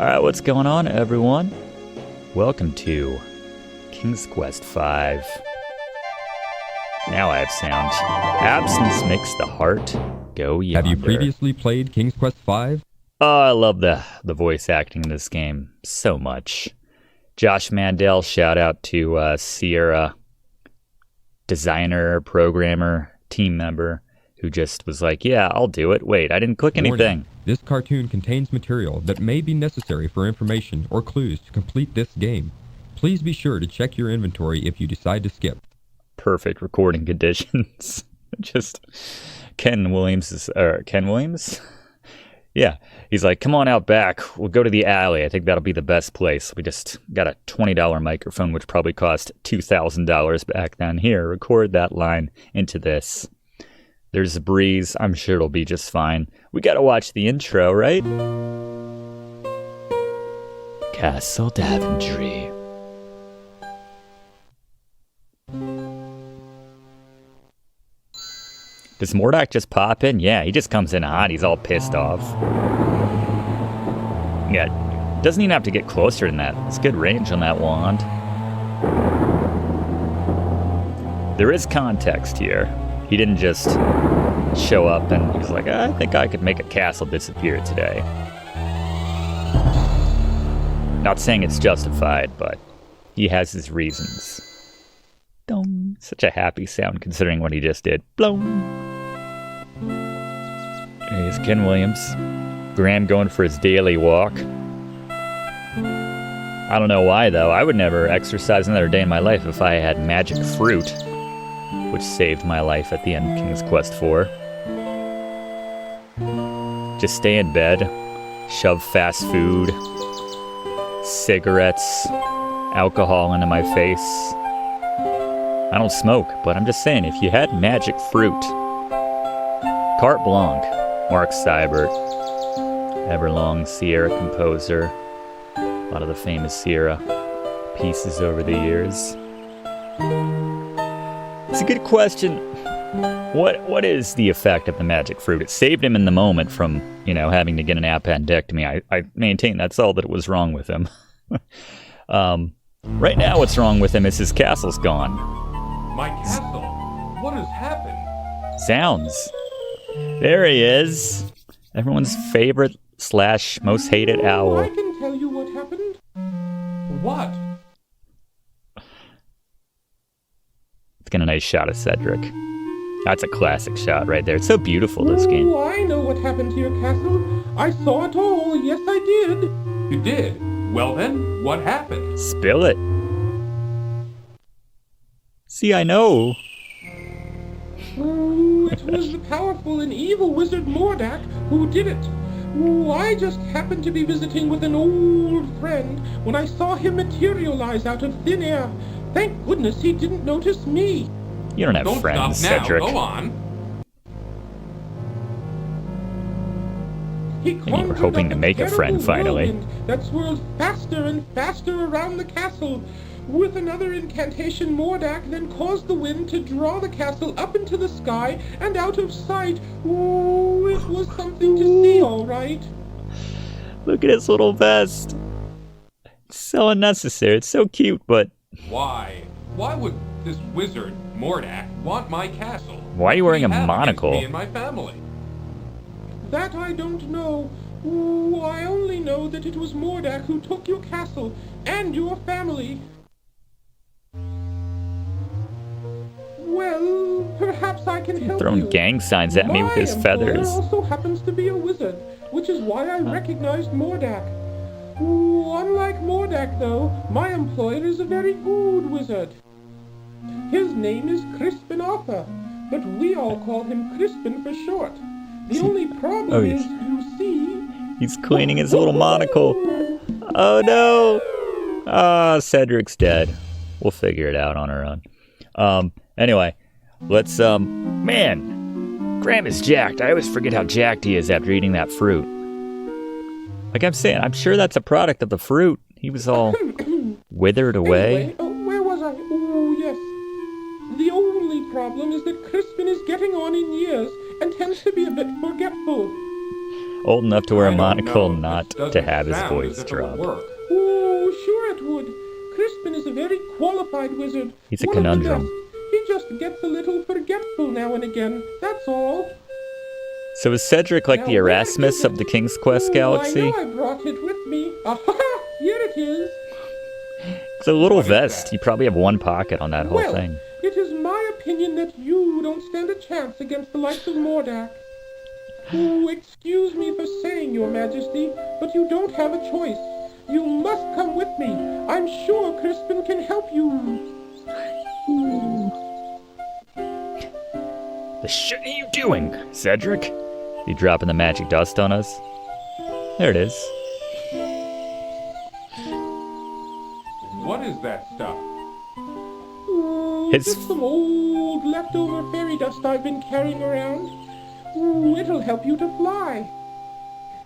Alright, what's going on, everyone? Welcome to King's Quest V. Now I have sound. Absence makes the heart go yonder. Have you previously played King's Quest V? Oh, I love the voice acting in this game so much. Josh Mandel, shout out to Sierra, designer, programmer, team member, who just was like, yeah, I'll do it. Wait, I didn't click anything. This cartoon contains material that may be necessary for information or clues to complete this game. Please be sure to check your inventory if you decide to skip. Perfect recording conditions. Just Ken Williams? Yeah, he's like, come on out back. We'll go to the alley. I think that'll be the best place. We just got a $20 microphone, which probably cost $2,000 back then. Here, record that line into this. There's a breeze. I'm sure it'll be just fine. We gotta watch the intro, right? Castle Daventry. Does Mordack just pop in? Yeah, he just comes in hot. He's all pissed off. Yeah, doesn't even have to get closer than that. It's good range on that wand. There is context here. He didn't just show up and he was like, I think I could make a castle disappear today. Not saying it's justified, but he has his reasons. Dong. Such a happy sound considering what he just did. Bloom. Here's Ken Williams. Graham going for his daily walk. I don't know why, though. I would never exercise another day in my life if I had magic fruit, which saved my life at the end of King's Quest IV. Just stay in bed, shove fast food, cigarettes, alcohol into my face. I don't smoke, but I'm just saying, if you had magic fruit, carte blanche. Mark Seibert, Everlong Sierra composer, a lot of the famous Sierra pieces over the years. It's a good question. What is the effect of the magic fruit? It saved him in the moment from, having to get an appendectomy. I maintain that's all that was wrong with him. Right now what's wrong with him is his castle's gone. My castle? What has happened? Sounds. There he is. Everyone's favorite / most hated owl. I can tell you what happened. What? Let's get a nice shot of Cedric. That's a classic shot right there. It's so beautiful, this game. Oh, I know what happened to your castle. I saw it all. Yes, I did. You did? Well then, what happened? Spill it. See, I know. Oh, it was the powerful and evil wizard Mordack who did it. Oh, I just happened to be visiting with an old friend when I saw him materialize out of thin air. Thank goodness he didn't notice me. You don't have friends, Cedric. Go on. And you were hoping to make a friend finally. That swirled faster and faster around the castle. With another incantation, Mordack then caused the wind to draw the castle up into the sky and out of sight. Ooh, it was something to see, all right. Look at his little vest. It's so unnecessary. It's so cute, but... Why? Why would this wizard, Mordack, want my castle? Why are you wearing a monocle? Me and my family. That I don't know. Ooh, I only know that it was Mordack who took your castle and your family. Well, perhaps I can help throwing you. gang signs at me with his feathers. My also happens to be a wizard, which is why I recognized Mordack. Ooh, unlike Mordack, though, my employer is a very good wizard. His name is Crispin Arthur, but we all call him Crispin for short. The only problem is, you see... He's cleaning his little monocle. Oh, no! Ah, Cedric's dead. We'll figure it out on our own. Anyway, let's, man, Graham is jacked. I always forget how jacked he is after eating that fruit. Like I'm saying, I'm sure that's a product of the fruit. He was all withered away. Anyway, where was I? Oh, yes. The only problem is that Crispin is getting on in years and tends to be a bit forgetful. Old enough to wear a I don't monocle, know. not This doesn't to have his sound voice as if it would drop. work. Oh, sure it would. Crispin is a very qualified wizard. He's a One of the conundrum. best. He just gets a little forgetful now and again. That's all. So is Cedric like Now, the where Erasmus is of it? the King's Quest Oh, galaxy? I know I brought it with me. Aha! Here it is. It's a little What is vest. that? You probably have one pocket on that whole Well, thing. it is my opinion that you don't stand a chance against the likes of Mordack. Oh, excuse me for saying, Your Majesty, but you don't have a choice. You must come with me. I'm sure Crispin can help you. The shit are you doing, Cedric? You dropping the magic dust on us? There it is. What is that stuff? Oh, It's- just some old leftover fairy dust I've been carrying around. Ooh, it'll help you to fly.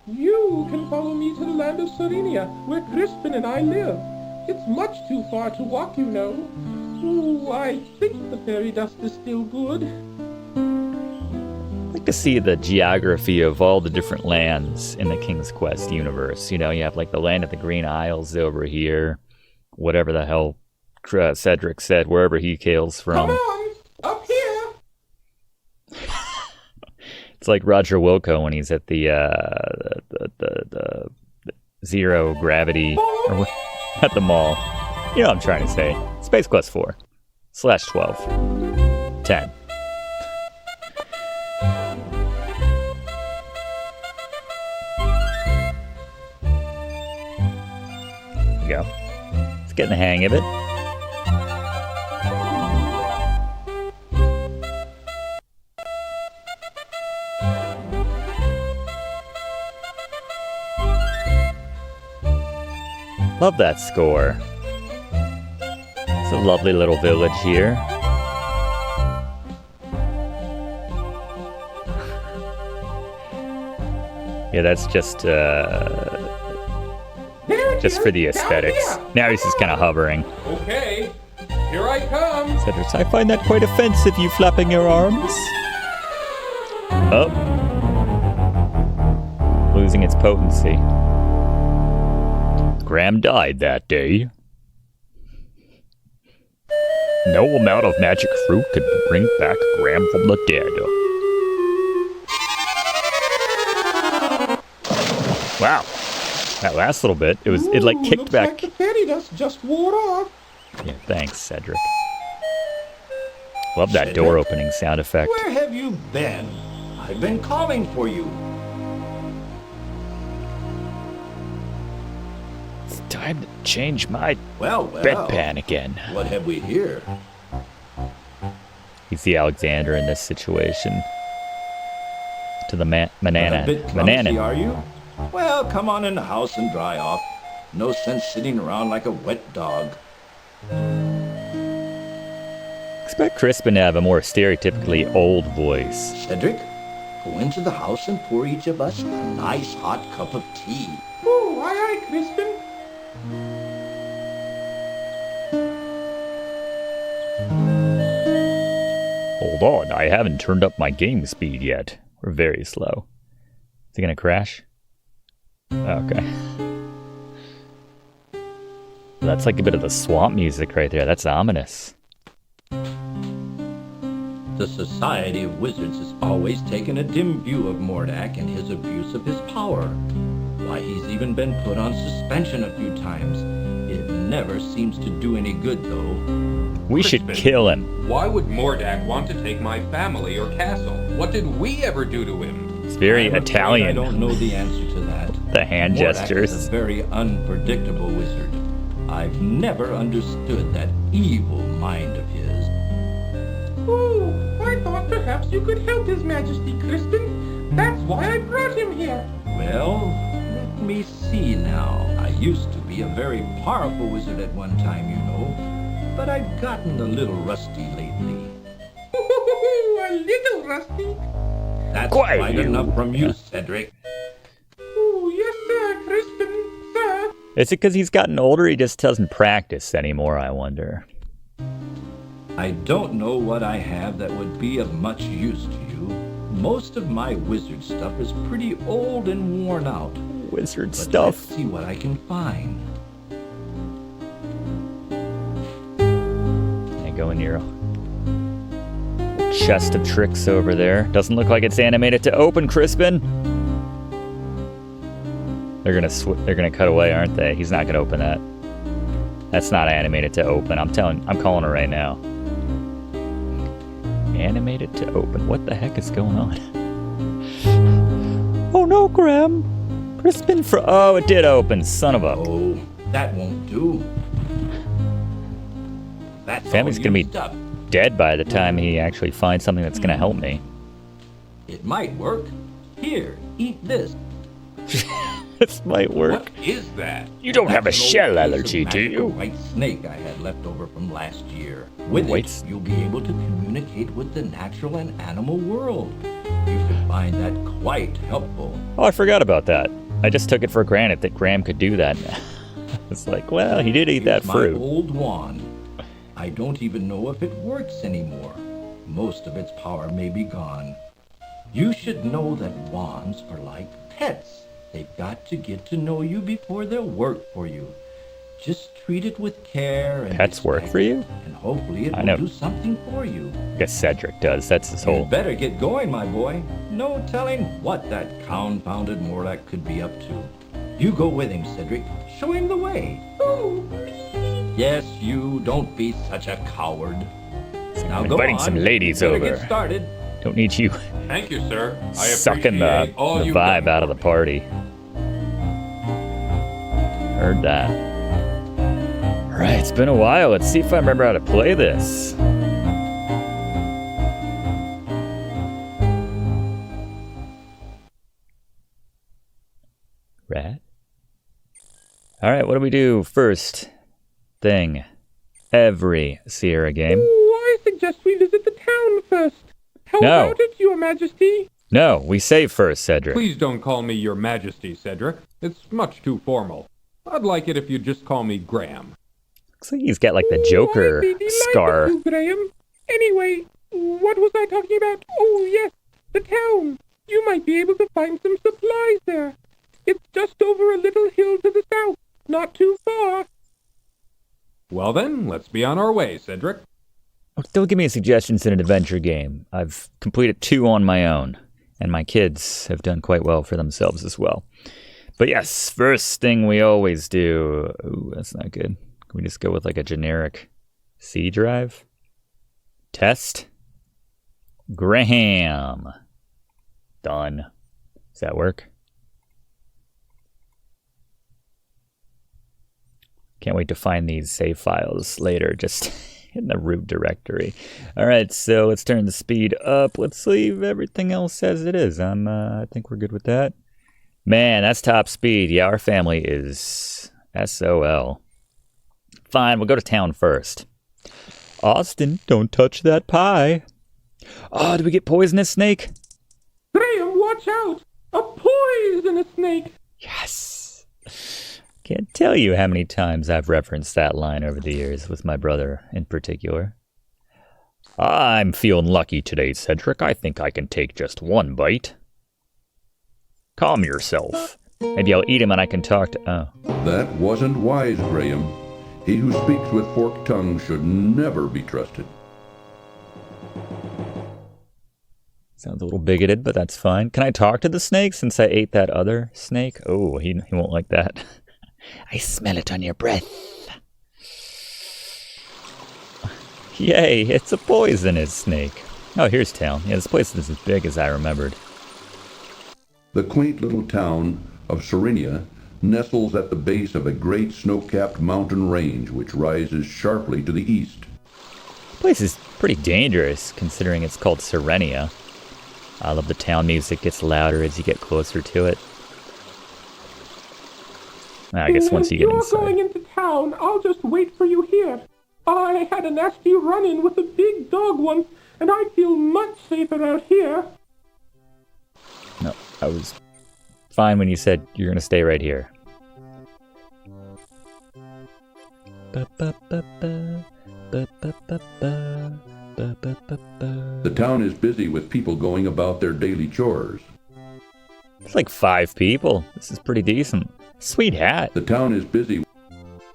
You can follow me to the land of Serenia, where Crispin and I live. It's much too far to walk, you know. Ooh, I think the fairy dust is still good. I'd like to see the geography of all the different lands in the King's Quest universe. You know, you have like the land of the Green Isles over here. Whatever the hell Cedric said, wherever he hails from. Come on, up here. It's like Roger Wilco when he's at the zero gravity or what, at the mall. You know what I'm trying to say. Space Quest 4/12 10. There you go. It's getting the hang of it. Love that score. It's a lovely little village here. Yeah, that's just for the aesthetics. Now he's just kind of hovering. Okay, here I come. Cedric, I find that quite offensive, you flapping your arms. Oh. Losing its potency. Graham died that day. No amount of magic fruit could bring back Graham from the dead. Wow. That last little bit, it like kicked looks back. Like the fairy dust just wore off. Yeah, thanks, Cedric. Love that door opening sound effect. Where have you been? I've been calling for you. It's time to change my Well, bedpan again. what have we here? He's the Alexander in this situation. To the A bit clumsy, Manana. are you? Well, come on in the house and dry off. No sense sitting around like a wet dog. Expect Crispin to have a more stereotypically old voice. Cedric, go into the house and pour each of us a nice hot cup of tea. Oh, aye, aye, Crispin. Hold on, I haven't turned up my game speed yet. We're very slow. Is it gonna crash? Okay. That's like a bit of the swamp music right there. That's ominous. The Society of Wizards has always taken a dim view of Mordack and his abuse of his power. Why, he's even been put on suspension a few times. It never seems to do any good, though. We should Crispin. kill him. Why would Mordack want to take my family or castle? What did we ever do to him? It's very I'm afraid Italian. I don't know the answer to that. The hand Mordack gestures. is a very unpredictable wizard. I've never understood that evil mind of his. Oh, I thought perhaps you could help His Majesty, Crispin. That's why I brought him here. Well, let me see now. I used to be a very powerful wizard at one time, you know, but I've gotten a little rusty lately. A little rusty. That's Quiet, quite you. enough from you, Cedric. Oh, yes, sir, Crispin, sir. Is it because he's gotten older? He just doesn't practice anymore, I wonder. I don't know what I have that would be of much use to you. Most of my wizard stuff is pretty old and worn out. Wizard But stuff. let's see what I can find. I go in your chest of tricks over there. Doesn't look like it's animated to open, Crispin. They're gonna cut away, aren't they? He's not gonna open that. That's not animated to open. I'm calling her right now. Animated to open. What the heck is going on? Oh no, Graham. Crispin oh, it did open. Son of a. Oh, that won't do. That's Family's all gonna be used up. dead by the time he actually finds something that's gonna help me. It might work. Here, eat this. This might work. What is that? You don't have a That's an old shell piece of allergy, do magical you? white snake I had left over from last year. With White it, you'll be able to communicate with the natural and animal world. You should find that quite helpful. Oh, I forgot about that. I just took it for granted that Graham could do that. It's like, well, he did eat that Here's fruit. my old wand. I don't even know if it works anymore. Most of its power may be gone. You should know that wands are like pets. They've got to get to know you before they'll work for you. Just treat it with care and Pets work respect, for you? and hopefully it I will know. do something for you. I guess Cedric does. That's his You whole. better get going, my boy. No telling what that confounded Mordack could be up to. You go with him, Cedric. Show him the way. Oh, Yes, you. Don't be such a coward. Now go inviting on. some ladies Better over. Get started. Don't need you Thank you, sir. I sucking the appreciate all you've vibe done out of for the me. party. Heard that. Alright, it's been a while. Let's see if I remember how to play this. Rat? Alright, what do we do first thing? Every Sierra game. I suggest we visit the town first. How No. about it, Your Majesty? No, we save first, Cedric. Please don't call me Your Majesty, Cedric. It's much too formal. I'd like it if you'd just call me Graham. Looks like he's got like the Joker I'd be delighted scar. to, Graham. Anyway, what was I talking about? Oh, yes, the town. You might be able to find some supplies there. It's just over a little hill to the south. Not too far. Well then, let's be on our way, Cedric. Don't give me suggestions in an adventure game. I've completed 2 on my own, and my kids have done quite well for themselves as well. But yes, first thing we always do. Ooh, that's not good. Can we just go with like a generic C drive? Test. Graham. Done. Does that work? Can't wait to find these save files later, just in the root directory. All right, so let's turn the speed up. Let's leave everything else as it is. I think we're good with that. Man, that's top speed. Yeah, our family is SOL. Fine, we'll go to town first. Austin, don't touch that pie. Oh, did we get poisonous snake? Graham, watch out! A poisonous snake! Yes. Can't tell you how many times I've referenced that line over the years with my brother in particular. I'm feeling lucky today, Cedric. I think I can take just one bite. Calm yourself. Maybe I'll eat him and I can talk to... Oh. That wasn't wise, Graham. He who speaks with forked tongue should never be trusted. Sounds a little bigoted, but that's fine. Can I talk to the snake since I ate that other snake? Oh, he won't like that. I smell it on your breath. Yay, it's a poisonous snake. Oh, here's town. Yeah, this place is as big as I remembered. The quaint little town of Serenia nestles at the base of a great snow-capped mountain range which rises sharply to the east. This place is pretty dangerous considering it's called Serenia. I love the town music gets louder as you get closer to it. I guess once you get If you're inside. going into town, I'll just wait for you here. I had a nasty run-in with a big dog once, and I feel much safer out here. No, I was fine when you said you're gonna stay right here. Ba, ba, ba, ba, ba, ba, ba, ba, The town is busy with people going about their daily chores. It's like 5 people. This is pretty decent. Sweet hat. The town is busy.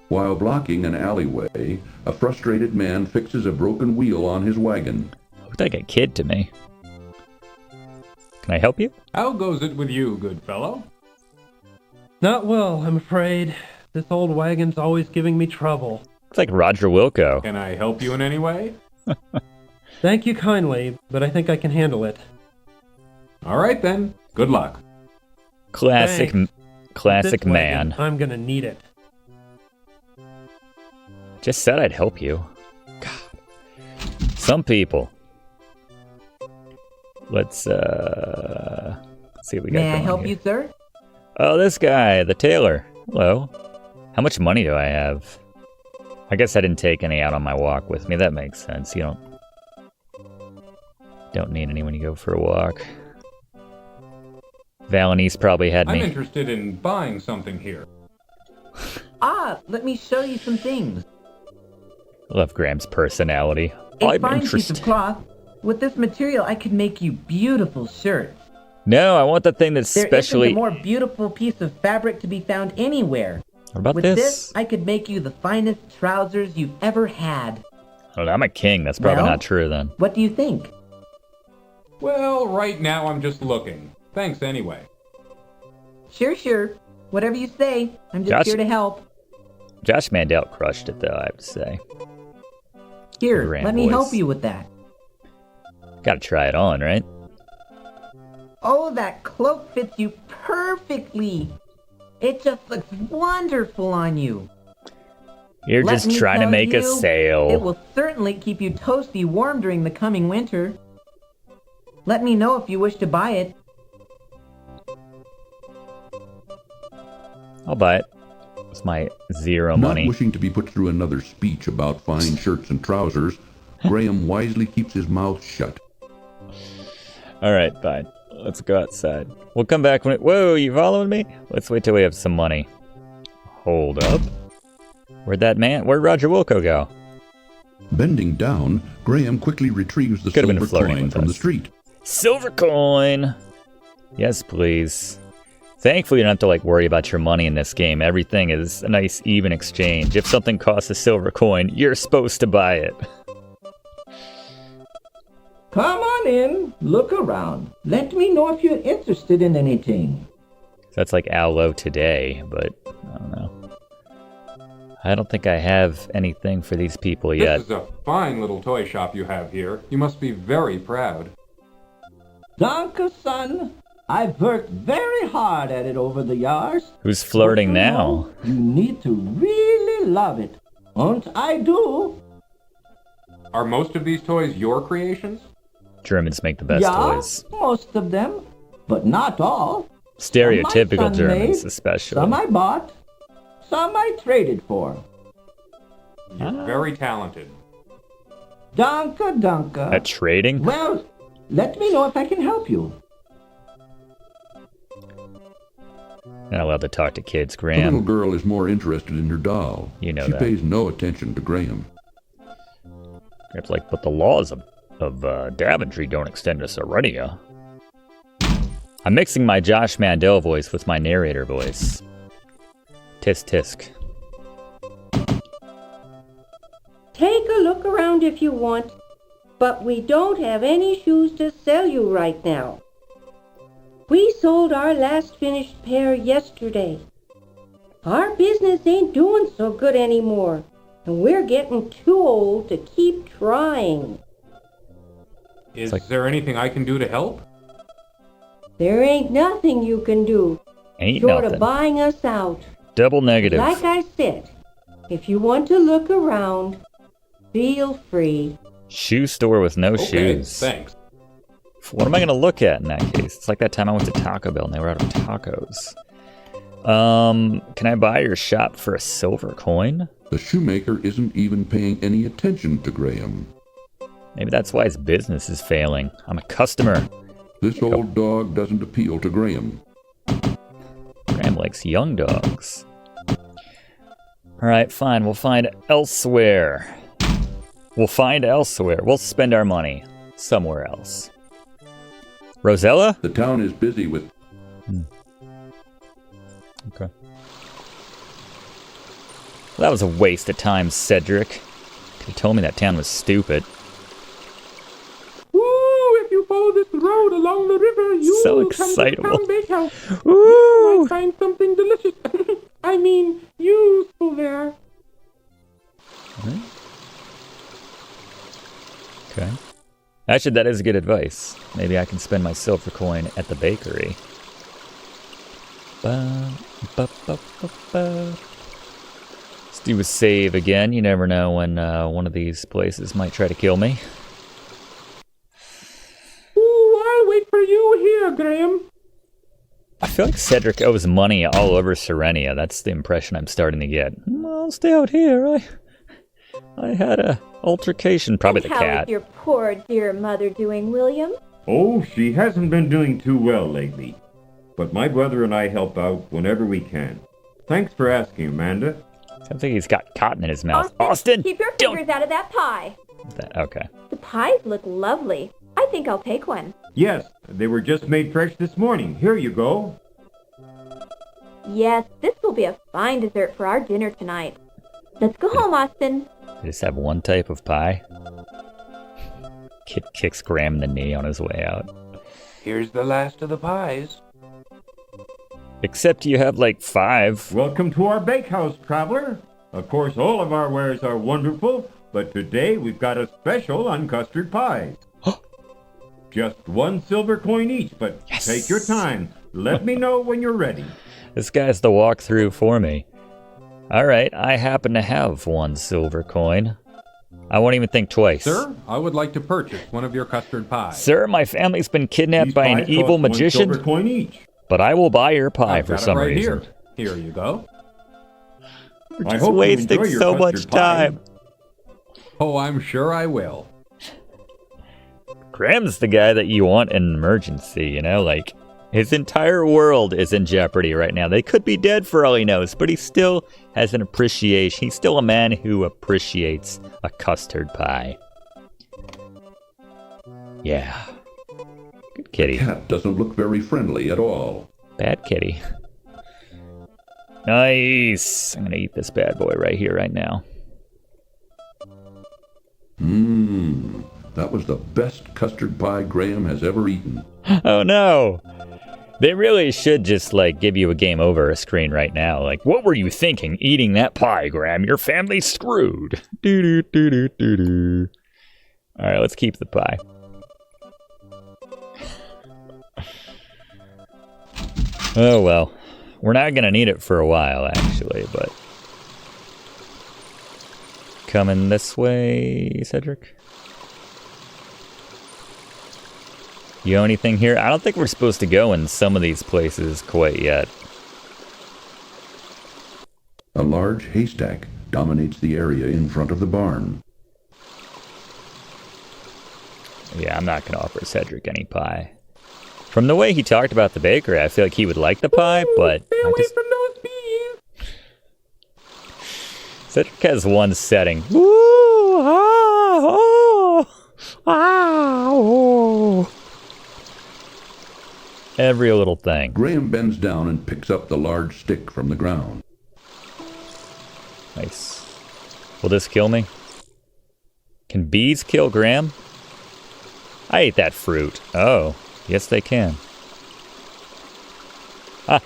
While blocking an alleyway, a frustrated man fixes a broken wheel on his wagon. Looked like a kid to me. Can I help you? How goes it with you, good fellow? Not well, I'm afraid. This old wagon's always giving me trouble. It's like Roger Wilco. Can I help you in any way? Thank you kindly, but I think I can handle it. All right then. Good luck. Classic This wagon, man. I'm gonna need it. Just said I'd help you. God. Some people. Let's see what we got May I going help here. you, sir? Oh, this guy, the tailor. Hello. How much money do I have? I guess I didn't take any out on my walk with me. That makes sense. You don't need any when you go for a walk. Valenice probably had I'm me. interested in buying something here. Ah, let me show you some things. I love Graham's personality. A I'm fine piece interested. of cloth. With this material, I could make you beautiful shirts. No, I want the thing that's There specially. isn't a more beautiful piece of fabric to be found anywhere. What about With this? I could make you the finest trousers you've ever had. Oh, I'm a king. That's probably Well? not true then. What do you think? Well, right now I'm just looking. Thanks anyway. Sure. Whatever you say. I'm just Josh- here to help. Josh Mandel crushed it, though, I have to say. Here, Grand let me voice. help you with that. Gotta try it on, right? Oh, that cloak fits you perfectly. It just looks wonderful on you. You're Let just me trying to tell make a you, sale. It will certainly keep you toasty warm during the coming winter. Let me know if you wish to buy it. I'll buy it. It's my zero Not money. wishing to be put through another speech about fine shirts and trousers, Graham wisely keeps his mouth shut. All right, fine. Let's go outside. We'll come back when it... Whoa, you following me? Let's wait till we have some money. Hold up. Where'd Roger Wilco go? Bending down, Graham quickly retrieves the Could've been silver flirting coin with from the us. street. Silver coin! Yes, please. Thankfully, you don't have to worry about your money in this game. Everything is a nice, even exchange. If something costs a silver coin, you're supposed to buy it. Come on in, look around. Let me know if you're interested in anything. That's like Aloe today, but I don't know. I don't think I have anything for these people yet. This is a fine little toy shop you have here. You must be very proud. Danke, son. I've worked very hard at it over the years. Who's flirting But you now? know, you need to really love it. And I do. Are most of these toys your creations? Germans make the best yeah, toys. most of them, but not all. Stereotypical Some my son Germans, made, especially. Some I bought, some I traded for. You're very talented. Danke. At trading? Well, let me know if I can help you. Not allowed to talk to kids, The little Graham. girl is more interested in her doll. You know she that. pays no attention to Graham. It's like, but the laws of Daventry don't extend to Serenia. I'm mixing my Josh Mandel voice with my narrator voice. Tisk tisk. Take a look around if you want, but we don't have any shoes to sell you right now. We sold our last finished pair yesterday. Our business ain't doing so good anymore, and we're getting too old to keep trying. Is there anything I can do to help? There ain't nothing you can do Ain't short nothing. of buying us out. Double negative. Like I said, if you want to look around, feel free. Shoe store with no Okay, shoes. thanks. What am I going to look at in that case? It's like that time I went to Taco Bell and they were out of tacos. Can I buy your shop for a silver coin? The shoemaker isn't even paying any attention to Graham. Maybe that's why his business is failing. I'm a customer. This old dog doesn't appeal to Graham. Graham likes young dogs. Alright, fine. We'll find elsewhere. We'll find elsewhere. We'll spend our money somewhere else. Rosella? The town is busy with... Okay. That was a waste of time, Cedric. Could have told me that town was stupid. Ooh, if you follow this road along the river, you So will come to the excitable. town bakehouse. Ooh. You might find something delicious. I mean, useful there. Okay. Actually, that is good advice. Maybe I can spend my silver coin at the bakery. Let's do a save again. You never know when one of these places might try to kill me. Ooh, I'll wait for you here, Graham. I feel like Cedric owes money all over Serenia. That's the impression I'm starting to get. I'll stay out here. I had a altercation. Probably the How cat. is your poor dear mother doing, William? Oh, she hasn't been doing too well lately. But my brother and I help out whenever we can. Thanks for asking, Amanda. Sounds like he's got cotton in his mouth. Austin! Keep your fingers out of that pie. Okay. The pies look lovely. I think I'll take one. Yes, they were just made fresh this morning. Here you go. Yes, this will be a fine dessert for our dinner tonight. Let's go home, Austin. They just have one type of pie. Kid kicks Graham in the knee on his way out. Here's the last of the pies. Except you have like 5. Welcome to our bakehouse, traveler. Of course, all of our wares are wonderful, but today we've got a special on custard pies. Just 1 silver coin each, but take your time. Let me know when you're ready. This guy's the walkthrough for me. Alright, I happen to have 1 silver coin. I won't even think twice. Sir, I would like to purchase one of your custard pies. Sir, my family's been kidnapped These by an pies evil cost 1 magician, silver coin each. but I will buy your pie I've for got it some right reason. Here. Here you go. We're I just hope you wasting enjoy your so much custard pie. time. Oh, I'm sure I will. Graham's the guy that you want in an emergency, you know? Like, his entire world is in jeopardy right now. They could be dead for all he knows, but he still has an appreciation. He's still a man who appreciates a custard pie. Yeah. Good kitty. Cat doesn't look very friendly at all. Bad kitty. Nice. I'm gonna eat this bad boy right here, right now. That was the best custard pie Graham has ever eaten. Oh no! They really should just, like, give you a game over screen right now. Like, what were you thinking eating that pie, Graham? Your family's screwed. Doo-doo-doo-doo-doo-doo. Alright, let's keep the pie. Oh well. We're not gonna need it for a while, actually, but... Coming this way, Cedric? You know anything here? I don't think we're supposed to go in some of these places quite yet. A large haystack dominates the area in front of the barn. Yeah, I'm not going to offer Cedric any pie. From the way he talked about the bakery, I feel like he would like the pie, but... Stay away from those bees. Cedric has one setting. Woo! Ah! Oh! Ah! Oh! Every little thing. Graham bends down and picks up the large stick from the ground. Nice. Will this kill me? Can bees kill Graham? I ate that fruit. Oh, yes they can. That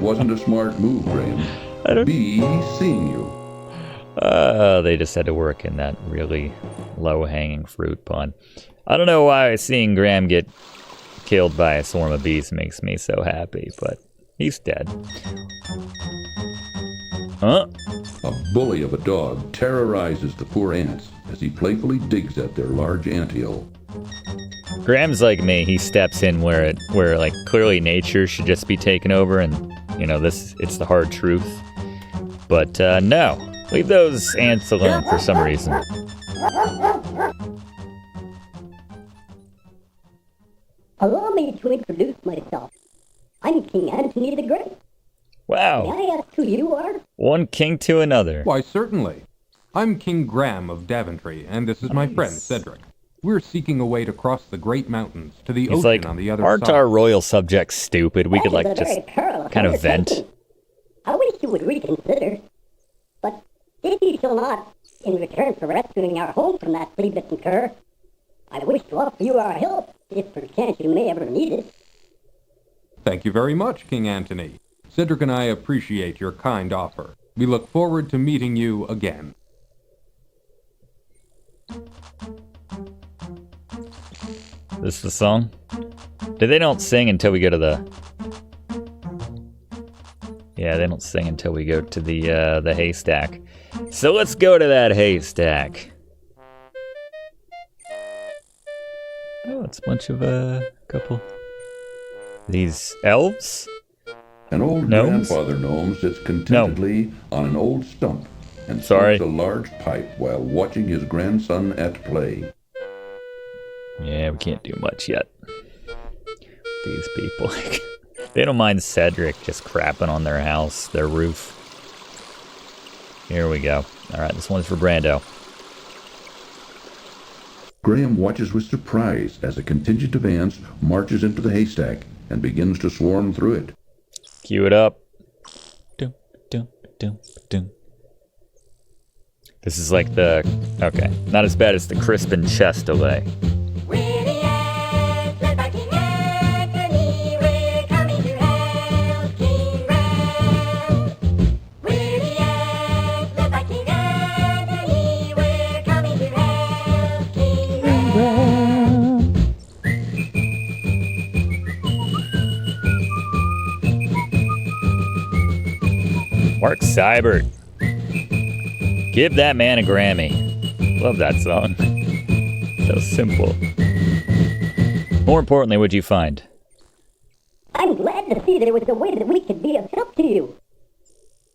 wasn't a smart move, Graham. Bees seeing you. They just had to work in that really low-hanging fruit pun. I don't know why seeing Graham get killed by a swarm of bees makes me so happy, but he's dead. Huh? A bully of a dog terrorizes the poor ants as he playfully digs at their large anthill. Graham's like me. He steps in where like clearly nature should just be taken over, and you know it's the hard truth. But no, leave those ants alone for some reason. Allow me to introduce myself. I'm King Antony the Great. Wow. May I ask who you are? One king to another. Why, certainly. I'm King Graham of Daventry, and this is my friend, Cedric. We're seeking a way to cross the Great Mountains to the ocean like, on the other aren't side. our royal subjects stupid? We could, like, just kind of vent. I wish you would reconsider. But if you shall not, in return for rescuing our home from that flea-bitten cur, I wish to offer you our help, if perchance you may ever need it. Thank you very much, King Antony. Cedric and I appreciate your kind offer. We look forward to meeting you again. This is the song? They don't sing until we go to the... Yeah, they don't sing until we go to the haystack. So let's go to that haystack. Oh, it's a bunch of, couple... These elves? An old Gnomes? grandfather gnome sits contentedly on an old stump and smokes a large pipe while watching his grandson at play. Yeah, we can't do much yet. These people. They don't mind Cedric just crapping on their house, their roof. Here we go. Alright, this one's for Brando. Graham watches with surprise as a contingent of ants marches into the haystack and begins to swarm through it. Cue it up. Doom, doom, doom, doom. This is like the... Okay, not as bad as the Crispin chest delay. Mark Seibert. Give that man a Grammy. Love that song. So simple. More importantly, what'd you find? I'm glad to see there was a way that we could be of help to you.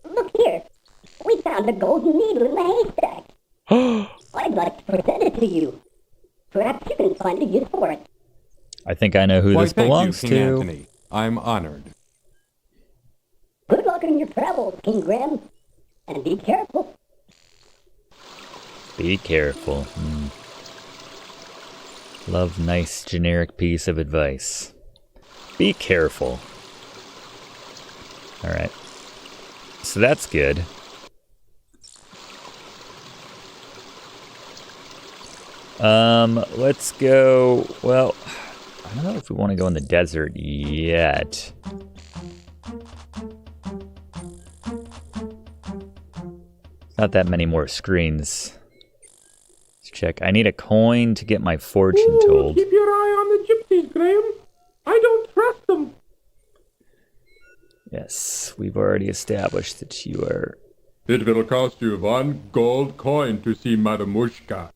Look here. We found a golden needle in the haystack. I'd like to present it to you. Perhaps you can find a use for it. I think I know who this belongs thank you, King to. Antony. I'm honored. Good luck on your travels, King Graham. And be careful. Be careful. Love nice generic piece of advice. Be careful. Alright. So that's good. Let's go... Well, I don't know if we want to go in the desert yet. Not that many more screens. Let's check. I need a coin to get my fortune told. Keep your eye on the gypsies, Graham. I don't trust them. Yes, we've already established that you are... It will cost you 1 gold coin to see Madame Mushka.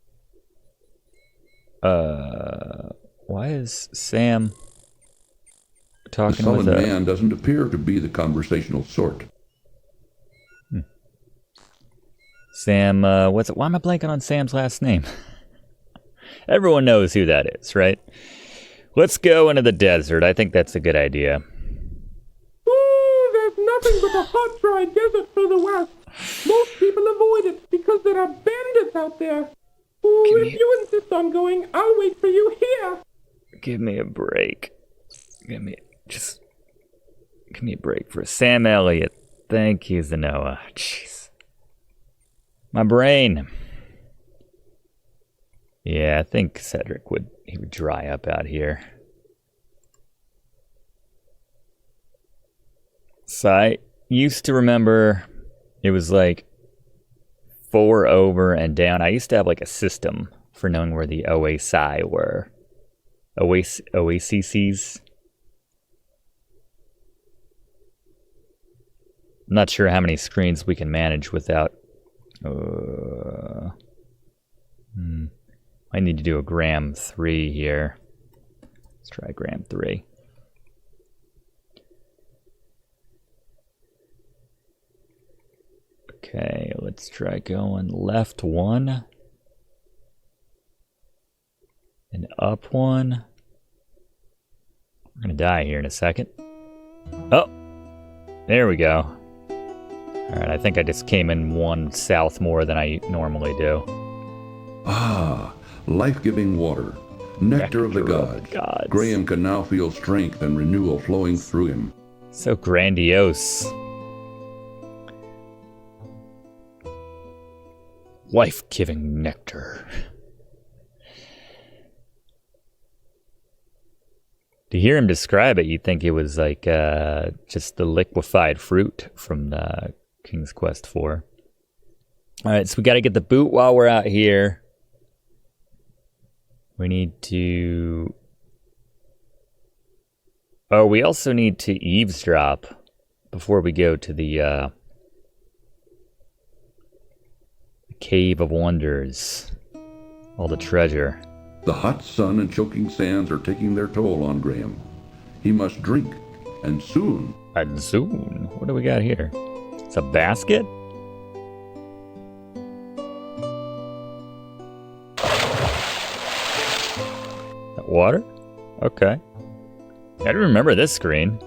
Why is Sam talking the with sullen a... man doesn't appear to be the conversational sort. Sam, what's it? Why am I blanking on Sam's last name? Everyone knows who that is, right? Let's go into the desert. I think that's a good idea. Ooh, there's nothing but a hot, dry desert for the west. Most people avoid it because there are bandits out there. Ooh, if you insist on going, I'll wait for you here. Give me a break. Give me a break for Sam Elliott. Thank you, Zenoa. Jeez. My brain. Yeah, I think Cedric would dry up out here. So I used to remember it was like 4 over and down. I used to have like a system for knowing where the oasi were. Oases. I'm not sure how many screens we can manage without... I need to do a gram 3 here. Let's try gram 3. Okay, let's try going left 1 and up 1. I'm gonna die here in a second. Oh, there we go. Alright, I think I just came in one south more than I normally do. Ah, life-giving water. Nectar of the gods. Graham can now feel strength and renewal flowing through him. So grandiose. Life-giving nectar. To hear him describe it, you'd think it was like just the liquefied fruit from the King's Quest 4. Alright, so we gotta get the boot while we're out here. We need to... Oh, we also need to eavesdrop before we go to the Cave of Wonders. All the treasure. The hot sun and choking sands are taking their toll on Graham. He must drink, and soon. And soon? What do we got here? It's a basket? That water? Okay. I don't remember this screen.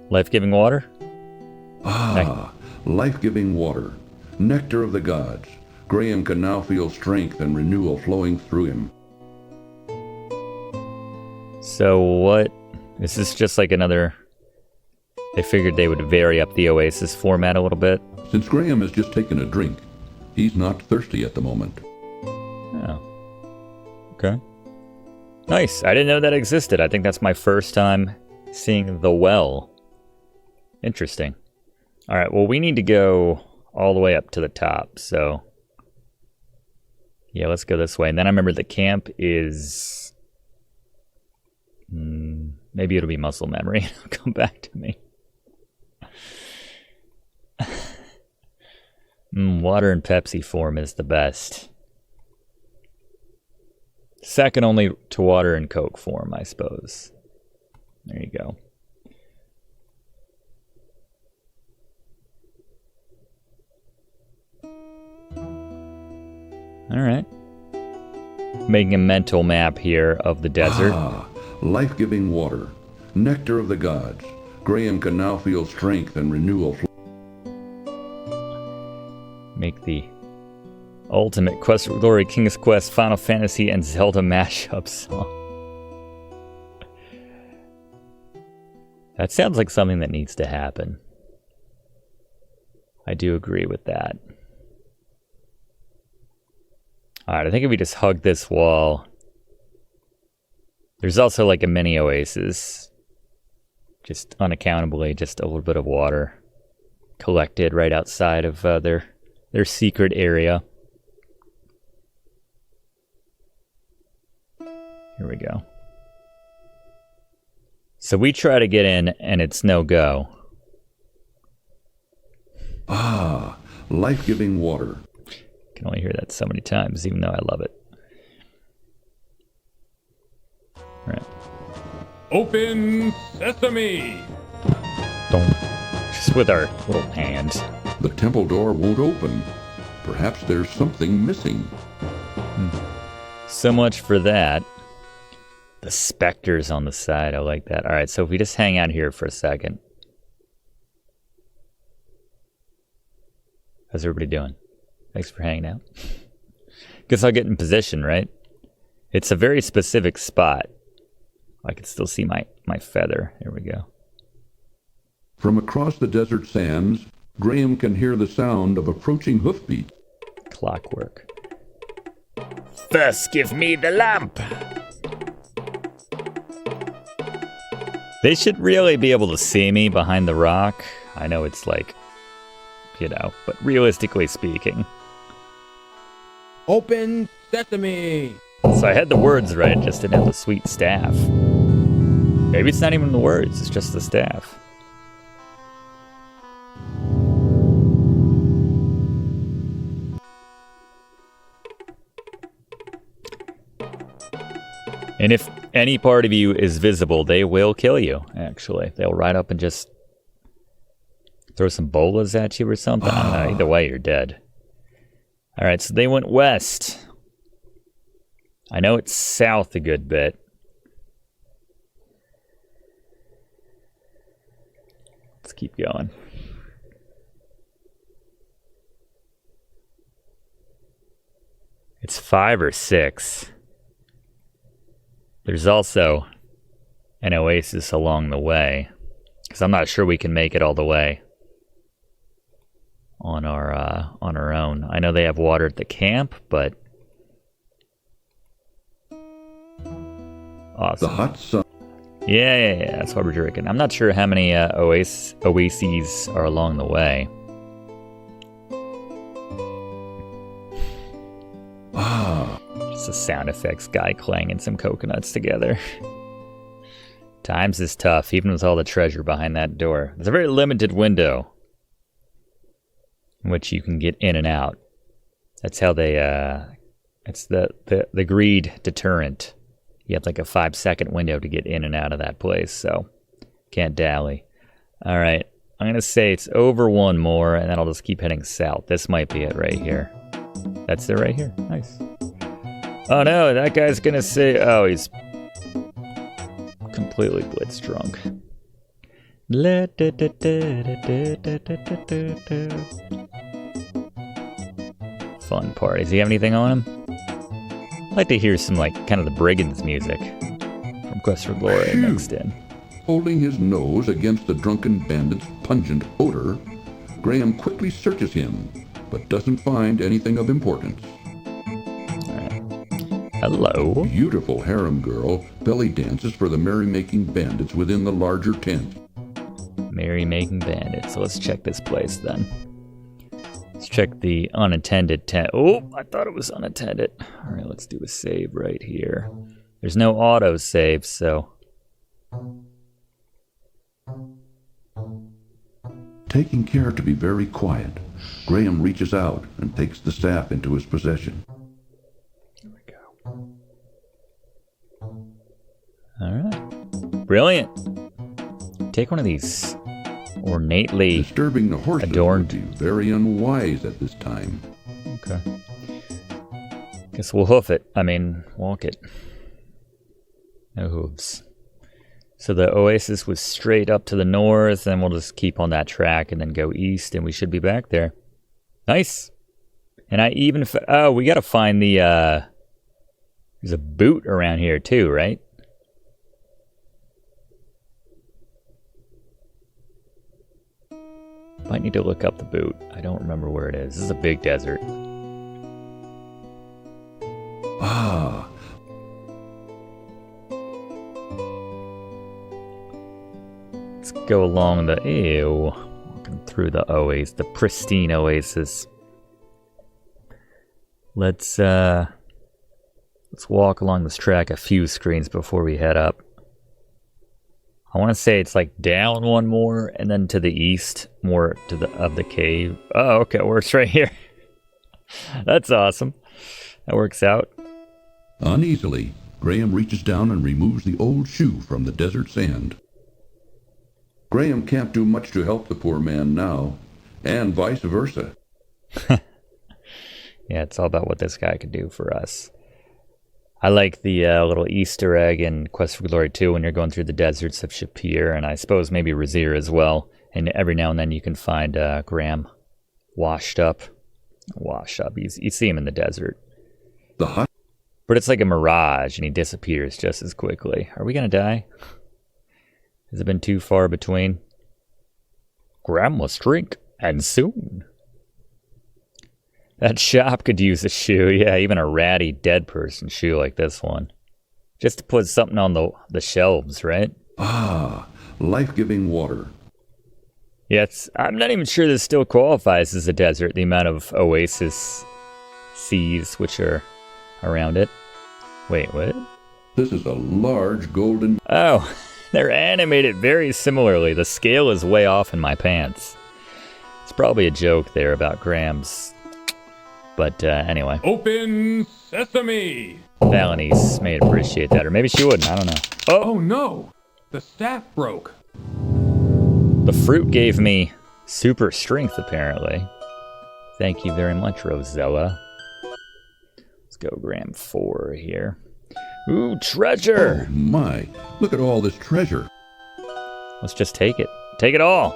Life-giving water? Ah, life-giving water. Nectar of the gods. Graham can now feel strength and renewal flowing through him. So what? Is this just like another... They figured they would vary up the Oasis format a little bit? Since Graham has just taken a drink, he's not thirsty at the moment. Oh. Okay. Nice. I didn't know that existed. I think that's my first time seeing the well. Interesting. Alright, well we need to go all the way up to the top, so... Yeah, let's go this way. And then I remember the camp is... maybe it'll be muscle memory. It'll come back to me. Water and Pepsi form is the best. Second only to water and Coke form, I suppose. There you go. Alright. Making a mental map here of the desert. Ah, life-giving water. Nectar of the gods. Graham can now feel strength and renewal. Make the ultimate Quest for Glory, King's Quest, Final Fantasy, and Zelda mashup song. That sounds like something that needs to happen. I do agree with that. Alright, I think if we just hug this wall... There's also like a mini oasis. Just unaccountably, just a little bit of water collected right outside of their secret area. Here we go. So we try to get in and it's no go. Ah, life-giving water. Can only hear that so many times, even though I love it. All right. Open sesame! Don't. Just with our little hands. The temple door won't open. Perhaps there's something missing. So much for that. The specters on the side, I like that. All right, so if we just hang out here for a second. How's everybody doing? Thanks for hanging out. Guess I'll get in position, right? It's a very specific spot. I can still see my feather. Here we go. From across the desert sands, Graham can hear the sound of approaching hoofbeat. Clockwork. First, give me the lamp. They should really be able to see me behind the rock. I know it's like, you know, but realistically speaking. Open sesame! So I had the words right, just didn't have the sweet staff. Maybe it's not even the words, it's just the staff. And if any part of you is visible, they will kill you, actually. They'll ride up and just throw some bolas at you or something. I don't know. Either way, you're dead. All right, so they went west. I know it's south a good bit. Let's keep going. It's 5 or 6. There's also an oasis along the way, because I'm not sure we can make it all the way on our own. I know they have water at the camp, but awesome. The hot sun. Yeah, that's what we're drinking. I'm not sure how many oases are along the way. Just a sound effects guy clanging some coconuts together. Times is tough, even with all the treasure behind that door. There's a very limited window in which you can get in and out. That's how they, it's the greed deterrent. You have like a 5-second window to get in and out of that place, so can't dally. All right, I'm gonna say it's over one more, and then I'll just keep heading south. This might be it right here. That's it right here. Nice. Oh no, that guy's gonna say, oh, he's completely blitz drunk. Fun part. Does he have anything on him? I'd like to hear some, like, kind of the Brigands music from Quest for Glory mixed in. Holding his nose against the drunken bandit's pungent odor, Graham quickly searches him, but doesn't find anything of importance. Hello. Beautiful harem girl belly dances for the merrymaking bandits within the larger tent. Merrymaking bandits. So let's check this place then. Let's check the unattended tent. Oh, I thought it was unattended. All right, let's do a save right here. There's no auto save, so. Taking care to be very quiet, Graham reaches out and takes the staff into his possession. Alright. Brilliant. Take one of these ornately disturbing the horses adorned. Would be very unwise at this time. Okay. Guess we'll hoof it. I mean, walk it. No hooves. So the oasis was straight up to the north, and we'll just keep on that track and then go east, and we should be back there. Nice. And I even... oh, we gotta find the... there's a boot around here too, right? Might need to look up the boot. I don't remember where it is. This is a big desert. Ah. Let's go along the... ew. Walking through the oasis. The pristine oasis. Let's walk along this track a few screens before we head up. I want to say it's like down one more and then to the east, more to the of the cave. Oh, okay, it works right here. That's awesome. That works out. Uneasily, Graham reaches down and removes the old shoe from the desert sand. Graham can't do much to help the poor man now, and vice versa. Yeah, it's all about what this guy can do for us. I like the little Easter egg in Quest for Glory 2 when you're going through the deserts of Shapir, and I suppose maybe Razir as well. And every now and then you can find Graham washed up. You see him in the desert. But it's like a mirage, and he disappears just as quickly. Are we going to die? Has it been too far between? Graham must drink, and soon. That shop could use a shoe. Yeah, even a ratty dead person shoe like this one. Just to put something on the shelves, right? Ah, life-giving water. Yeah, I'm not even sure this still qualifies as a desert, the amount of oasis seas which are around it. Wait, what? This is a large golden... Oh, they're animated very similarly. The scale is way off in my pants. It's probably a joke there about Graham's... But anyway. Open sesame! Valenice may appreciate that, or maybe she wouldn't, I don't know. Oh no! The staff broke. The fruit gave me super strength, apparently. Thank you very much, Rosella. Let's go Graham 4 here. Ooh, treasure! Oh my, look at all this treasure. Let's just take it. Take it all!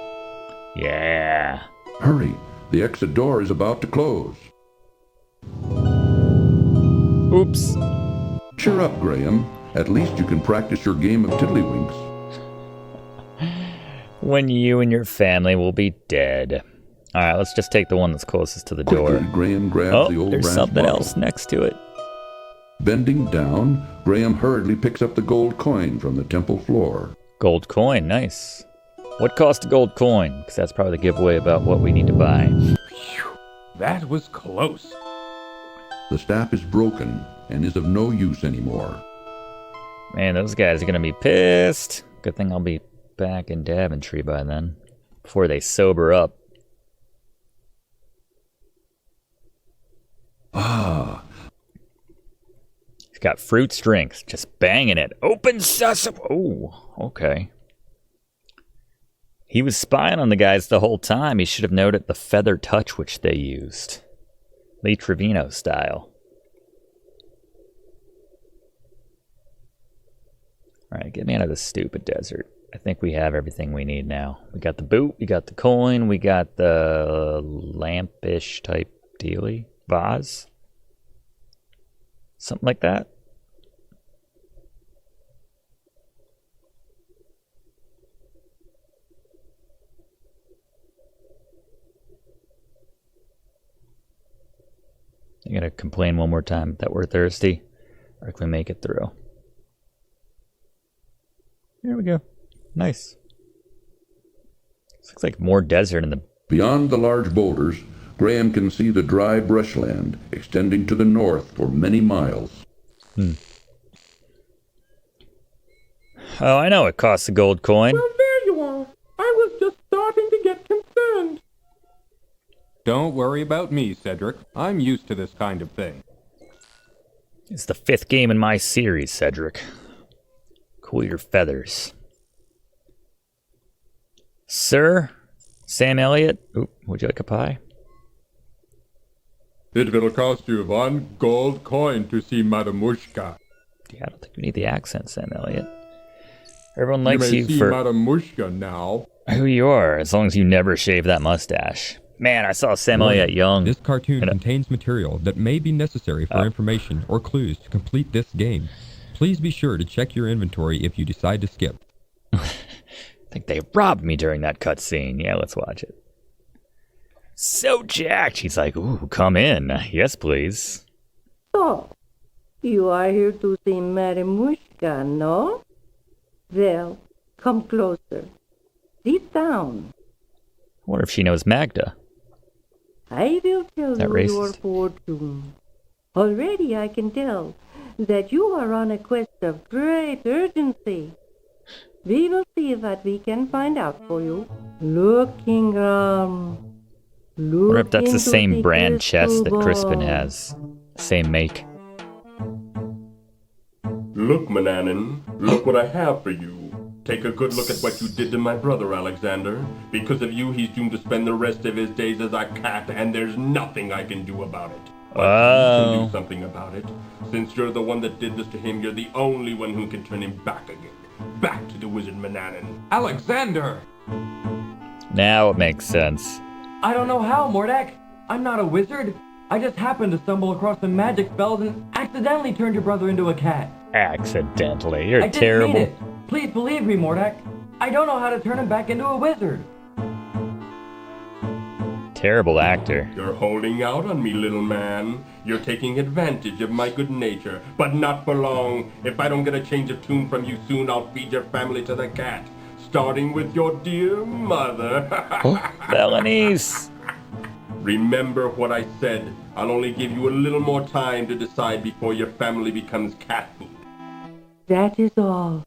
Yeah! Hurry, the exit door is about to close. Oops. Cheer up, Graham. At least you can practice your game of tiddlywinks. When you and your family will be dead. Alright, let's just take the one that's closest to the door. Quickly, Graham grabs the old there's brass something bottle. else next to it. Bending down, Graham hurriedly picks up the gold coin from the temple floor. Gold coin, nice. What cost a gold coin? Because that's probably the giveaway about what we need to buy. That was close. The staff is broken and is of no use anymore. Man, those guys are going to be pissed. Good thing I'll be back in Daventry by then. Before they sober up. Ah. He's got fruit drinks. Just banging it. Open sesame. Oh, okay. He was spying on the guys the whole time. He should have noted the feather touch which they used. Lee Trevino style. Alright, get me out of this stupid desert. I think we have everything we need now. We got the boot, we got the coin, we got the lampish type dealy. Vase? Something like that? I'm gonna complain one more time that we're thirsty, or can we make it through? There we go. Nice. This looks like more desert in the... Beyond the large boulders, Graham can see the dry brushland extending to the north for many miles. Oh, I know it costs a gold coin. Well, there you are. I was just starting to get concerned. Don't worry about me, Cedric. I'm used to this kind of thing. It's the 5th game in my series, Cedric. Cool your feathers. Sir? Sam Elliott? Oop, would you like a pie? It will cost you 1 gold coin to see Madame Mushka. Yeah, I don't think we need the accent, Sam Elliott. Everyone likes you, may see for Madame Mushka now. who you are, as long as you never shave that mustache. Man, I saw Sam Elliott young. This cartoon contains material that may be necessary for information or clues to complete this game. Please be sure to check your inventory if you decide to skip. I think they robbed me during that cutscene. Yeah, let's watch it. So jacked. He's like, ooh, come in. Yes, please. Oh, you are here to see Madame Mushka, no? Well, come closer. Sit down. I wonder if she knows Magda. I will tell Is that you racist? your fortune. Already I can tell that you are on a quest of great urgency. We will see what we can find out for you. Looking I wonder if that's the same brand chest that Crispin has. Same make. Look, Mananan, look what I have for you. Take a good look at what you did to my brother, Alexander. Because of you, he's doomed to spend the rest of his days as a cat, and there's nothing I can do about it. But you can do something about it. Since you're the one that did this to him, you're the only one who can turn him back again. Back to the wizard Mananan. Alexander! Now it makes sense. I don't know how, Mordack. I'm not a wizard. I just happened to stumble across some magic spells and accidentally turned your brother into a cat. Accidentally. You're I didn't terrible. mean it. Please believe me, Mordack. I don't know how to turn him back into a wizard. Terrible actor. You're holding out on me, little man. You're taking advantage of my good nature, but not for long. If I don't get a change of tune from you soon, I'll feed your family to the cat. Starting with your dear mother. Felonies. Remember what I said. I'll only give you a little more time to decide before your family becomes cat food. That is all.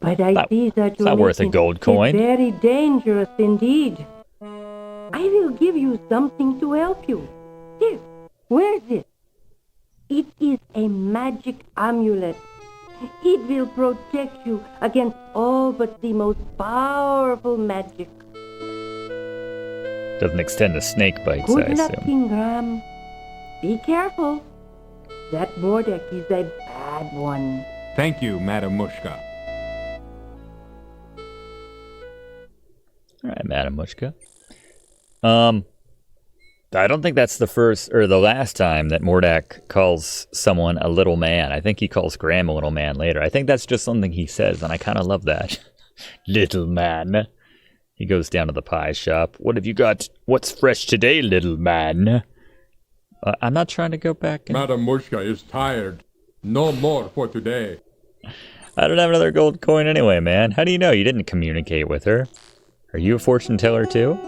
But I see that It's not worth a gold coin. Very dangerous indeed. I will give you something to help you. Here, wear this. It is a magic amulet. It will protect you against all but the most powerful magic. Doesn't extend to snake bites, I Good luck, assume. Ingram. Be careful. That Mordack is a bad one. Thank you, Madame Mushka. Alright, Madam Mushka. I don't think that's the first or the last time that Mordack calls someone a little man. I think he calls Graham a little man later. I think that's just something he says, and I kind of love that. Little man. He goes down to the pie shop. What have you got? What's fresh today, little man? I'm not trying to go back. Madam Mushka is tired. No more for today. I don't have another gold coin anyway, man. How do you know? You didn't communicate with her. Are you a fortune teller too?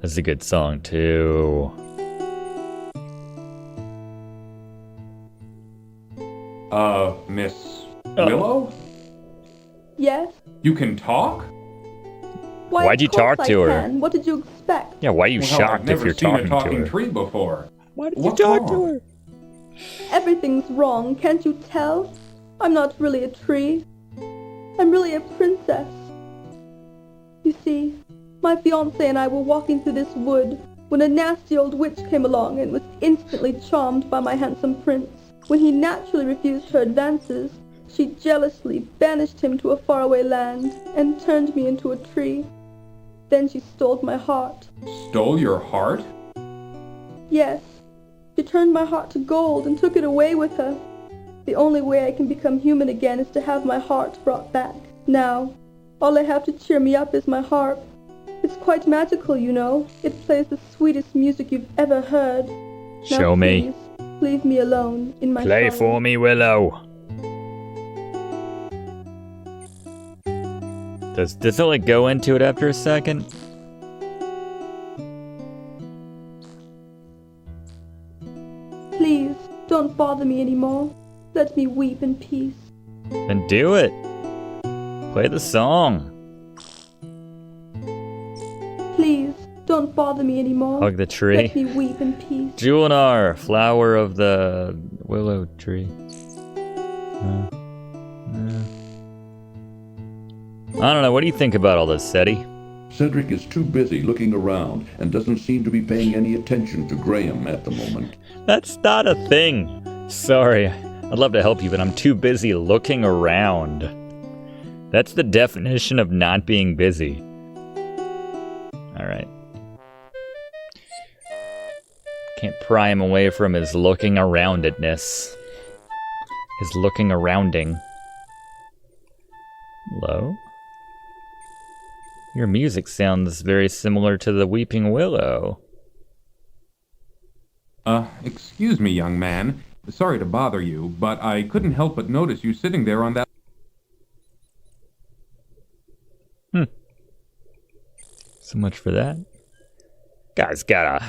That's a good song too. Miss Willow? Yes? You can talk? Why'd you talk to her? Can. What did you expect? Yeah, why are you shocked if you're talking to her? I've never seen a talking tree before. Why did you talk to her? Everything's wrong, can't you tell? I'm not really a tree. I'm really a princess. You see, my fiancé and I were walking through this wood when a nasty old witch came along and was instantly charmed by my handsome prince. When he naturally refused her advances, she jealously banished him to a faraway land and turned me into a tree. Then she stole my heart. Stole your heart? Yes. She turned my heart to gold and took it away with her. The only way I can become human again is to have my heart brought back. Now, all I have to cheer me up is my harp. It's quite magical, you know. It plays the sweetest music you've ever heard. Now, show me. Please, leave me alone in my Play sorrow. for me, Willow. Does it like go into it after a second? Please, don't bother me anymore. Let me weep in peace. Then do it. Play the song. Please, don't bother me anymore. Hug the tree. Let me weep in peace. Julinar, flower of the willow tree. I don't know, what do you think about all this, Seti? Cedric is too busy looking around and doesn't seem to be paying any attention to Graham at the moment. That's not a thing. Sorry, I'd love to help you, but I'm too busy looking around. That's the definition of not being busy. Alright. Can't pry him away from his looking aroundedness. His looking arounding. Hello? Your music sounds very similar to the Weeping Willow. Excuse me, young man. Sorry to bother you, but I couldn't help but notice you sitting there on that... So much for that. Guy's got a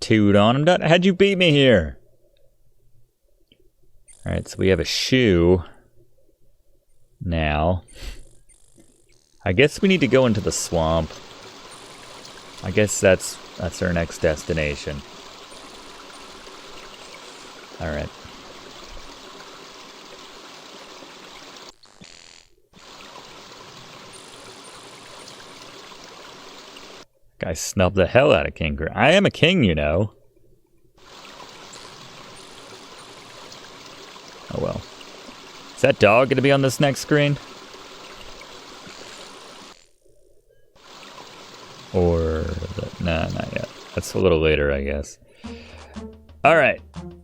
toot on him. How'd you beat me here? Alright, so we have a shoe. Now. I guess we need to go into the swamp. I guess that's our next destination. Alright. Guy snubbed the hell out of King. I am a king, you know. Oh well. Is that dog gonna be on this next screen? Or... Nah, not yet. That's a little later, I guess. Alright.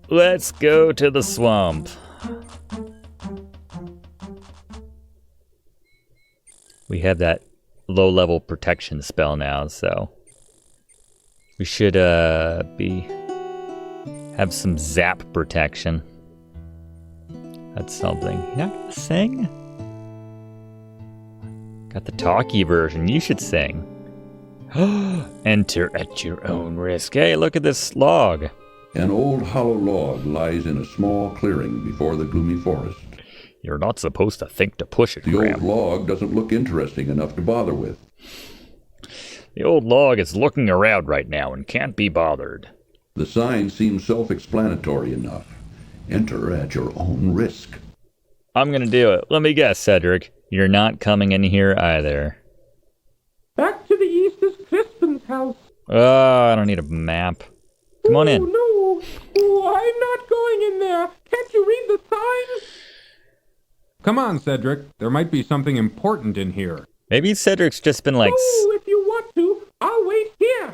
Let's go to the swamp. We have that low-level protection spell now, so... we should, have some zap protection. That's something. You're not gonna sing? Got the talkie version. You should sing. Enter at your own risk. Hey, look at this log. An old hollow log lies in a small clearing before the gloomy forest. You're not supposed to think to push it, The Graham. old log doesn't look interesting enough to bother with. The old log is looking around right now and can't be bothered. The sign seems self-explanatory enough. Enter at your own risk. I'm gonna do it. Let me guess, Cedric. You're not coming in here either. Back to the east is Crispin's house. Oh, I don't need a map. Come on in. No, I'm not going in there. Can't you read the sign? Come on, Cedric. There might be something important in here. Maybe Cedric's just been like... Oh, if you want to, I'll wait here.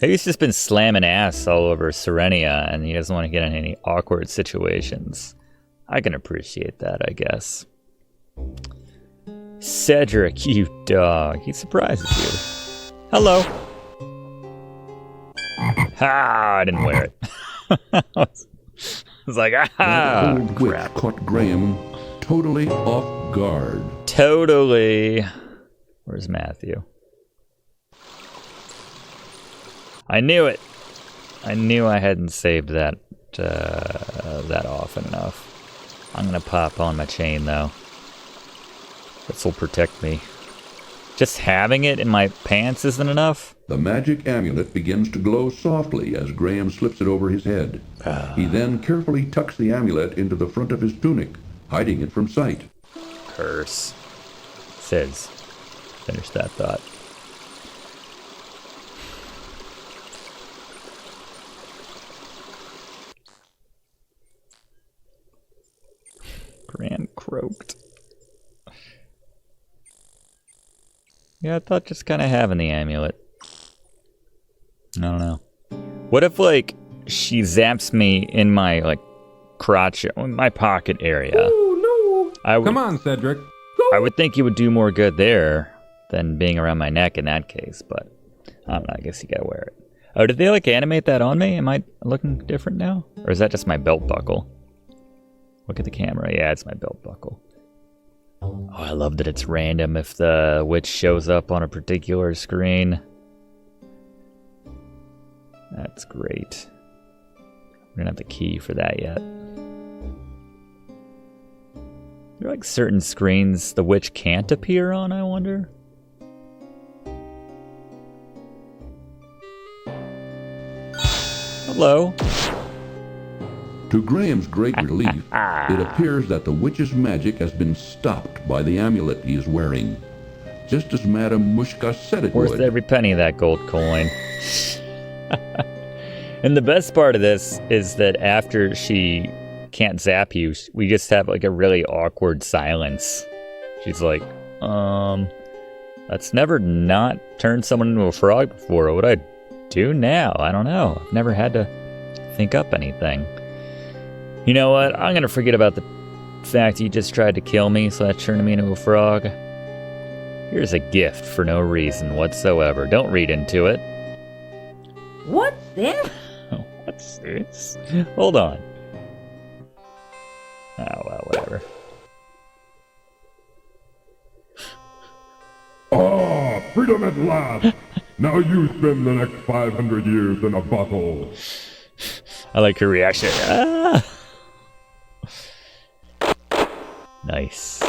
Maybe he's just been slamming ass all over Serenia and he doesn't want to get in any awkward situations. I can appreciate that, I guess. Cedric, you dog. He surprises you. Hello. Ha! I didn't wear it. I was like, ah! The old witch caught Graham totally off guard. Totally. Where's Matthew? I knew it. I knew I hadn't saved that often enough. I'm gonna pop on my chain though. This'll protect me. Just having it in my pants isn't enough? The magic amulet begins to glow softly as Graham slips it over his head. He then carefully tucks the amulet into the front of his tunic, hiding it from sight. Curse. Says. Finish that thought. Graham croaked. Yeah, I thought just kind of having the amulet. I don't know. What if, like, she zaps me in my, like, crotch, my pocket area? Oh, no. Come on, Cedric. I would think it would do more good there than being around my neck in that case, but I don't know, I guess you gotta wear it. Oh, did they, like, animate that on me? Am I looking different now? Or is that just my belt buckle? Look at the camera. Yeah, it's my belt buckle. Oh, I love that it's random if the witch shows up on a particular screen. That's great. We don't have the key for that yet. There are like certain screens the witch can't appear on, I wonder? Hello. To Graham's great relief, it appears that the witch's magic has been stopped by the amulet he is wearing, just as Madame Mushka said it would. Worth every penny of that gold coin. And the best part of this is that after she can't zap you, we just have like a really awkward silence. She's like, that's never not turned someone into a frog before. What would I do now? I don't know. I've never had to think up anything. You know what? I'm gonna forget about the fact you just tried to kill me, so that turned me into a frog. Here's a gift for no reason whatsoever. Don't read into it. What's this? What's this? Hold on. Oh, well, whatever. Ah, freedom at last! Now you spend the next 500 years in a bottle. I like her reaction. Ah! Nice.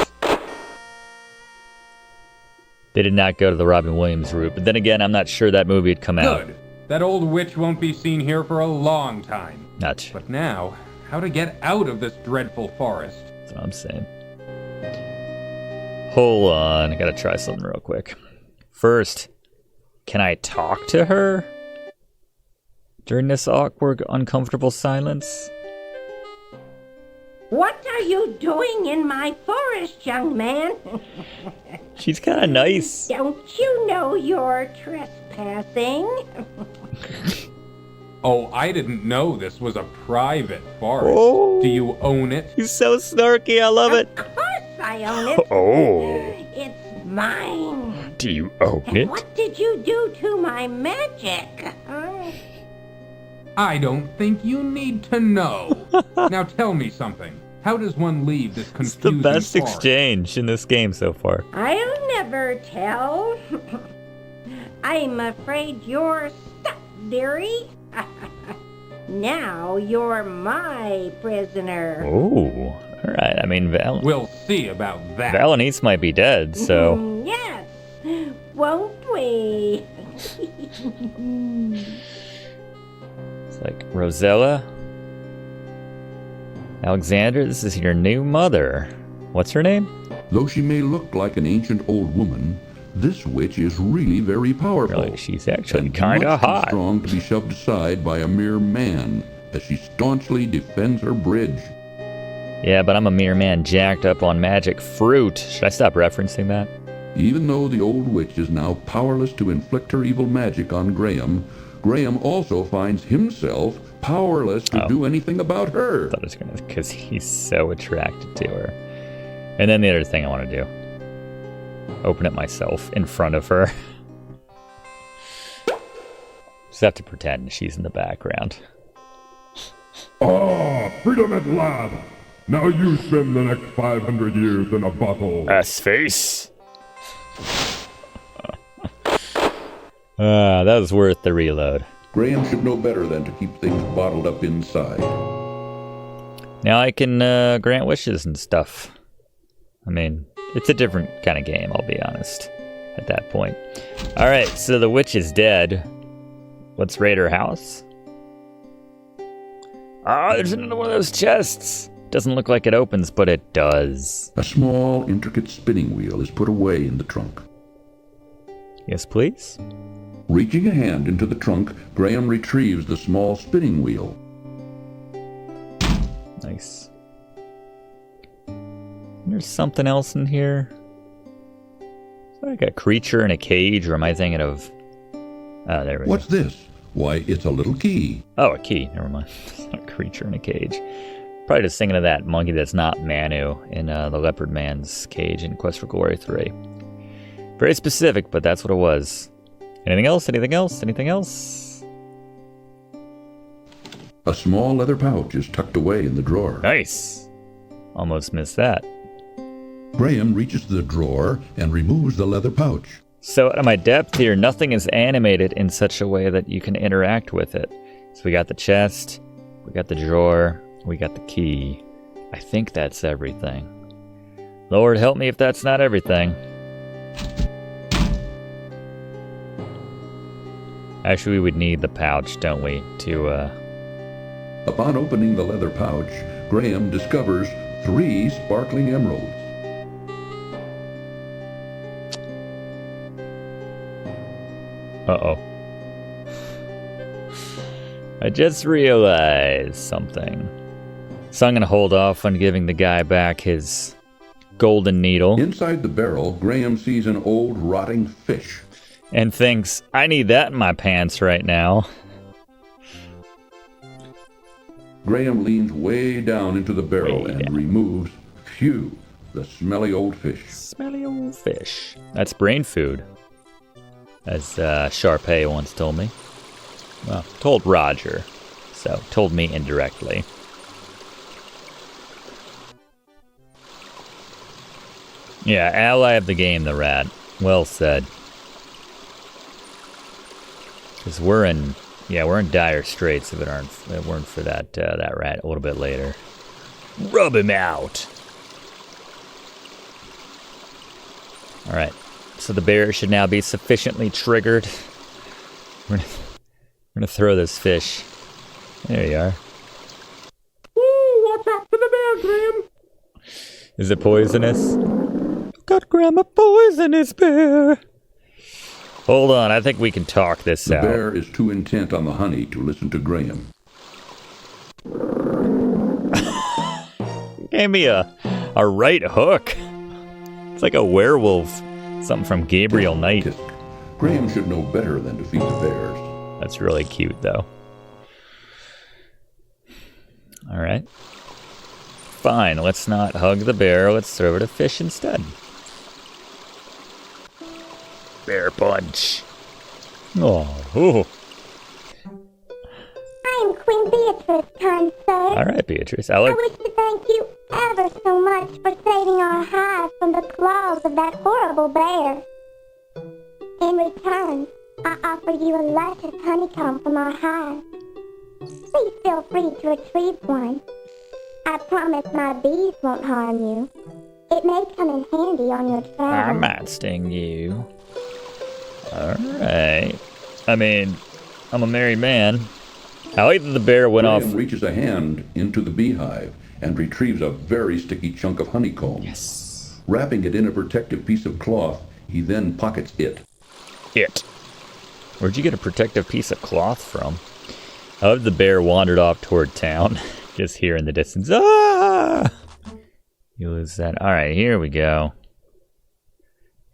They did not go to the Robin Williams route, but then again, I'm not sure that movie had come out. Good. That old witch won't be seen here for a long time. Not. But now, how to get out of this dreadful forest? That's what I'm saying. Hold on, I gotta try something real quick. First, can I talk to her during this awkward, uncomfortable silence? What are you doing in my forest, young man? She's kind of nice. Don't you know you're trespassing? Oh, I didn't know this was a private forest. Oh. Do you own it? He's so snarky, I love it. Of course I own it. Oh. It's mine. Do you own And it? what did you do to my magic? I don't think you need to know. Now tell me something. How does one leave this confusing It's the best forest? exchange in this game so far. I'll never tell. I'm afraid you're stuck, dearie. Now you're my prisoner. Oh, all right. I mean, We'll see about that. Valenice might be dead, so... Yes, won't we? It's like, Rosella? Alexander, this is your new mother. What's her name? Though she may look like an ancient old woman, this witch is really very powerful. Really, she's actually and kind of much too hot. strong to be shoved aside by a mere man as she staunchly defends her bridge. Yeah, but I'm a mere man jacked up on magic fruit. Should I stop referencing that? Even though the old witch is now powerless to inflict her evil magic on Graham, Graham also finds himself powerless to do anything about her. I thought it was gonna, because he's so attracted to her. And then the other thing I want to do, open it myself in front of her. Just have to pretend she's in the background. Ah, freedom at last! Now you spend the next 500 years in a bottle. Face. That was worth the reload. Graham should know better than to keep things bottled up inside. Now I can grant wishes and stuff. I mean, it's a different kind of game, I'll be honest, at that point. Alright, so the witch is dead. Let's raid her house. Ah, there's another one of those chests. Doesn't look like it opens, but it does. A small, intricate spinning wheel is put away in the trunk. Yes, please? Reaching a hand into the trunk, Graham retrieves the small spinning wheel. Nice. There's something else in here. Is that like a creature in a cage, or am I thinking of... Oh, there we go. What's this? Why, it's a little key. Oh, a key. Never mind. It's not a creature in a cage. Probably just thinking of that monkey that's not Manu in the Leopard Man's cage in Quest for Glory 3. Very specific, but that's what it was. Anything else? Anything else? Anything else? A small leather pouch is tucked away in the drawer. Nice. Almost missed that. Graham reaches the drawer and removes the leather pouch. So at my depth here, nothing is animated in such a way that you can interact with it. So we got the chest, we got the drawer, we got the key. I think that's everything. Lord help me if that's not everything. Actually, we would need the pouch, don't we, to, Upon opening the leather pouch, Graham discovers 3 sparkling emeralds. Uh-oh. I just realized something. So I'm going to hold off on giving the guy back his golden needle. Inside the barrel, Graham sees an old rotting fish. And thinks, I need that in my pants right now. Graham leans way down into the barrel and removes, phew, the smelly old fish. Smelly old fish. That's brain food, as Sharpay once told me. Well, told Roger, so told me indirectly. Yeah, ally of the game, the rat. Well said. Because we're in dire straits if it weren't for that rat a little bit later. Rub him out. All right, so the bear should now be sufficiently triggered. We're gonna throw this fish. There you are. Ooh, watch out for the bear, Graham. Is it poisonous? Got Graham a poisonous bear. Hold on, I think we can talk this out. The bear is too intent on the honey to listen to Graham. Gave me a right hook. It's like a werewolf. Something from Gabriel Knight. Graham should know better than to feed the bears. That's really cute, though. Alright. Fine, let's not hug the bear. Let's throw it a fish instead. Bear punch. Oh. I'm Queen Beatrice, kind sir. All right, Beatrice. I wish to thank you ever so much for saving our hive from the claws of that horrible bear. In return, I offer you a luscious honeycomb from our hive. Please feel free to retrieve one. I promise my bees won't harm you. It may come in handy on your travels. I might sting you. Alright. I mean, I'm a married man. I like that the bear went Graham off. Reaches a hand into the beehive and retrieves a very sticky chunk of honeycomb. Yes. Wrapping it in a protective piece of cloth, he then pockets it. Where'd you get a protective piece of cloth from? I love the bear wandered off toward town. Just here in the distance. Ah! You lose that. Alright, here we go.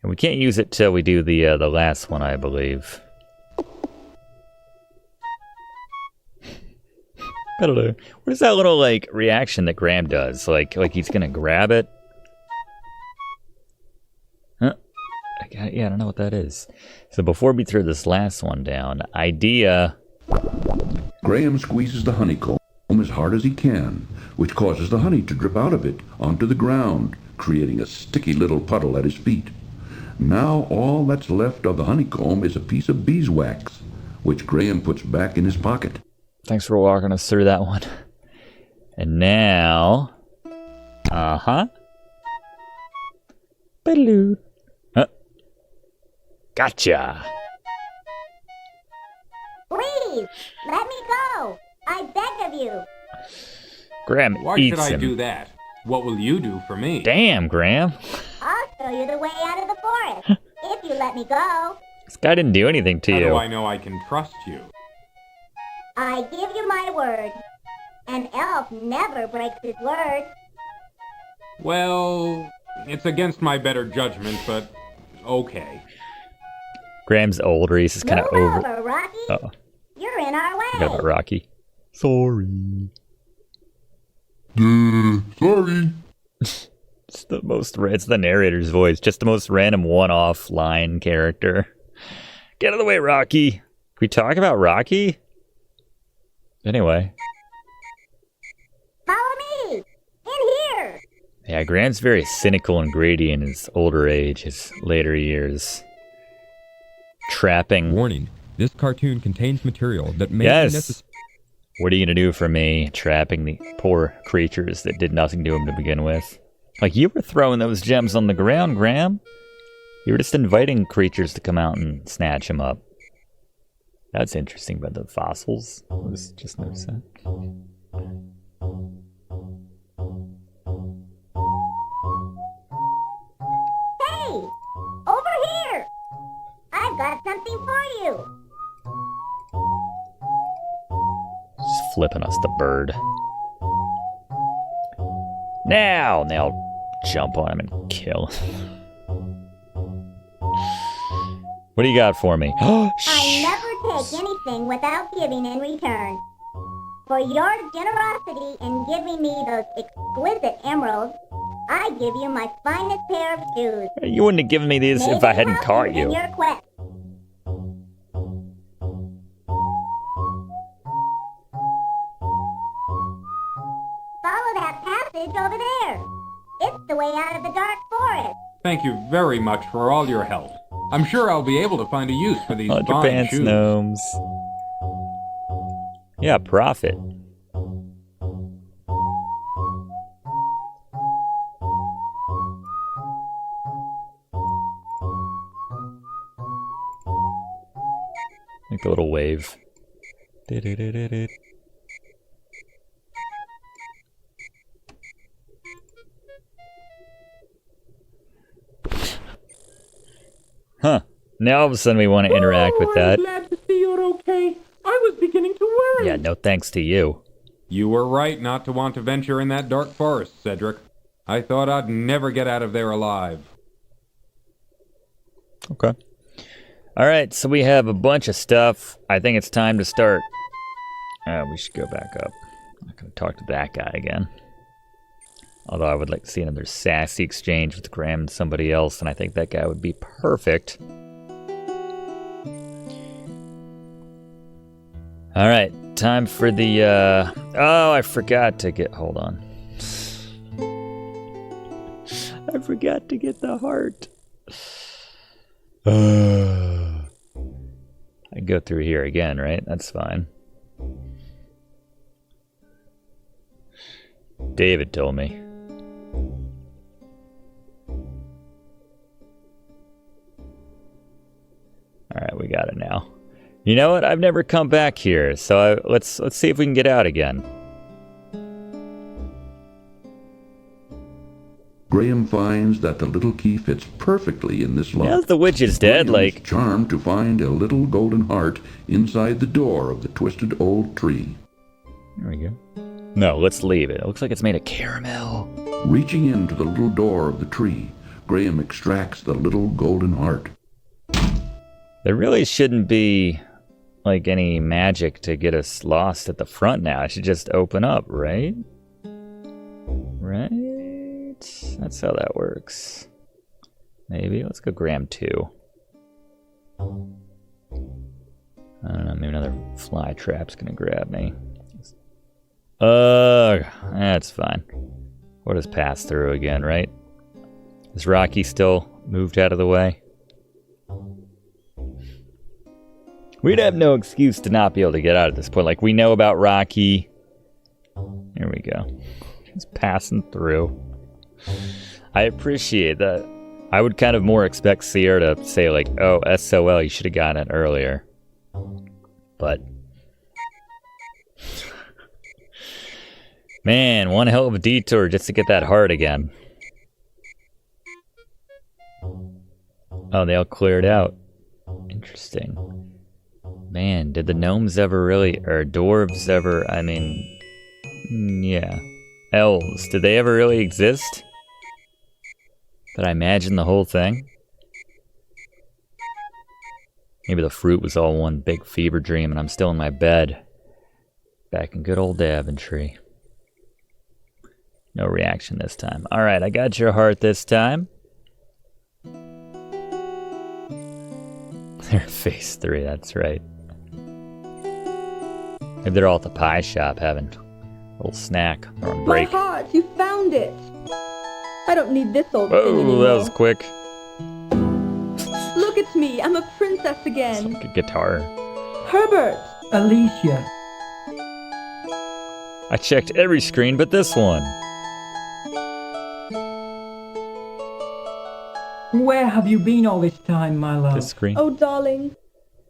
And we can't use it till we do the last one, I believe. I don't know. What is that little, like, reaction that Graham does? Like he's gonna grab it? Huh? Yeah, I don't know what that is. So before we throw this last one down, idea... Graham squeezes the honeycomb as hard as he can, which causes the honey to drip out of it onto the ground, creating a sticky little puddle at his feet. Now all that's left of the honeycomb is a piece of beeswax, which Graham puts back in his pocket. Thanks for walking us through that one. And now... Balloon. Huh? Gotcha! Please, let me go. I beg of you. Graham Why eats should I him. do that? What will you do for me? Damn, Graham. I'll show you the way out of the forest, if you let me go. This guy didn't do anything to How you. do I know I can trust you? I give you my word. An elf never breaks his word. Well, it's against my better judgment, but okay. Graham's old. Reese is kind of Move over. over, Rocky. Uh-oh. You're in our way. Forgot about Rocky. Sorry. Sorry. It's the narrator's voice. Just the most random one-off line character. Get out of the way, Rocky. Can we talk about Rocky? Anyway. Follow me. In here. Yeah, Graham's very cynical and greedy in his older age, his later years. Trapping. Warning, this cartoon contains material that may be Yes. necessary. What are you going to do for me, trapping the poor creatures that did nothing to him to begin with? Like, you were throwing those gems on the ground, Graham. You were just inviting creatures to come out and snatch him up. That's interesting, but the fossils? I was just noticing that. Hey, over here. I've got something for you. Just flipping us the bird. Now jump on him and kill him. What do you got for me? I never take anything without giving in return. For your generosity in giving me those exquisite emeralds, I give you my finest pair of shoes. You wouldn't have given me these if I hadn't caught you. In your quest. Follow that passage over there. It's the way out of the dark forest. Thank you very much for all your help. I'm sure I'll be able to find a use for these fine Underpants shoes. gnomes. Yeah, profit. Make a little wave. Huh. Now all of a sudden we want to interact with that. I'm glad to see you're okay. I was beginning to worry. Yeah, no thanks to you. You were right not to want to venture in that dark forest, Cedric. I thought I'd never get out of there alive. Okay. Alright, so we have a bunch of stuff. I think it's time to start. We should go back up. I'm not going to talk to that guy again. Although I would like to see another sassy exchange with Graham and somebody else, and I think that guy would be perfect. Alright, time for the, oh, I forgot to get, hold on. I forgot to get the heart. I can go through here again, right? That's fine. David told me. Alright, we got it now. You know what? I've never come back here, so let's see if we can get out again. Graham finds that the little key fits perfectly in this lock. Yeah, the witch is dead, Graham's like... charmed to find a little golden heart inside the door of the twisted old tree. There we go. No, let's leave it. It looks like it's made of caramel. Reaching into the little door of the tree, Graham extracts the little golden heart. There really shouldn't be like any magic to get us lost at the front now. I should just open up, right? Right? That's how that works. Maybe. Let's go gram 2. I don't know, maybe another fly trap's gonna grab me. That's fine. We'll just pass through again, right? Is Rocky still moved out of the way? We'd have no excuse to not be able to get out at this point. Like, we know about Rocky. Here we go. Just passing through. I appreciate that. I would kind of more expect Sierra to say, like, oh, SOL, you should have gotten it earlier. But... man, one hell of a detour just to get that heart again. Oh, they all cleared out. Interesting. Man, did the gnomes ever really, or dwarves ever, I mean, yeah. Elves, did they ever really exist? Did I imagine the whole thing? Maybe the fruit was all one big fever dream and I'm still in my bed. Back in good old Daventry. No reaction this time. Alright, I got your heart this time. They're phase 3, that's right. Maybe they're all at the pie shop having a little snack or on break. My heart, you found it! I don't need this old thing Oh, anymore. that was quick. Look at me, I'm a princess again. Like a guitar. Herbert! Alicia. I checked every screen but this one. Where have you been all this time, my love? This screen. Oh, darling,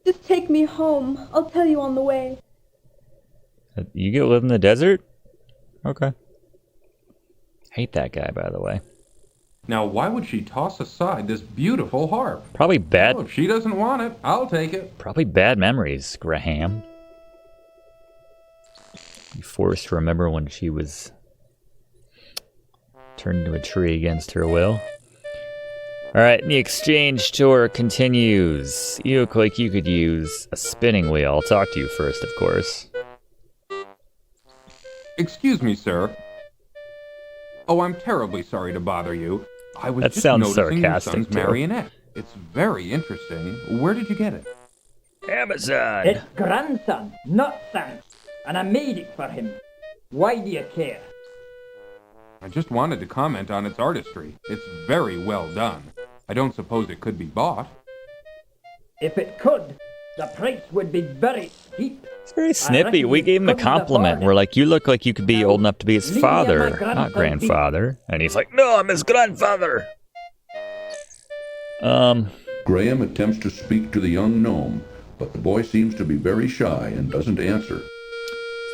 just take me home. I'll tell you on the way. You get to live in the desert? Okay. Hate that guy, by the way. Now, why would she toss aside this beautiful harp? Probably bad. Oh, if she doesn't want it, I'll take it. Probably bad memories, Graham. You forced to remember when she was turned into a tree against her will. Alright, and the exchange tour continues. You look like you could use a spinning wheel. I'll talk to you first, of course. Excuse me, sir. Oh, I'm terribly sorry to bother you. I was That just sounds noticing your sarcastic, son's too. marionette. It's very interesting. Where did you get it? Amazon! It's grandson, not son. And I made it for him. Why do you care? I just wanted to comment on its artistry. It's very well done. I don't suppose it could be bought. If it could, the price would be very steep. It's very snippy. We gave him a compliment. We're like, you look like you could be old enough to be his father, not grandfather. And he's like, no, I'm his grandfather. Graham attempts to speak to the young gnome, but the boy seems to be very shy and doesn't answer.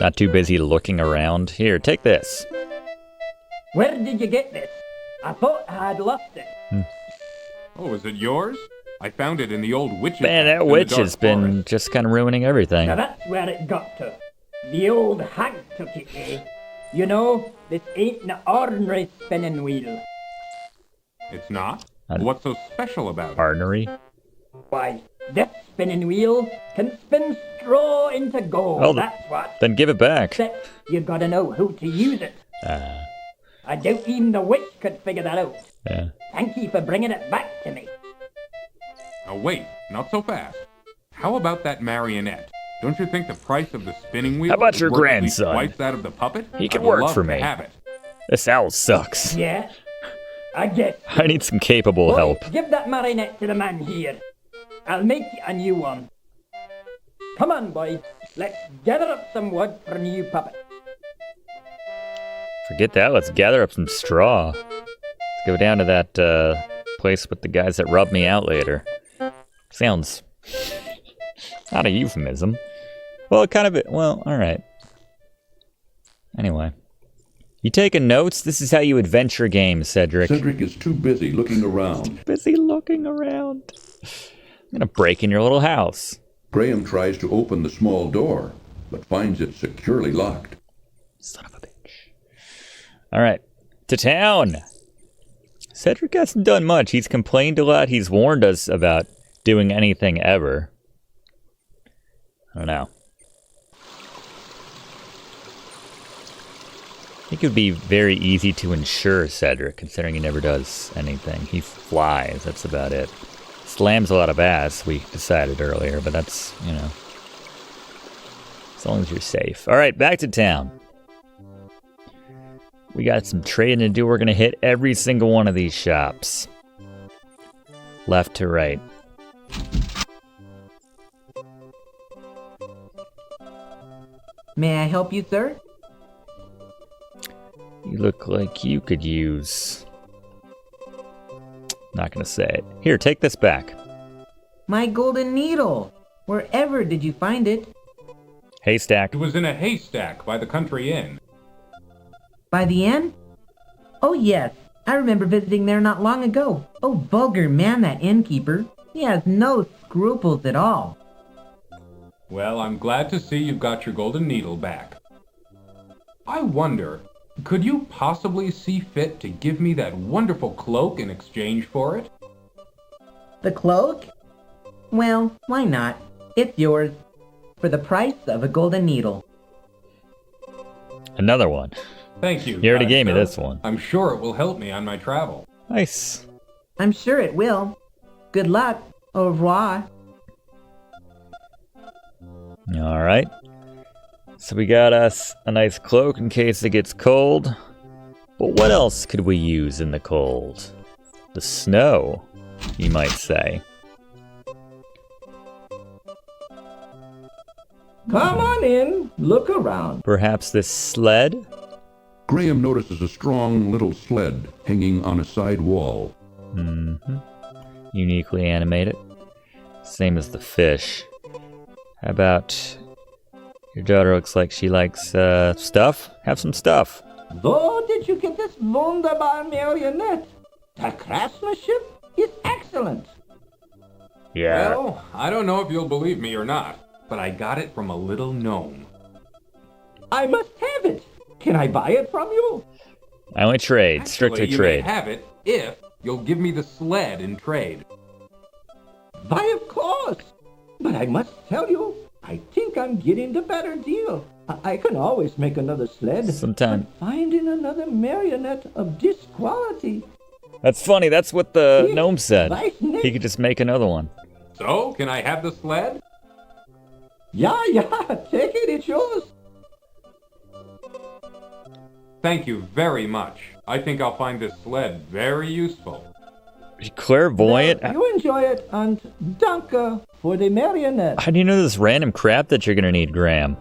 Not too busy looking around. Here, take this. Where did you get this? I thought I had lost it. Oh, is it yours? I found it in the old witch's Man, house that in the witch dark has been forest. just kind of ruining everything. Now that's where it got to. The old hag took it, eh? You know, this ain't an ordinary spinning wheel. It's not? What's so special about it? Arnery? Why, this spinning wheel can spin straw into gold, Oh, that's what. Then give it back. Except you gotta know who to use it. I doubt even the witch could figure that out. Yeah. Thank you for bringing it back to me. Now wait, not so fast. How about that marionette? Don't you think the price of the spinning wheel How about is your worth at least grandson? twice that of the puppet? He can I'd work love for to me. have it. This owl sucks. Yeah, I guess. I need some capable Boy, help. Give that marionette to the man here. I'll make you a new one. Come on, boy. Let's gather up some wood for a new puppet. Forget that. Let's gather up some straw. Let's go down to that place with the guys that rub me out later. Sounds not a euphemism. Well, kind of. Well, all right. Anyway, you taking notes? This is how you adventure games, Cedric. Cedric is too busy looking around. Busy looking around. I'm gonna break in your little house. Graham tries to open the small door, but finds it securely locked. Son of a bitch. All right, to town. Cedric hasn't done much. He's complained a lot. He's warned us about doing anything ever. I don't know. I think it would be very easy to insure Cedric, considering he never does anything. He flies, that's about it. Slams a lot of ass, we decided earlier, but that's, you know, as long as you're safe. All right, back to town. We got some trading to do. We're going to hit every single one of these shops. Left to right. May I help you, sir? You look like you could use... Not gonna say it. Here, take this back. My golden needle. Wherever did you find it? Haystack. It was in a haystack by the country inn. By the inn? Oh yes, I remember visiting there not long ago. Oh, vulgar man, that innkeeper. He has no scruples at all. Well, I'm glad to see you've got your golden needle back. I wonder, could you possibly see fit to give me that wonderful cloak in exchange for it? The cloak? Well, why not? It's yours. For the price of a golden needle. Another one. Thank you. You already gave me sir. this one. I'm sure it will help me on my travel. Nice. I'm sure it will. Good luck. Au revoir. All right. So we got us a nice cloak in case it gets cold. But what else could we use in the cold? The snow, you might say. Come on in. Look around. Perhaps this sled? Graham notices a strong little sled hanging on a side wall. Mm-hmm. Uniquely animated. Same as the fish. How about... Your daughter looks like she likes, stuff? Have some stuff. Where did you get this wunderbar marionette? The craftsmanship is excellent. Yeah. Well, I don't know if you'll believe me or not, but I got it from a little gnome. I must have it. Can I buy it from you? I only trade. Strictly Actually, trade. You may have it if you'll give me the sled in trade. Why, of course. But I must tell you, I think I'm getting the better deal. I can always make another sled. Sometime. But finding another marionette of this quality. That's funny. That's what the gnome said. Nice, Nick. He could just make another one. So, can I have the sled? Yeah, take it. It's yours. Thank you very much. I think I'll find this sled very useful. Clairvoyant? Well, you enjoy it, and danke for the marionette. How do you know this random crap that you're gonna need, Graham?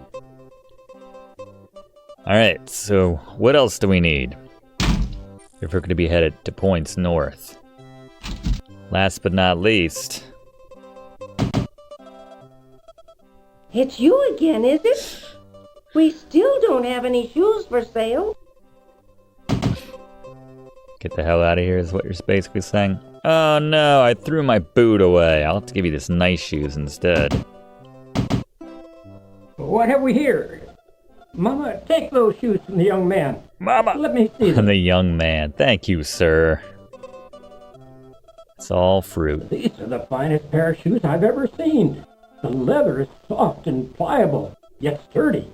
Alright, so what else do we need? If we're gonna be headed to points north. Last but not least... It's you again, is it? We still don't have any shoes for sale. Get the hell out of here is what you're basically saying. Oh no, I threw my boot away. I'll have to give you this nice shoes instead. What have we here? Mama, take those shoes from the young man. Mama! Let me see them. The young man. Thank you, sir. It's all fruit. These are the finest pair of shoes I've ever seen. The leather is soft and pliable, yet sturdy.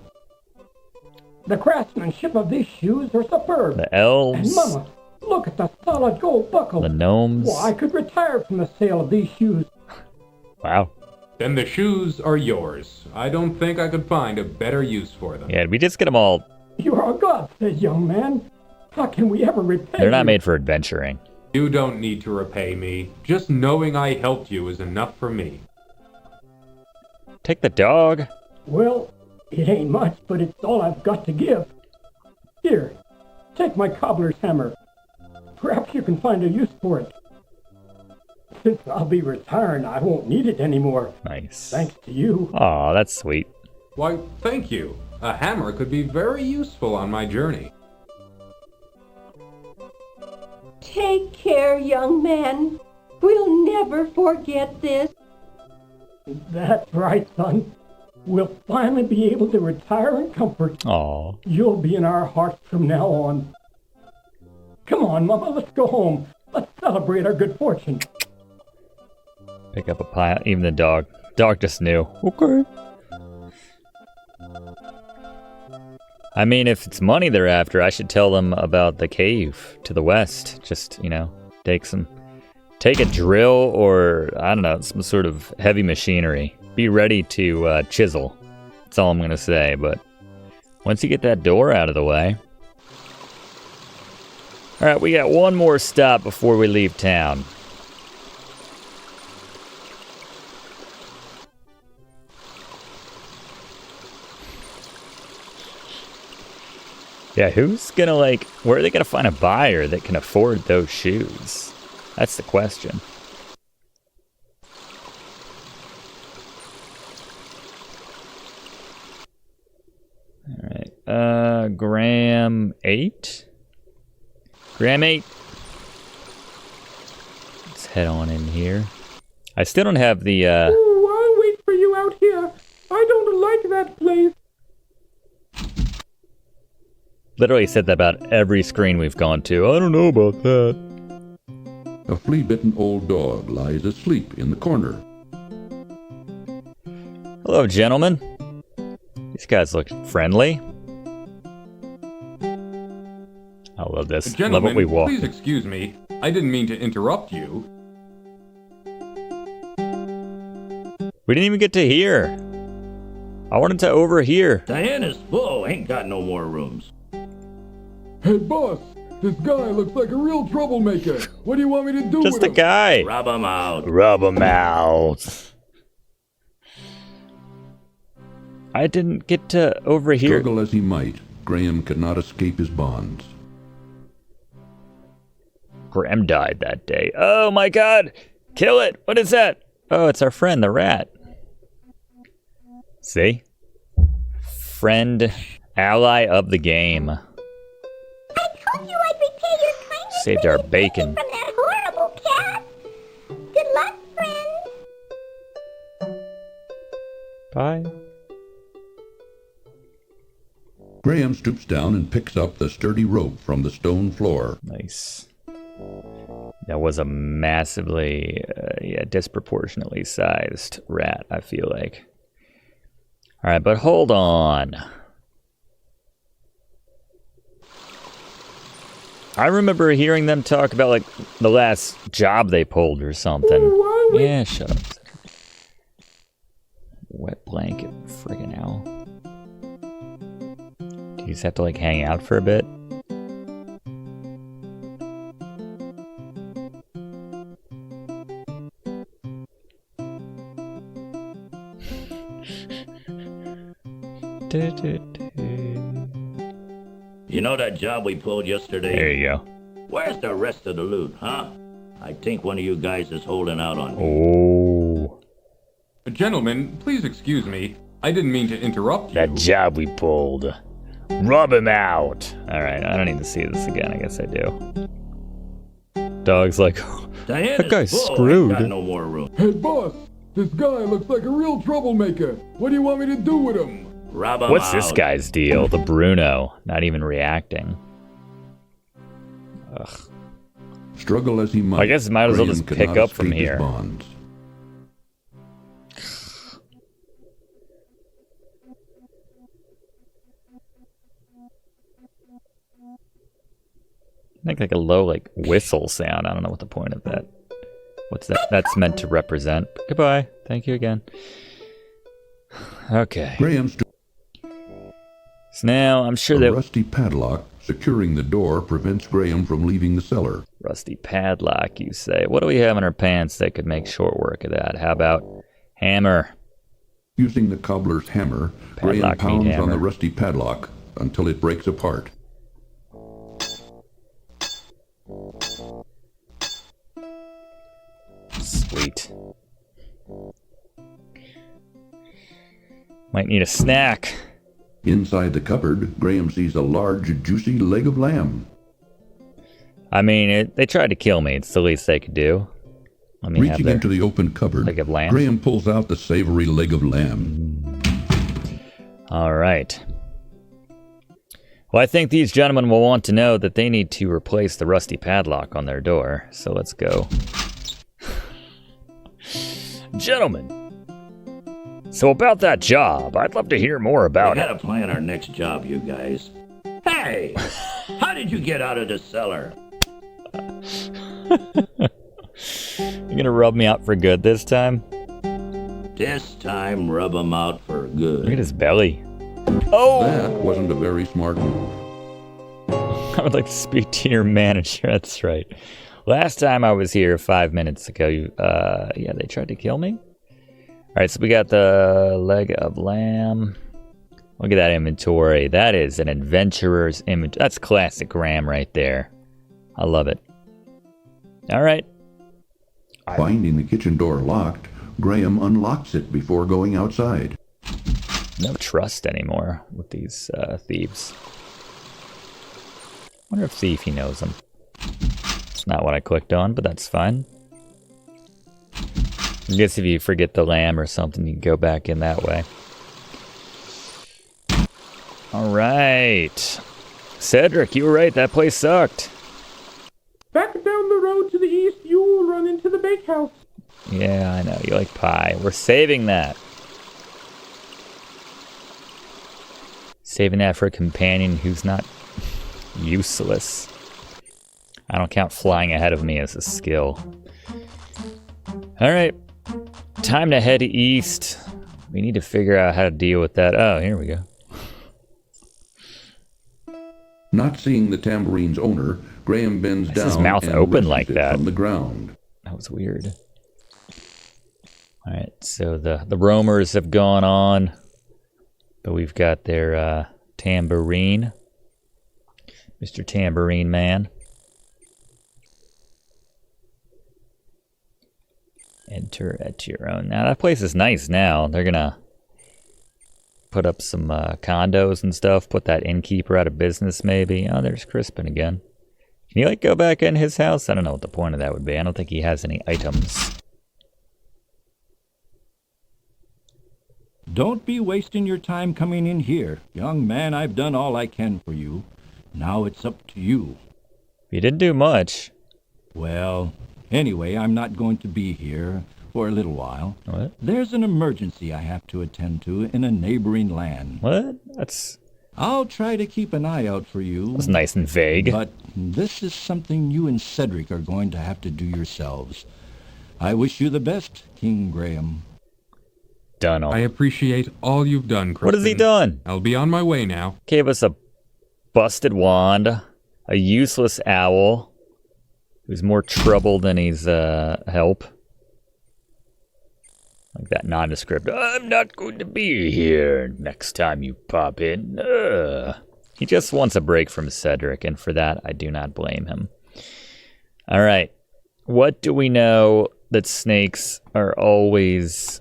The craftsmanship of these shoes are superb. The elves. And Mama, look at the solid gold buckle. The gnomes. Well, I could retire from the sale of these shoes. Wow. Then the shoes are yours. I don't think I could find a better use for them. Yeah, we just get them all. You are a god, says young man. How can we ever repay They're not you? made for adventuring. You don't need to repay me. Just knowing I helped you is enough for me. Take the dog. Well, it ain't much, but it's all I've got to give. Here, take my cobbler's hammer. Perhaps you can find a use for it. Since I'll be retiring, I won't need it anymore. Nice. Thanks to you. Aw, that's sweet. Why, thank you. A hammer could be very useful on my journey. Take care, young man. We'll never forget this. That's right, son. We'll finally be able to retire in comfort. Aw. You'll be in our hearts from now on. Come on, Mama, let's go home. Let's celebrate our good fortune. Pick up a pile. Even the dog. Dog just knew. Okay. I mean, if it's money they're after, I should tell them about the cave to the west. Just, you know, take a drill or, I don't know, some sort of heavy machinery. Be ready to chisel. That's all I'm going to say, but once you get that door out of the way. Alright, we got one more stop before we leave town. Yeah, who's gonna where are they gonna find a buyer that can afford those shoes? That's the question. Alright, gram 8? Gram 8. Let's head on in here. I still don't have the, Ooh, I'll wait for you out here. I don't like that place. Literally said that about every screen we've gone to. I don't know about that. A flea-bitten old dog lies asleep in the corner. Hello, gentlemen. These guys look friendly. I love this. Love what we walk. Please excuse me. I didn't mean to interrupt you. We didn't even get to hear. I wanted to overhear. Diana's full. Ain't got no more rooms. Hey, boss, this guy looks like a real troublemaker. What do you want me to do Just with a guy. Rub him out. Rub him out. I didn't get to overhear. Struggle as he might, Graham could not escape his bonds. Graham died that day. Oh my god! Kill it! What is that? Oh, it's our friend, the rat. See? Friend, ally of the game. Told you I'd repay your kindness. Saved our bacon. From that horrible cat. Good luck, friend. Bye. Graham stoops down and picks up the sturdy rope from the stone floor. Nice. That was a massively, disproportionately sized rat, I feel like. Alright, but hold on. I remember hearing them talk about, the last job they pulled or something. Ooh, yeah, shut up. Wet blanket, friggin' hell. Do you just have to, hang out for a bit? You know that job we pulled yesterday? There you go. Where's the rest of the loot, huh? I think one of you guys is holding out on me. Oh. Gentlemen, please excuse me. I didn't mean to interrupt you. That job we pulled. Rub him out. Alright, I don't need to see this again. I guess I do. Dog's like, that guy's screwed. Got no more room. Hey, boss, this guy looks like a real troublemaker. What do you want me to do with him? Rub him What's out. this guy's deal? The Bruno. Not even reacting. Ugh. Struggle as he might, I guess might as well Graham just could pick not up from escape his here. bonds. Make a low whistle sound. I don't know what the point of that. What's that? That's meant to represent. Goodbye. Thank you again. Okay. Graham So now I'm sure a that rusty padlock securing the door prevents Graham from leaving the cellar. rusty padlock, you say. What do we have in our pants that could make short work of that? How about hammer? Using the cobbler's hammer, Graham Padlock mean pounds on hammer. the rusty padlock until it breaks apart. Sweet. Might need a snack. Inside the cupboard, Graham sees a large, juicy leg of lamb. I mean, they tried to kill me. It's the least they could do. Let me have Reaching their into the open cupboard, leg of lamb. Graham pulls out the savory leg of lamb. All right. Well, I think these gentlemen will want to know that they need to replace the rusty padlock on their door. So let's go. Gentlemen, So about that job, I'd love to hear more about We it. gotta plan our next job, you guys. Hey! How did you get out of the cellar? You gonna rub me out for good this time? This time, rub him out for good. Look at his belly. Oh! That wasn't a very smart move. I would like to speak to your manager. That's right. Last time I was here 5 minutes ago, yeah, they tried to kill me. All right, so we got the leg of lamb. Look at that inventory. That is an adventurer's inventory. That's classic Graham right there. I love it. All right. Finding the kitchen door locked, Graham unlocks it before going outside. No trust anymore with these thieves. Wonder if Thiefy knows them. It's not what I clicked on, but that's fine. I guess if you forget the lamb or something, you can go back in that way. All right. Cedric, you were right. That place sucked. Back down the road to the east, you will run into the bakehouse. Yeah, I know. You like pie. We're saving that. Saving that for a companion who's not useless. I don't count flying ahead of me as a skill. All right. Time to head east. We need to figure out how to deal with that. Oh, here we go. Not seeing the tambourine's owner, Graham bends down his mouth and open rescues like it that from the ground. That was weird. All right, so the roamers have gone on, but we've got their tambourine, Mr. Tambourine Man. Enter at your own. Now that place is nice. Now they're gonna put up some condos and stuff. Put that innkeeper out of business, maybe. Oh, there's Crispin again. Can you like go back in his house? I don't know what the point of that would be. I don't think he has any items. Don't be wasting your time coming in here. Young man, I've done all I can for you. Now it's up to you. You didn't do much. Well, anyway, I'm not going to be here for a little while. What? There's an emergency I have to attend to in a neighboring land. What? That's... I'll try to keep an eye out for you. That's nice and vague. But this is something you and Cedric are going to have to do yourselves. I wish you the best, King Graham. Done. I appreciate all you've done, Crispin. What has he done? I'll be on my way now. Gave us a busted wand, a useless owl, who's more trouble than he's help. Like that nondescript, I'm not going to be here next time you pop in. He just wants a break from Cedric, and for that, I do not blame him. All right. What do we know that snakes are always,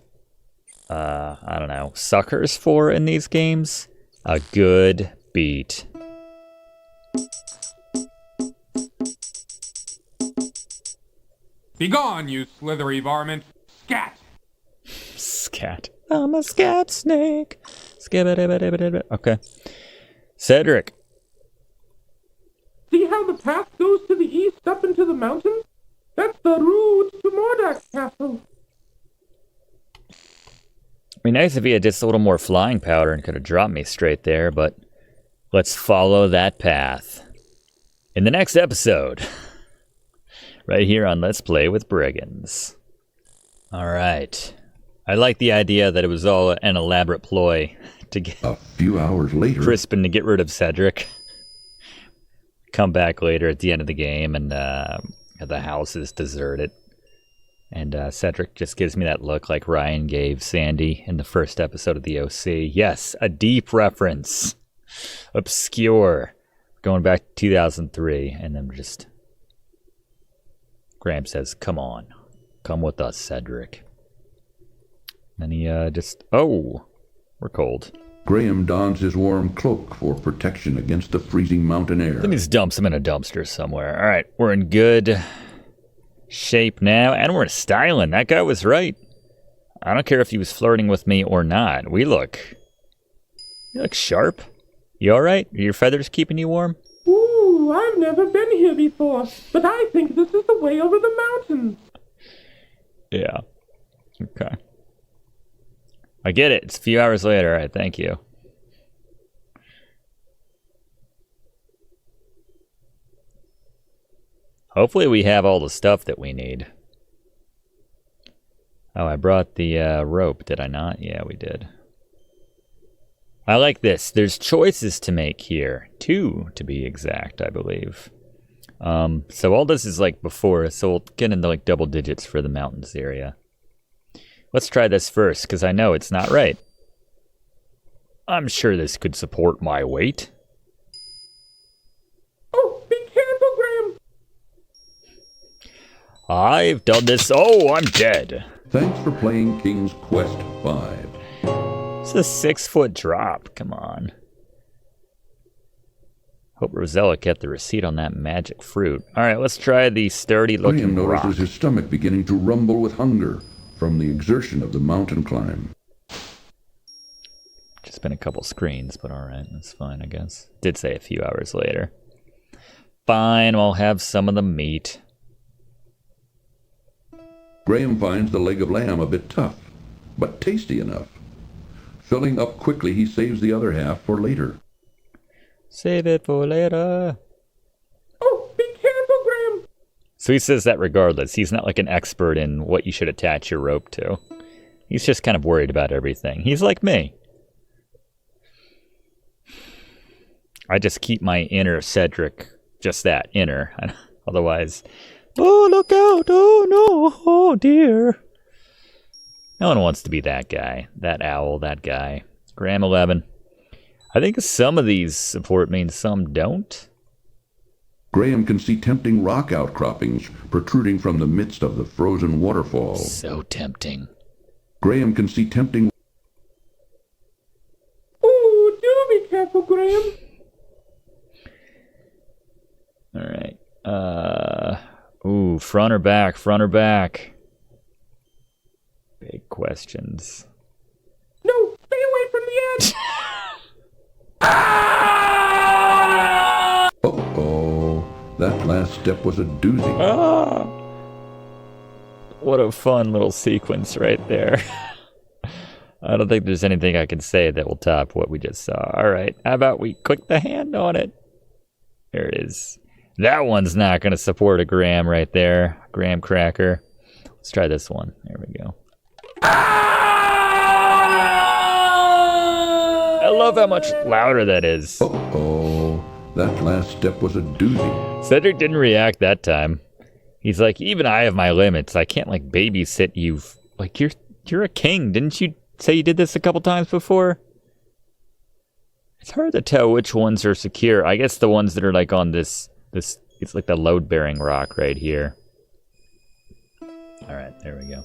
I don't know, suckers for in these games? A good beat. Begone, you slithery varmint! Scat! Scat. I'm a scat snake. Okay. Cedric. See how the path goes to the east up into the mountains? That's the route to Mordack Castle. It'd be nice if he had just a little more flying powder and could have dropped me straight there, but let's follow that path. In the next episode, right here on Let's Play with Brigands. All right. I like the idea that it was all an elaborate ploy to get a few hours later, Crispin to get rid of Cedric. Come back later at the end of the game, and the house is deserted. And Cedric just gives me that look like Ryan gave Sandy in the first episode of the OC. Yes, a deep reference. Obscure. Going back to 2003, and then just... Graham says, come on. Come with us, Cedric. And he just... Oh, we're cold. Graham dons his warm cloak for protection against the freezing mountain air. Then he just dumps him in a dumpster somewhere. All right, we're in good shape now, and we're styling. That guy was right. I don't care if he was flirting with me or not. You look sharp. You all right? Are your feathers keeping you warm? Ooh, I've never been here before, but I think this is the way over the mountains. Yeah. Okay. I get it. It's a few hours later. All right, thank you. Hopefully we have all the stuff that we need. Oh, I brought the rope, did I not? Yeah, we did. I like this. There's choices to make here. 2, to be exact, I believe. So all this is like before, so we'll get into like double digits for the mountains area. Let's try this first, because I know it's not right. I'm sure this could support my weight. Oh, be careful, Graham! I've done this. Oh, I'm dead. Thanks for playing King's Quest 5. It's a 6-foot drop. Come on. Hope Rosella kept the receipt on that magic fruit. All right, let's try the sturdy-looking Graham rock. notices his stomach beginning to rumble with hunger from the exertion of the mountain climb. Just been a couple screens, but all right, that's fine, I guess. Did say a few hours later. Fine, I'll have some of the meat. Graham finds the leg of lamb a bit tough, but tasty enough. Filling up quickly, he saves the other half for later. Save it for later. Oh, be careful, Graham! So he says that regardless. He's not like an expert in what you should attach your rope to. He's just kind of worried about everything. He's like me. I just keep my inner Cedric, just that, inner. Otherwise, oh, look out, oh no, oh dear. No one wants to be that guy, that owl, that guy. Graham 11. I think some of these support me and some don't. Graham can see tempting rock outcroppings protruding from the midst of the frozen waterfall. So tempting. Graham can see tempting... Oh, do be careful, Graham! All right. Ooh, front or back, front or back? Big questions. No, stay away from the edge! Uh-oh, that last step was a doozy. Ah! What a fun little sequence right there. I don't think there's anything I can say that will top what we just saw. All right, how about we click the hand on it? There it is. That one's not going to support a graham right there. Graham cracker. Let's try this one. There we go. I love how much louder that is. Uh-oh, that last step was a doozy. Cedric didn't react that time. He's like, even I have my limits. I can't like babysit you. Like you're a king. Didn't you say you did this a couple times before? It's hard to tell which ones are secure. I guess the ones that are like on this it's like the load-bearing rock right here. All right, there we go.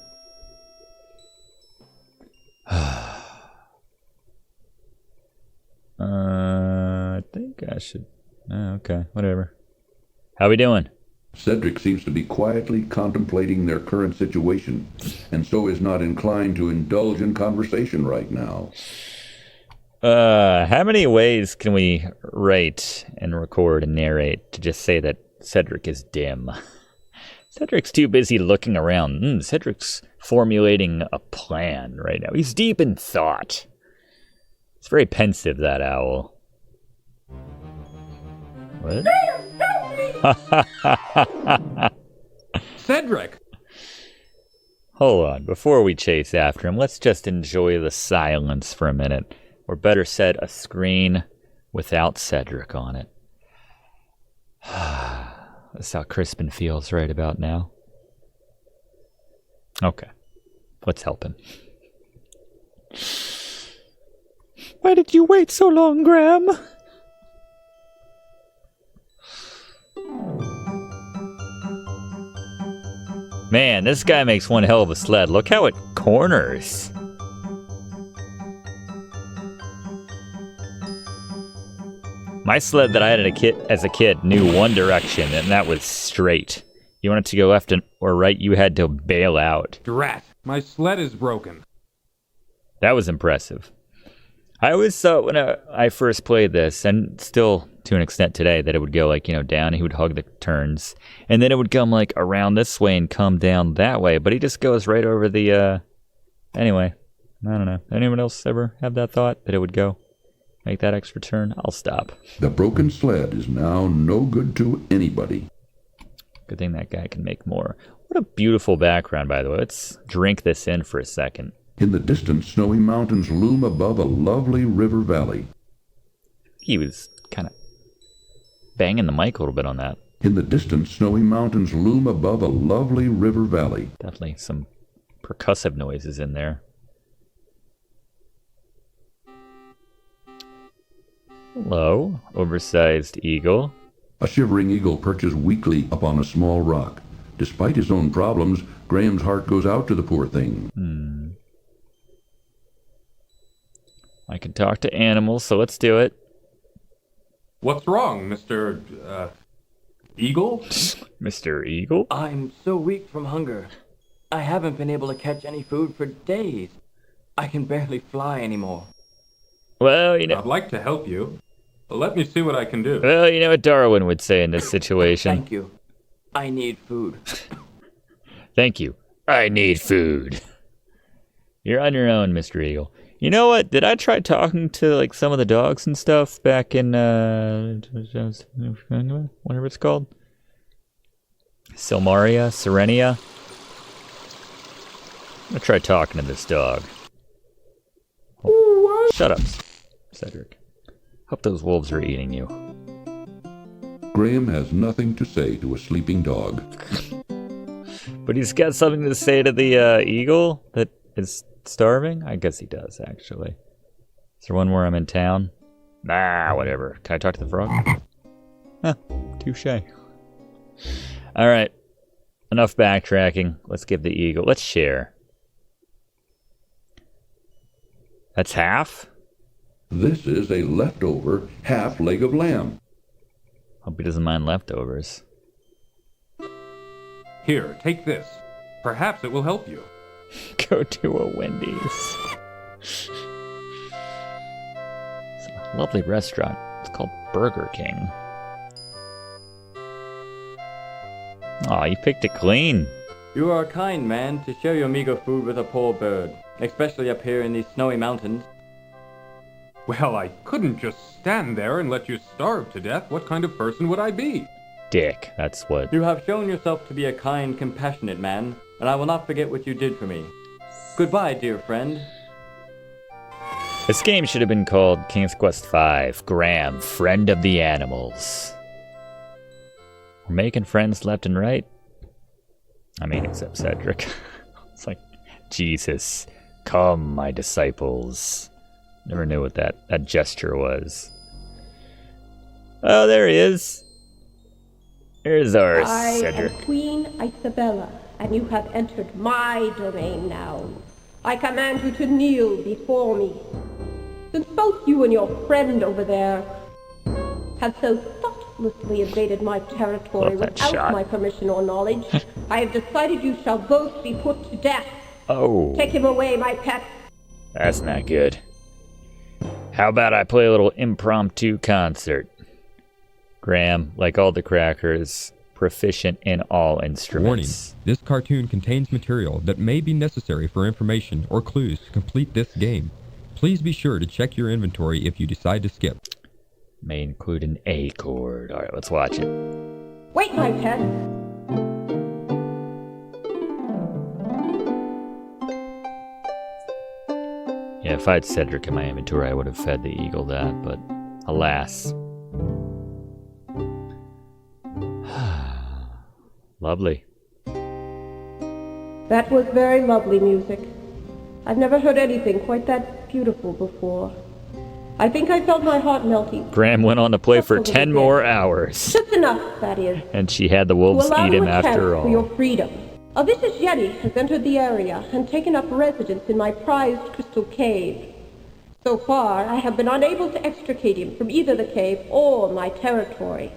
I think I should... okay, whatever. How we doing? Cedric seems to be quietly contemplating their current situation, and so is not inclined to indulge in conversation right now. How many ways can we write and record and narrate to just say that Cedric is dim? Cedric's too busy looking around. Cedric's formulating a plan right now. He's deep in thought. It's very pensive, that owl. What? Cedric! Hold on. Before we chase after him, let's just enjoy the silence for a minute. Or better said, a screen without Cedric on it. That's how Crispin feels right about now. Okay. Let's help him. Why did you wait so long, Graham? Man, this guy makes one hell of a sled. Look how it corners. My sled that I had as a kid knew one direction, and that was straight. You wanted to go left or right, you had to bail out. Drat, my sled is broken. That was impressive. I always thought when I first played this, and still to an extent today, that it would go like, down, and he would hug the turns, and then it would come like around this way and come down that way, but he just goes right over the, anyway, I don't know. Anyone else ever have that thought that it would go? Make that extra turn? I'll stop. The broken sled is now no good to anybody. Good thing that guy can make more. What a beautiful background, by the way. Let's drink this in for a second. In the distance, snowy mountains loom above a lovely river valley. He was kind of banging the mic a little bit on that. In the distance, snowy mountains loom above a lovely river valley. Definitely some percussive noises in there. Hello, oversized eagle. A shivering eagle perches weakly upon a small rock. Despite his own problems, Graham's heart goes out to the poor thing. I can talk to animals, so let's do it. What's wrong, Mr. Eagle? Mr. Eagle? I'm so weak from hunger. I haven't been able to catch any food for days. I can barely fly anymore. Well, you know... I'd like to help you. Let me see what I can do. Well, you know what Darwin would say in this situation. Thank you. I need food. Thank you. I need food. You're on your own, Mr. Eagle. You know what? Did I try talking to like some of the dogs and stuff back in whatever it's called? Serenia? I'm gonna try talking to this dog. Oh, shut up, Cedric. Hope those wolves are eating you. Graham has nothing to say to a sleeping dog. But he's got something to say to the eagle that is starving? I guess he does, actually. Is there one where I'm in town? Nah, whatever. Can I talk to the frog? Huh, touche. Alright. Enough backtracking. Let's give the eagle. Let's share. That's half? This is a leftover half leg of lamb. Hope he doesn't mind leftovers. Here, take this. Perhaps it will help you. Go to a Wendy's. It's a lovely restaurant. It's called Burger King. Aw, you picked it clean. You are a kind man to share your meager food with a poor bird, especially up here in these snowy mountains. Well, I couldn't just stand there and let you starve to death. What kind of person would I be? Dick, that's what... You have shown yourself to be a kind, compassionate man, and I will not forget what you did for me. Goodbye, dear friend. This game should have been called King's Quest V, Graham, Friend of the Animals. We're making friends left and right. I mean, except Cedric. It's like, Jesus, come, my disciples. Never knew what that gesture was. Oh, there he is. Here's our Cedric. I am Queen Isabella, and you have entered my domain now. I command you to kneel before me. Since both you and your friend over there have so thoughtlessly invaded my territory without my permission or knowledge, I have decided you shall both be put to death. Oh. Take him away, my pet. That's not good. How about I play a little impromptu concert? Graham, like all the crackers, proficient in all instruments. Warning, this cartoon contains material that may be necessary for information or clues to complete this game. Please be sure to check your inventory if you decide to skip. May include an A chord. Alright, let's watch it. Wait, my pet. Yeah, if I had Cedric in my inventory, I would have fed the eagle that, but alas. Lovely. That was very lovely music. I've never heard anything quite that beautiful before. I think I felt my heart melting. Graham went on to play for 10 more hours. Just enough, that is. And she had the wolves eat him after all. For your freedom. A vicious Yeti has entered the area and taken up residence in my prized crystal cave. So far, I have been unable to extricate him from either the cave or my territory.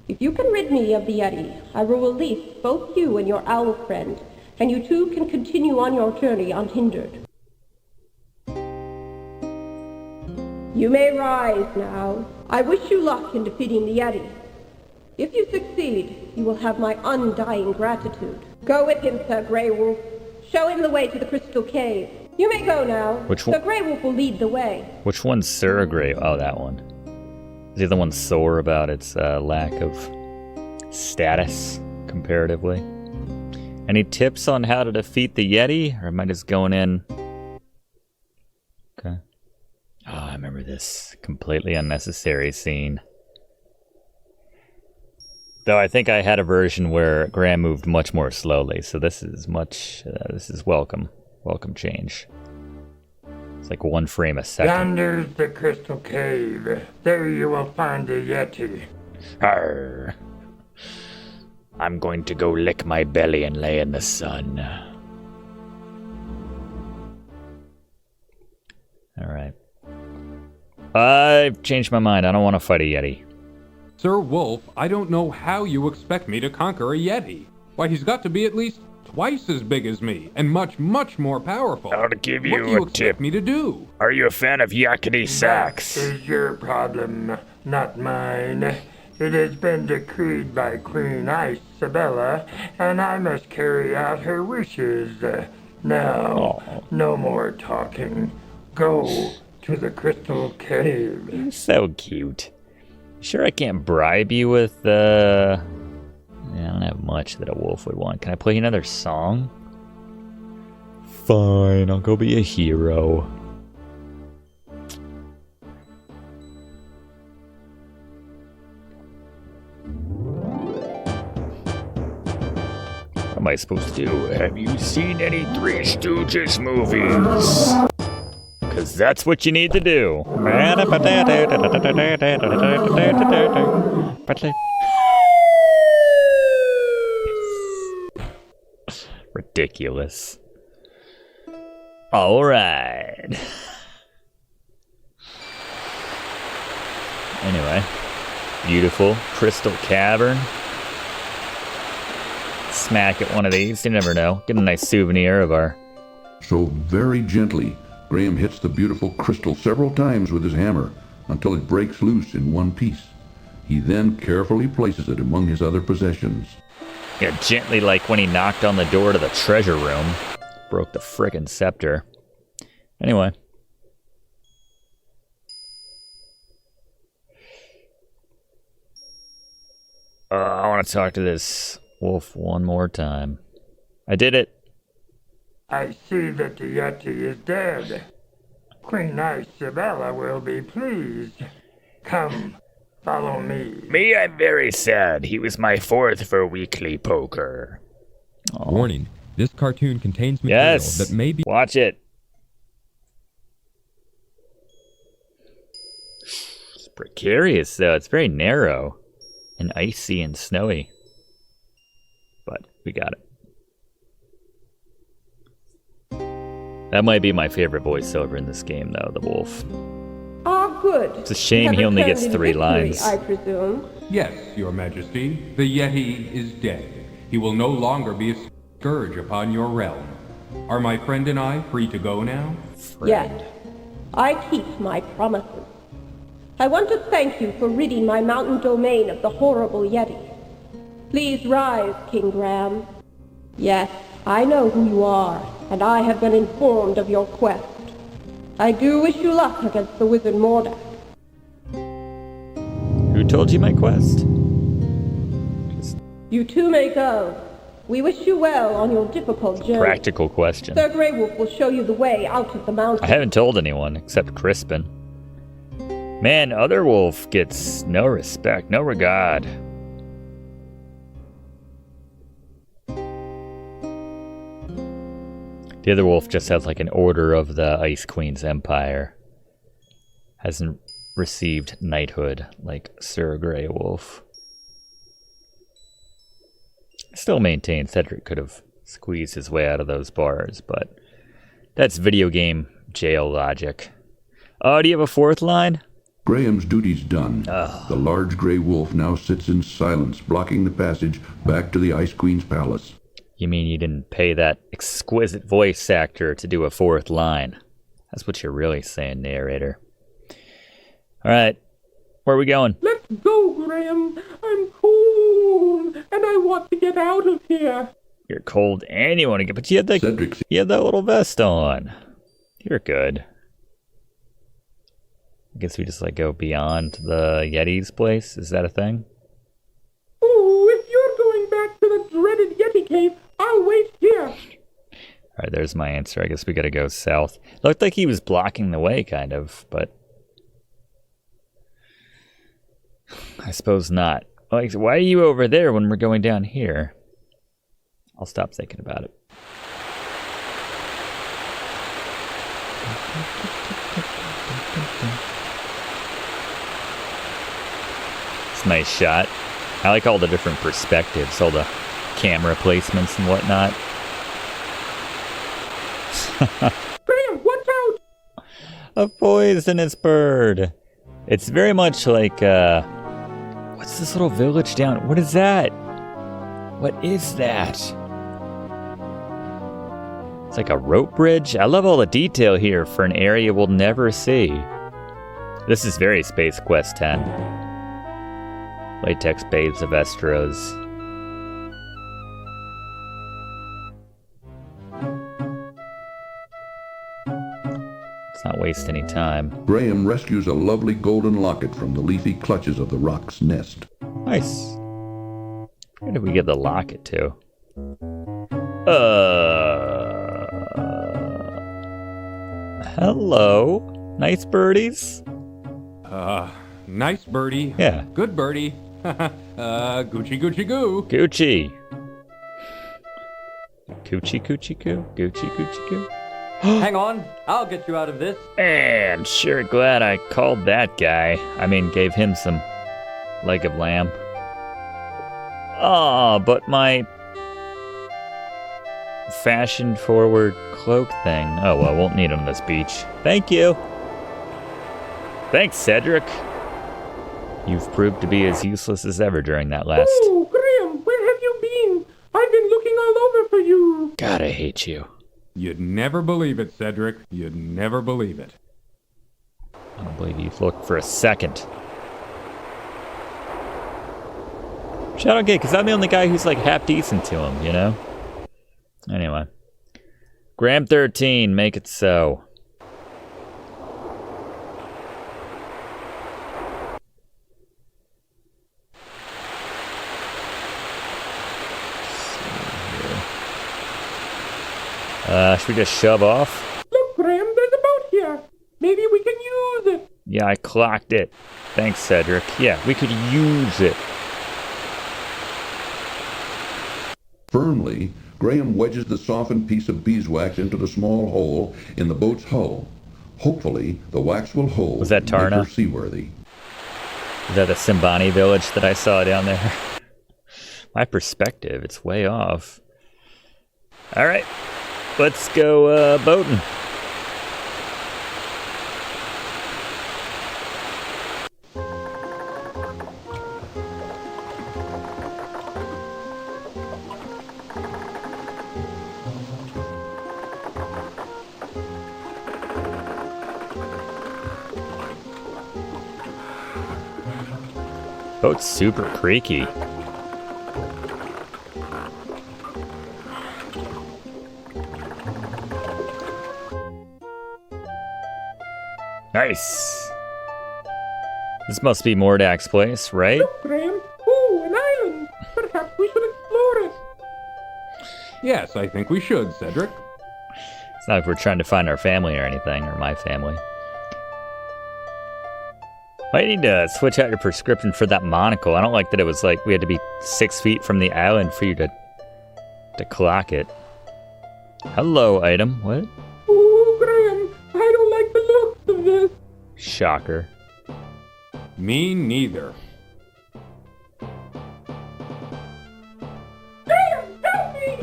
If you can rid me of the Yeti, I will release both you and your owl friend, and you two can continue on your journey unhindered. You may rise now. I wish you luck in defeating the Yeti. If you succeed, you will have my undying gratitude. Go with him, Sir Grey Wolf. Show him the way to the crystal cave. You may go now. Which The one? Grey Wolf will lead the way. Which one's Sir Grey? Oh, that one. Is the other one sore about its lack of status comparatively? Any tips on how to defeat the Yeti? Or am I just going in? Okay. Oh, I remember this completely unnecessary scene. Though I think I had a version where Graham moved much more slowly, so this is this is welcome change. It's like 1 frame a second. Yonder's the crystal cave. There you will find a Yeti. Arr. I'm going to go lick my belly and lay in the sun. Alright. I've changed my mind. I don't want to fight a Yeti. Sir Wolf, I don't know how you expect me to conquer a Yeti. Why, he's got to be at least twice as big as me, and much, much more powerful. I'll give you what do you a expect tip. me to do? Are you a fan of yakety sax? That is your problem, not mine. It has been decreed by Queen Ice Isabella, and I must carry out her wishes. Now, no more talking. Go to the crystal cave. You're so cute. Sure I can't bribe you with, Yeah, I don't have much that a wolf would want. Can I play another song? Fine, I'll go be a hero. What am I supposed to do? Have you seen any Three Stooges movies? Because that's what you need to do. Ridiculous. All right. Anyway, beautiful crystal cavern. Smack at one of these. You never know. Get a nice souvenir of our. So very gently, Graham hits the beautiful crystal several times with his hammer until it breaks loose in one piece. He then carefully places it among his other possessions. Yeah, gently, like when he knocked on the door to the treasure room. Broke the frickin' scepter. Anyway. I want to talk to this wolf one more time. I did it. I see that the Yeti is dead. Queen Ice Isabella will be pleased. Come, follow me. Me, I'm very sad. He was my 4th for weekly poker. Warning, this cartoon contains material that may be... Watch it. It's precarious, though. It's very narrow and icy and snowy. But we got it. That might be my favorite voiceover in this game, though, the wolf. Ah, good. It's a shame he only gets 3 lines. I presume. Yes, Your Majesty. The Yeti is dead. He will no longer be a scourge upon your realm. Are my friend and I free to go now? Yes. I keep my promises. I want to thank you for ridding my mountain domain of the horrible Yeti. Please rise, King Graham. Yes, I know who you are, and I have been informed of your quest. I do wish you luck against the wizard Mordack. Who told you my quest? You too may go. We wish you well on your difficult journey. Practical question. Sir Grey Wolf will show you the way out of the mountain. I haven't told anyone except Crispin. Man, other wolf gets no respect, no regard. The other wolf just has like an order of the Ice Queen's empire. Hasn't received knighthood like Sir Grey Wolf. Still maintain Cedric could have squeezed his way out of those bars, but that's video game jail logic. Oh, do you have a 4th line? Graham's duty's done. The large gray wolf now sits in silence, blocking the passage back to the Ice Queen's palace. You mean you didn't pay that exquisite voice actor to do a 4th line? That's what you're really saying, narrator. Alright, where are we going? Let's go, Graham. I'm cold, and I want to get out of here. You're cold and you want to get... But you had that little vest on. You're good. I guess we just like go beyond the Yeti's place. Is that a thing? Oh, if you're going back to the dreaded Yeti cave, I'll wait here. Alright, there's my answer. I guess we gotta go south. Looked like he was blocking the way, kind of, but I suppose not. Like, why are you over there when we're going down here? I'll stop thinking about it. It's a nice shot. I like all the different perspectives, all the camera placements and whatnot. Graham, watch out! A poisonous bird. It's very much like, what's this little village down? What is that? What is that? It's like a rope bridge. I love all the detail here for an area we'll never see. This is very Space Quest 10. Latex Babes of Estros. Let's not waste any time. Graham rescues a lovely golden locket from the leafy clutches of the rock's nest. Nice. Where did we get the locket to? Hello. Nice birdies? Nice birdie. Yeah. Good birdie. Gucci Gucci Goo. Gucci. Coochie Coochie Goo. Gucci Gucci Goo. Hang on, I'll get you out of this. I'm sure glad I called that guy. I mean, gave him some leg of lamb. But my fashion-forward cloak thing. Oh, well, won't need it on this beach. Thank you. Thanks, Cedric. You've proved to be as useless as ever during that last... Oh, Graham, where have you been? I've been looking all over for you. God, I hate you. You'd never believe it, Cedric. You'd never believe it. I don't believe you've looked for a second. Which I don't get, because I'm the only guy who's like half decent to him, you know? Anyway. Gram 13, make it so. Should we just shove off? Look, Graham, there's a boat here. Maybe we can use it. Yeah, I clocked it. Thanks, Cedric. Yeah, we could use it. Firmly, Graham wedges the softened piece of beeswax into the small hole in the boat's hull. Hopefully, the wax will hold. Was that Tarna? And make her seaworthy. Is that the Simbani village that I saw down there? My perspective, it's way off. All right. Let's go boating. Boat's super creaky. Nice. This must be Mordack's place, right? Look, Graham. Oh, an island. Perhaps we should explore it. Yes, I think we should, Cedric. It's not like we're trying to find our family or anything, or my family. Might need to switch out your prescription for that monocle. I don't like that it was like we had to be 6 feet from the island for you to clock it. Hello, item. What? Oh, Graham, I don't like the looks of this. Shocker. Me neither. Graham, help me!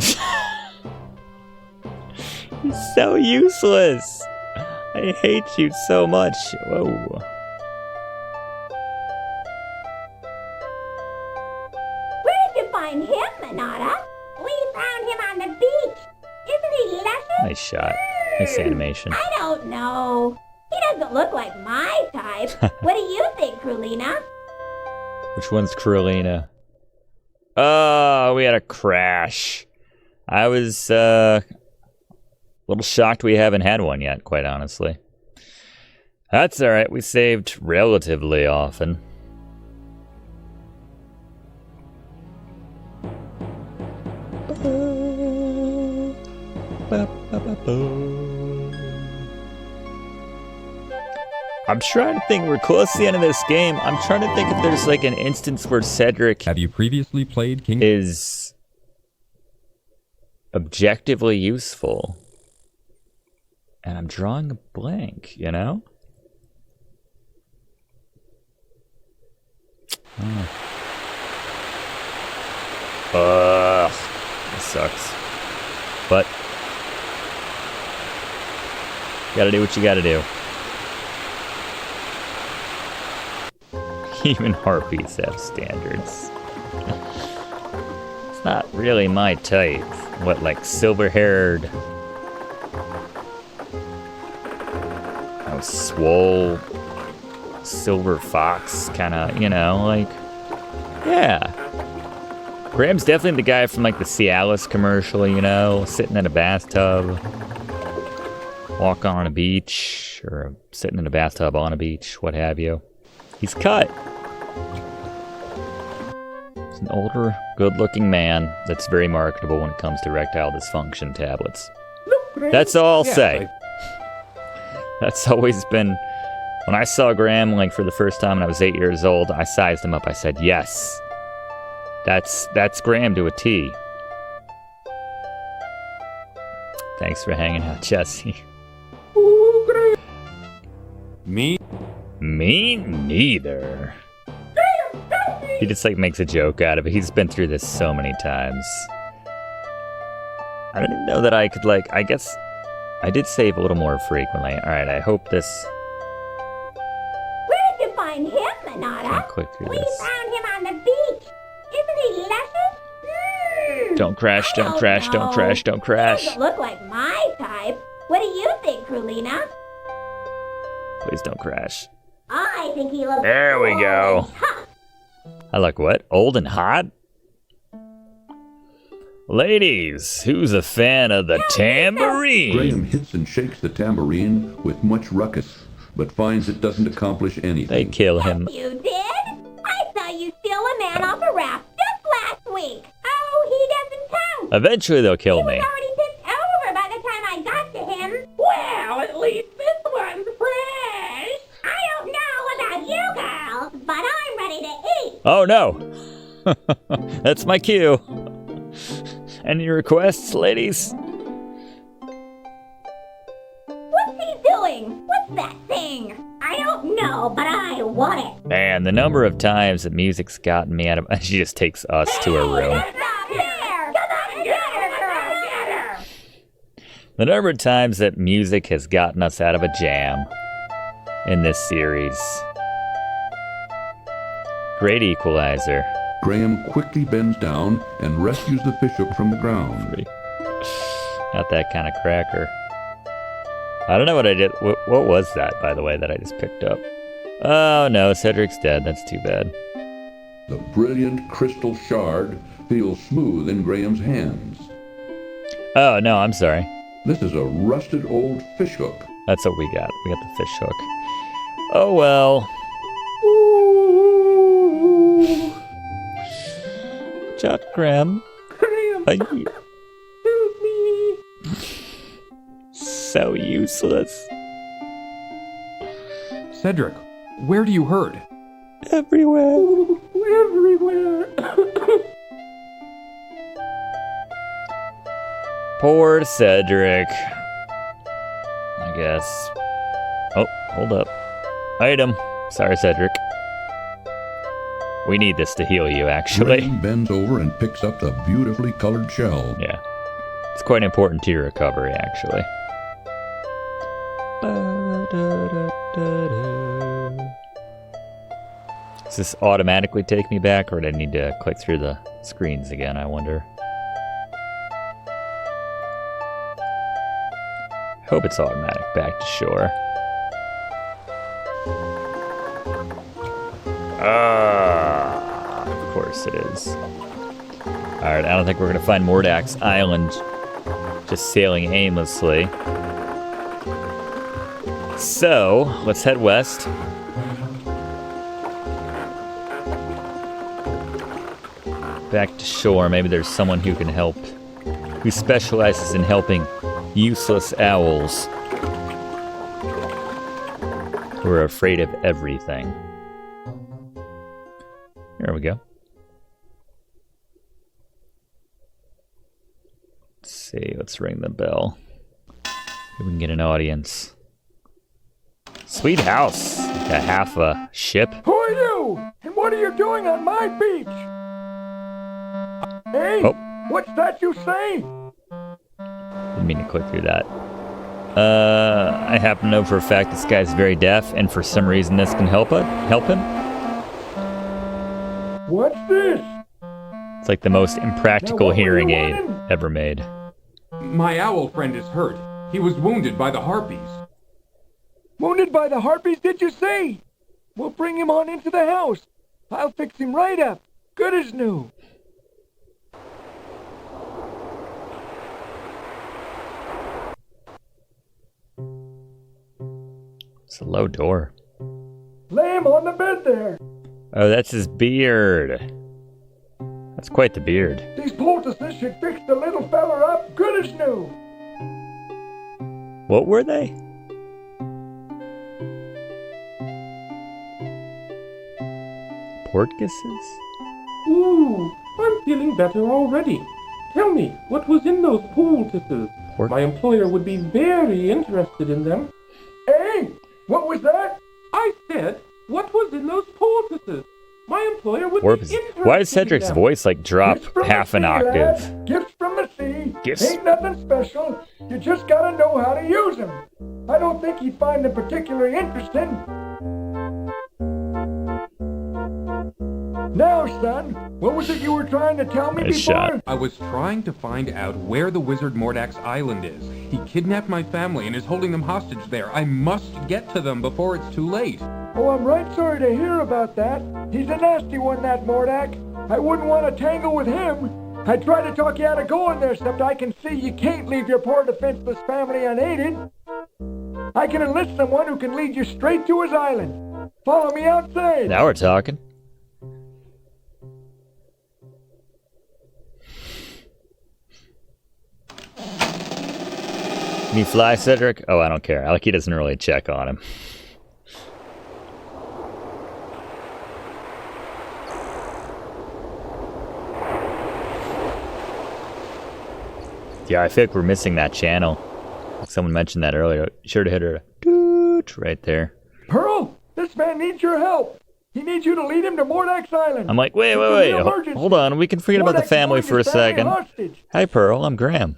You're so useless. I hate you so much. Whoa. Nice shot. Nice animation. I don't know. He doesn't look like my type. What do you think, Krulina? Which one's Krulina? Oh, we had a crash. I was little shocked we haven't had one yet, quite honestly. That's alright, we saved relatively often. I'm trying to think, we're close to the end of this game. I'm trying to think if there's like an instance where Cedric Have you previously played King? Is objectively useful. And I'm drawing a blank, you know? Ugh, this sucks. But you gotta do what you gotta do. Even harpies have standards. It's not really my type. What, like silver-haired, swole, silver fox kind of, you know, like, yeah. Graham's definitely the guy from like the Cialis commercial, you know, sitting in a bathtub, walking on a beach, or sitting in a bathtub on a beach, what have you. He's cut. He's an older, good-looking man that's very marketable when it comes to erectile dysfunction tablets. That's all I'll say. That's always been, when I saw Graham like for the first time when I was 8 years old, I sized him up. I said, yes, that's Graham to a T. Thanks for hanging out, Jesse. Me neither. He just like makes a joke out of it. He's been through this so many times. I don't even know that I could like, I guess I did save a little more frequently. Alright, I hope this... Where did you find him, Manada? Can't click through We this. found him on the beach. Isn't he luscious? Don't crash, don't crash, don't crash, don't He crash. doesn't look like my type. What do you think, Krulina? Please don't crash. I think he looks There we old go. and hot. I like what? Old and hot? Ladies, who's a fan of the tambourine? Graham hits and shakes the tambourine with much ruckus, but finds it doesn't accomplish anything. They kill him. You did? I saw you steal a man off a raft just last week. Oh, he doesn't count. Eventually they'll kill me. He was already tipped over by the time I got to him. Well, at least this one's fresh. I don't know about you girls, but I'm ready to eat. Oh no! That's my cue. Any requests, ladies? What's he doing? What's that thing? I don't know, but I want it. Man, the number of times that music's gotten me out of... She just takes us to her room. The number of times that music has gotten us out of a jam in this series. Great equalizer. Graham quickly bends down and rescues the fishhook from the ground. Not that kind of cracker. I don't know what I did. What was that, by the way, that I just picked up? Oh no, Cedric's dead. That's too bad. The brilliant crystal shard feels smooth in Graham's hands. Oh no, I'm sorry. This is a rusted old fishhook. That's what we got. We got the fish hook. Oh well. Shot Graham. Help me. So useless. Cedric, where do you hurt? Everywhere. Everywhere. Poor Cedric. I guess. Oh, hold up. Item. Sorry, Cedric. We need this to heal you, actually. Graham bends over and picks up the beautifully colored shell. Yeah. It's quite important to your recovery, actually. Does this automatically take me back, or do I need to click through the screens again, I wonder? I hope it's automatic back to shore. Of course it is. Alright, I don't think we're gonna find Mordack's island just sailing aimlessly. So, let's head west. Back to shore. Maybe there's someone who can help, who specializes in helping useless owls who are afraid of everything. There we go. Let's see, let's ring the bell. Maybe we can get an audience. Sweet house. Got half a ship. Who are you? And what are you doing on my beach? Hey, what's that you say? Didn't mean to click through that. I happen to know for a fact this guy's very deaf, and for some reason this can help him. What's this? It's like the most impractical hearing aid ever made. My owl friend is hurt. He was wounded by the harpies. Wounded by the harpies, did you say? We'll bring him on into the house. I'll fix him right up. Good as new. It's a low door. Lay him on the bed there. Oh, that's his beard. That's quite the beard. These poultices should fix the little feller up good as new. What were they? Portcullises? Ooh, I'm feeling better already. Tell me, what was in those poultices? My employer would be very interested in them. Hey, what was that? I said, what was in those poultices? My employer would be interested. Why does Cedric's voice like drop half an octave? Lad. Gifts from the sea. Gifts. Ain't nothing special. You just gotta know how to use them. I don't think you'd find them particularly interesting. Now, son, what was it you were trying to tell me before? I was trying to find out where the wizard Mordack's island is. He kidnapped my family and is holding them hostage there. I must get to them before it's too late. Oh, I'm right sorry to hear about that. He's a nasty one, that Mordack. I wouldn't want to tangle with him. I tried to talk you out of going there, except I can see you can't leave your poor defenseless family unaided. I can enlist someone who can lead you straight to his island. Follow me outside. Now we're talking. Can you fly, Cedric? Oh, I don't care. Like he doesn't really check on him. Yeah, I feel like we're missing that channel. Someone mentioned that earlier. Sure to hit her doot right there. Pearl, this man needs your help. He needs you to lead him to Mordack's island. I'm like, wait. Hold on. We can forget about the family for a second. Hi, Pearl. I'm Graham.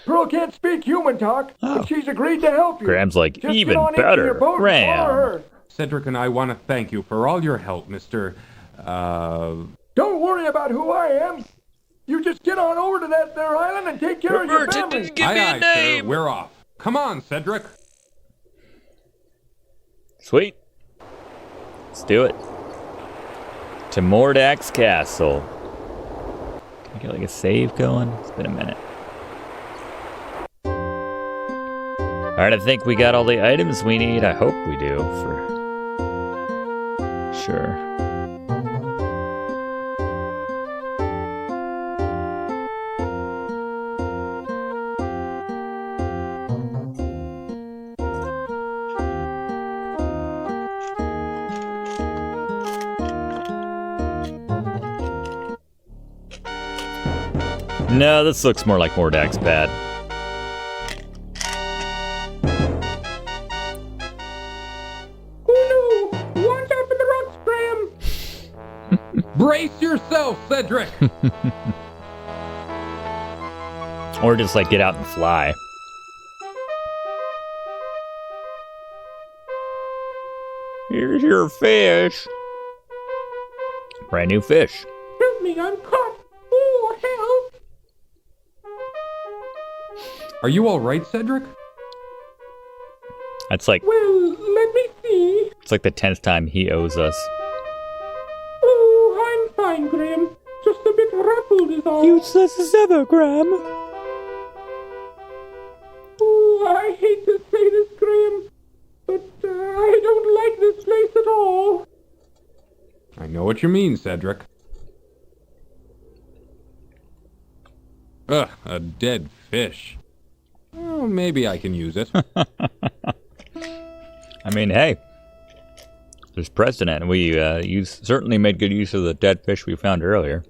Pearl can't speak human talk, but she's agreed to help you. Graham's like, Just even get on into better. your boat and follow Graham. her. Cedric and I want to thank you for all your help, Mr. Don't worry about who I am. You just get on over to that there island and take care of your family. Aye, sir. We're off. Come on, Cedric. Sweet. Let's do it. To Mordack's castle. Can I get like a save going? It's been a minute. Alright, I think we got all the items we need. I hope we do, for sure. No, this looks more like Mordack's bad. Oh no! Watch out for the rocks, Graham! Brace yourself, Cedric! Or just like get out and fly. Here's your fish. Brand new fish. Help me, I'm caught! Oh, help! Are you alright, Cedric? That's like, Well, let me see. it's like the 10th time he owes us. Oh, I'm fine, Graham. Just a bit ruffled is all. Useless as ever, Graham. what you mean, Cedric. Ugh, a dead fish. Oh, maybe I can use it. I mean, hey. There's precedent. We certainly made good use of the dead fish we found earlier.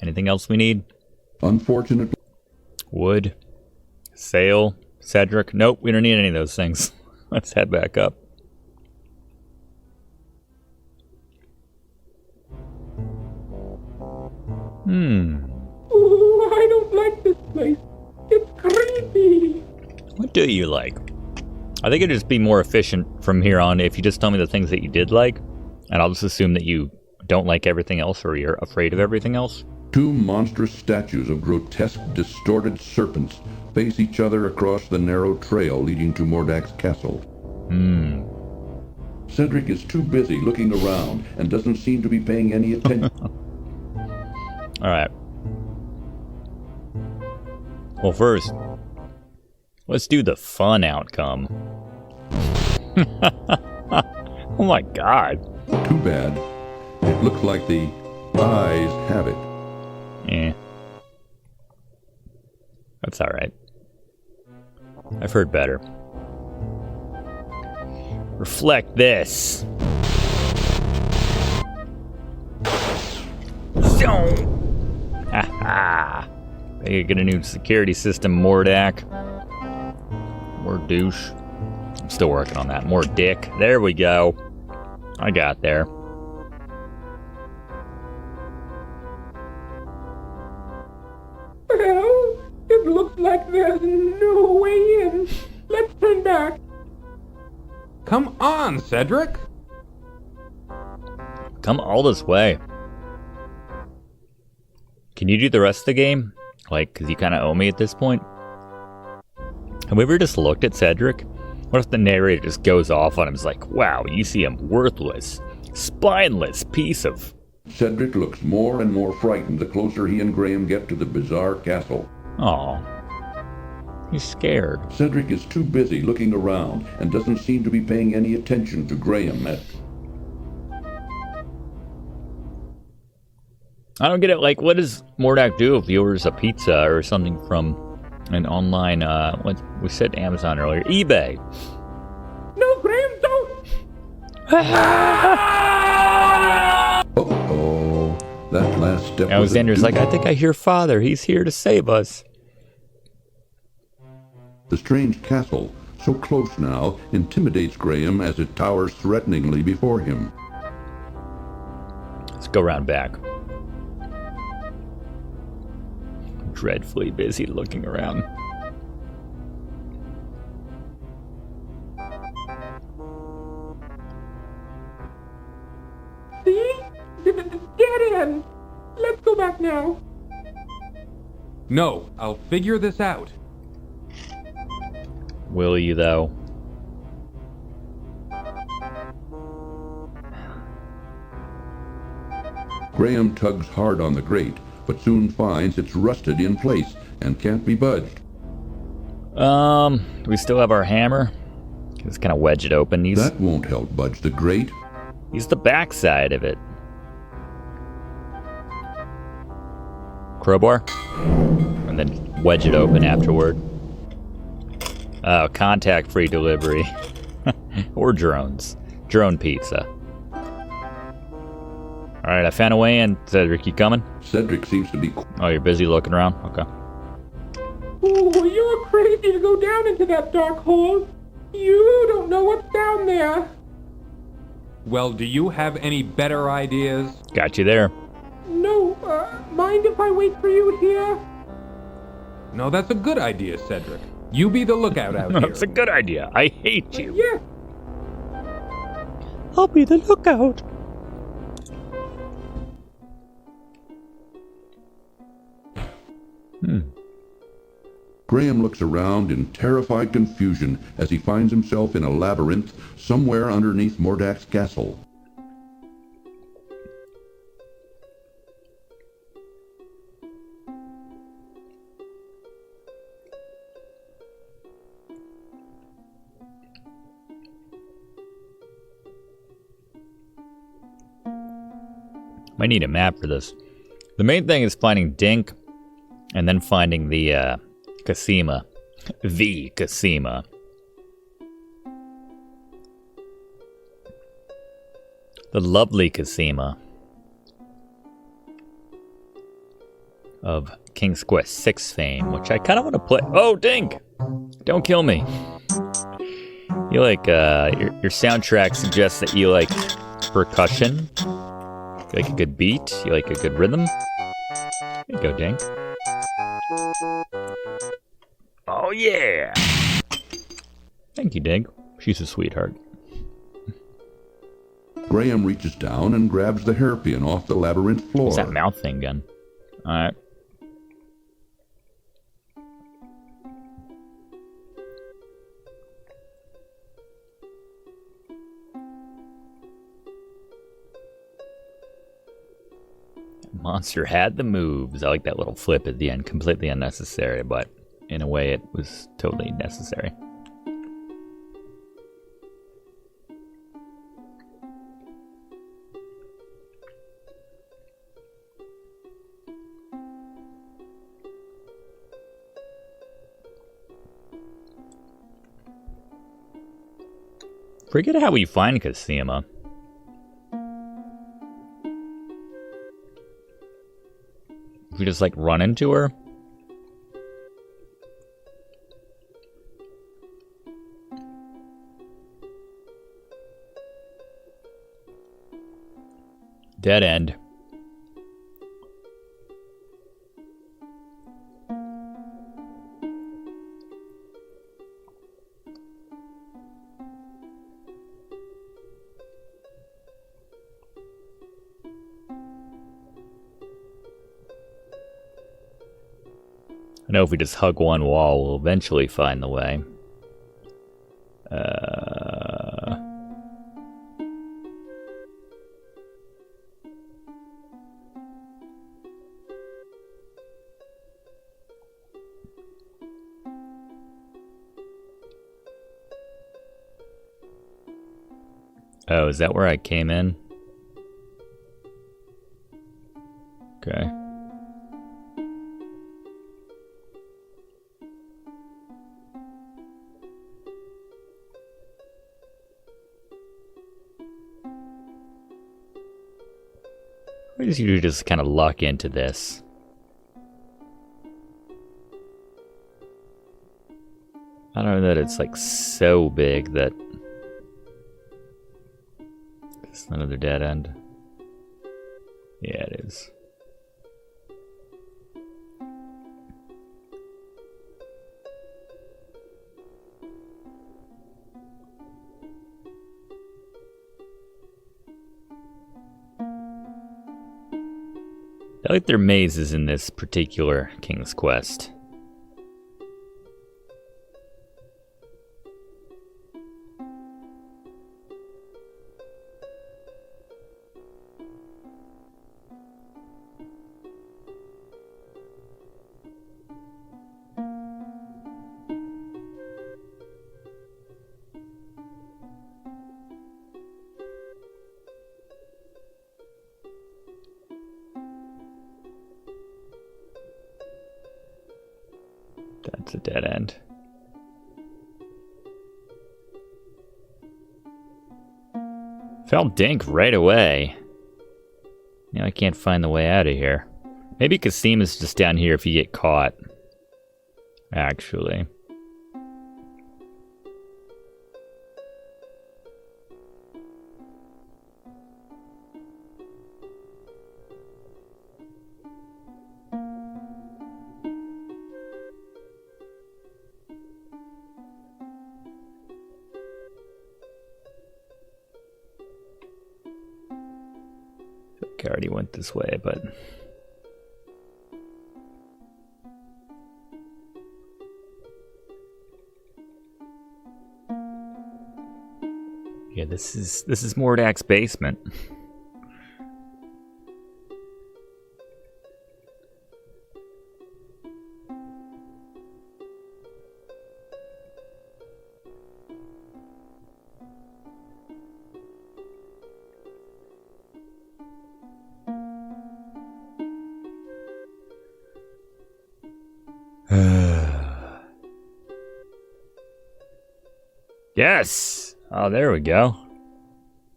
Anything else we need? Unfortunately. Wood. Sail. Cedric. Nope, we don't need any of those things. Let's head back up. Ooh, I don't like this place. It's creepy. What do you like? I think it'd just be more efficient from here on if you just tell me the things that you did like, and I'll just assume that you don't like everything else or you're afraid of everything else. Two monstrous statues of grotesque, distorted serpents face each other across the narrow trail leading to Mordack's castle. Cedric is too busy looking around and doesn't seem to be paying any attention. Alright. Well, first, let's do the fun outcome. Oh my god. Too bad. It looks like the eyes have it. Yeah. That's alright. I've heard better. Reflect this. Ha ha. They get a new security system, Mordack. More douche. I'm still working on that. More dick. There we go. I got there. Well, it looks like there's no way in. Let's turn back. Come on, Cedric. Come all this way. Can you do the rest of the game? Like, because you kind of owe me at this point. Have we ever just looked at Cedric? What if the narrator just goes off on him? It's like, wow, you see him worthless, spineless piece of... Cedric looks more and more frightened the closer he and Graham get to the bizarre castle. Aw. He's scared. Cedric is too busy looking around and doesn't seem to be paying any attention to Graham at... I don't get it. Like, what does Mordack do if he orders a pizza or something from an online, what we said Amazon earlier, eBay? No, Graham, don't! Uh-oh. That last step Alexander's like, I think I hear Father. He's here to save us. The strange castle, so close now, intimidates Graham as it towers threateningly before him. Let's go round back. Dreadfully busy looking around. See? Dead end. Let's go back now. No, I'll figure this out. Will you, though? Graham tugs hard on the grate, but soon finds it's rusted in place and can't be budged. Do we still have our hammer? Just kind of wedge it open. That won't help budge the grate. Use the backside of it. Crowbar? And then wedge it open afterward. Oh, contact-free delivery. Or drones. Drone pizza. Alright, I found a way in. Cedric, you coming? Cedric seems to be... Oh, you're busy looking around? Okay. Ooh, you're crazy to go down into that dark hole. You don't know what's down there. Well, do you have any better ideas? Got you there. No, mind if I wait for you here? No, that's a good idea, Cedric. You be the lookout out here. That's a good idea. I hate you. Yes. I'll be the lookout. Graham looks around in terrified confusion as he finds himself in a labyrinth somewhere underneath Mordack's castle. Might need a map for this. The main thing is finding Dink, and then finding the Kasima. The Kasima. The lovely Kasima of King's Quest 6 fame, which I kind of want to play. Oh, Dink! Don't kill me. You like, your soundtrack suggests that you like percussion. You like a good beat. You like a good rhythm. There you go, Dink. Oh, yeah! Thank you, Dink. She's a sweetheart. Graham reaches down and grabs the hairpin off the labyrinth floor. What's that mouth thing again? Alright. Monster had the moves. I like that little flip at the end. Completely unnecessary, but in a way it was totally necessary. Forget how we find Kasima. We just like run into her. Dead end. I know if we just hug one wall, we'll eventually find the way. Oh, is that where I came in? Okay. Why does you just kind of luck into this? I don't know that it's like so big that it's another dead end. Yeah, it is. I like their mazes in this particular King's Quest. That's a dead end. Found Dink right away. Now I can't find the way out of here. Maybe Kasima's just down here if you get caught. Actually. I already went this way, but yeah, this is Mordack's basement. Yes! Oh, there we go.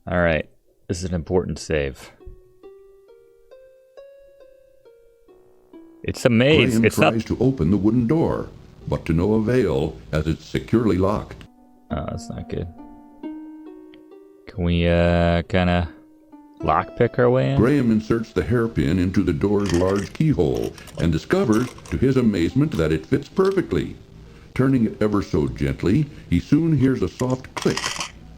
Alright. This is an important save. It's a maze. Graham It's tries to open the wooden door, but to no avail as it's securely locked. Oh, that's not good. Can we, kind of lockpick our way in? Graham inserts the hairpin into the door's large keyhole and discovers, to his amazement, that it fits perfectly. Turning it ever so gently, he soon hears a soft click,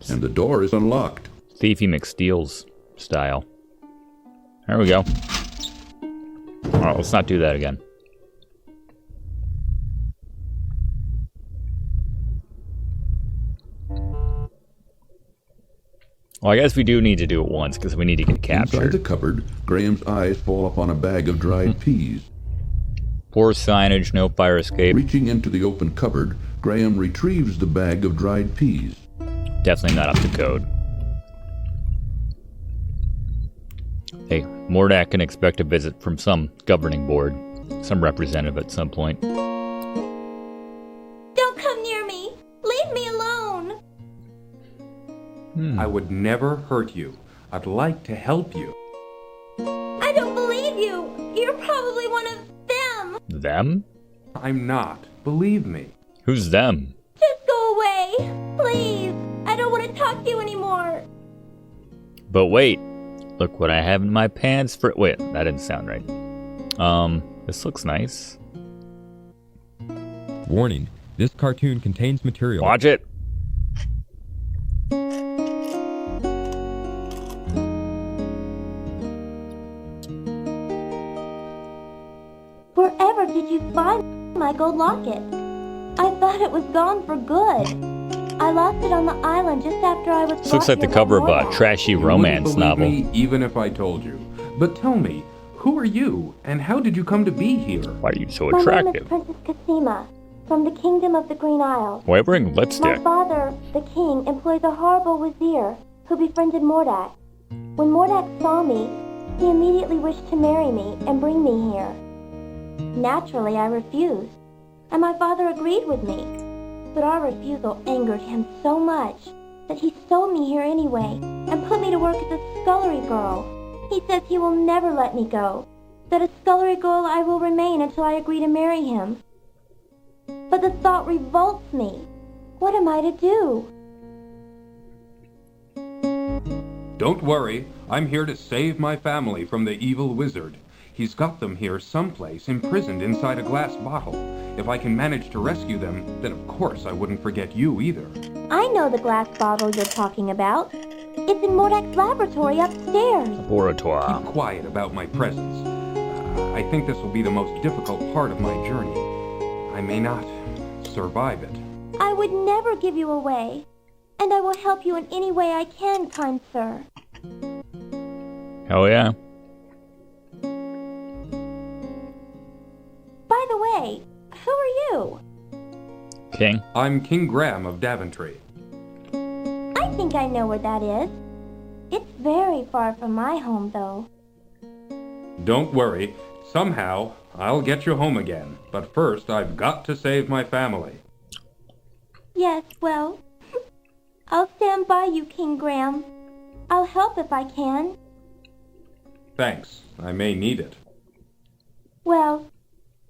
and the door is unlocked. Thiefy McSteel's style. There we go. Alright, let's not do that again. Well, I guess we do need to do it once, because we need to get captured. Inside the cupboard, Graham's eyes fall upon a bag of dried peas. Poor signage, no fire escape. Reaching into the open cupboard, Graham retrieves the bag of dried peas. Definitely not up to code. Hey, Mordack can expect a visit from some governing board. Some representative at some point. Don't come near me! Leave me alone! I would never hurt you. I'd like to help you. I don't believe you! You're probably one of them! Them? I'm not. Believe me. Who's them? Just go away! Please! I don't want to talk to you anymore! But wait. Look what I have in my pants for... Wait, that didn't sound right. This looks nice. Warning. This cartoon contains material. Watch it! Wherever did you find my gold locket? I thought it was gone for good. I lost it on the island just after I was. This looks like the cover of a trashy romance novel. Me, even if I told you. But tell me, who are you, and how did you come to be here? Why are you so My name attractive? is Princess Kasima, from the Kingdom of the Green Isles. Why wearing lipstick? My father, the king, employs a horrible wazir who befriended Mordack. When Mordack saw me, he immediately wished to marry me and bring me here. Naturally, I refused, and my father agreed with me. But our refusal angered him so much that he sold me here anyway and put me to work as a scullery girl. He says he will never let me go, that a scullery girl I will remain until I agree to marry him. But the thought revolts me. What am I to do? Don't worry, I'm here to save my family from the evil wizard. He's got them here someplace, imprisoned inside a glass bottle. If I can manage to rescue them, then of course I wouldn't forget you either. I know the glass bottle you're talking about. It's in Mordack's laboratory upstairs. Laboratoire. Keep quiet about my presence. I think this will be the most difficult part of my journey. I may not survive it. I would never give you away, and I will help you in any way I can, kind sir. Hell yeah. By the way, who are you? King? I'm King Graham of Daventry. I think I know where that is. It's very far from my home, though. Don't worry. Somehow, I'll get you home again. But first, I've got to save my family. Yes, well, I'll stand by you, King Graham. I'll help if I can. Thanks. I may need it. Well,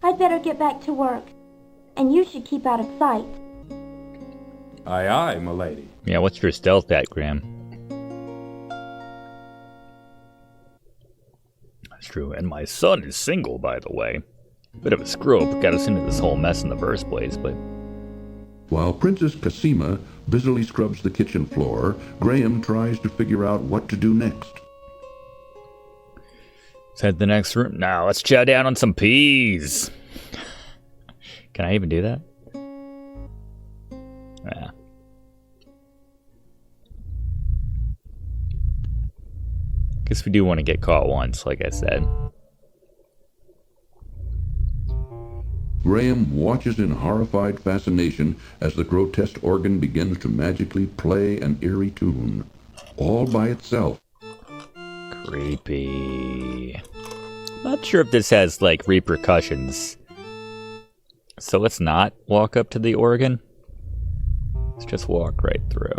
I'd better get back to work. And you should keep out of sight. Aye, aye, m'lady. Yeah, what's your stealth at, Graham? That's true. And my son is single, by the way. Bit of a screw-up, got us into this whole mess in the first place, but... While Princess Kasima busily scrubs the kitchen floor, Graham tries to figure out what to do next. Let's head to the next room. Now, let's chow down on some peas. Can I even do that? Yeah. Guess we do want to get caught once, like I said. Graham watches in horrified fascination as the grotesque organ begins to magically play an eerie tune, all by itself. Creepy. Not sure if this has, like, repercussions. So let's not walk up to the organ. Let's just walk right through.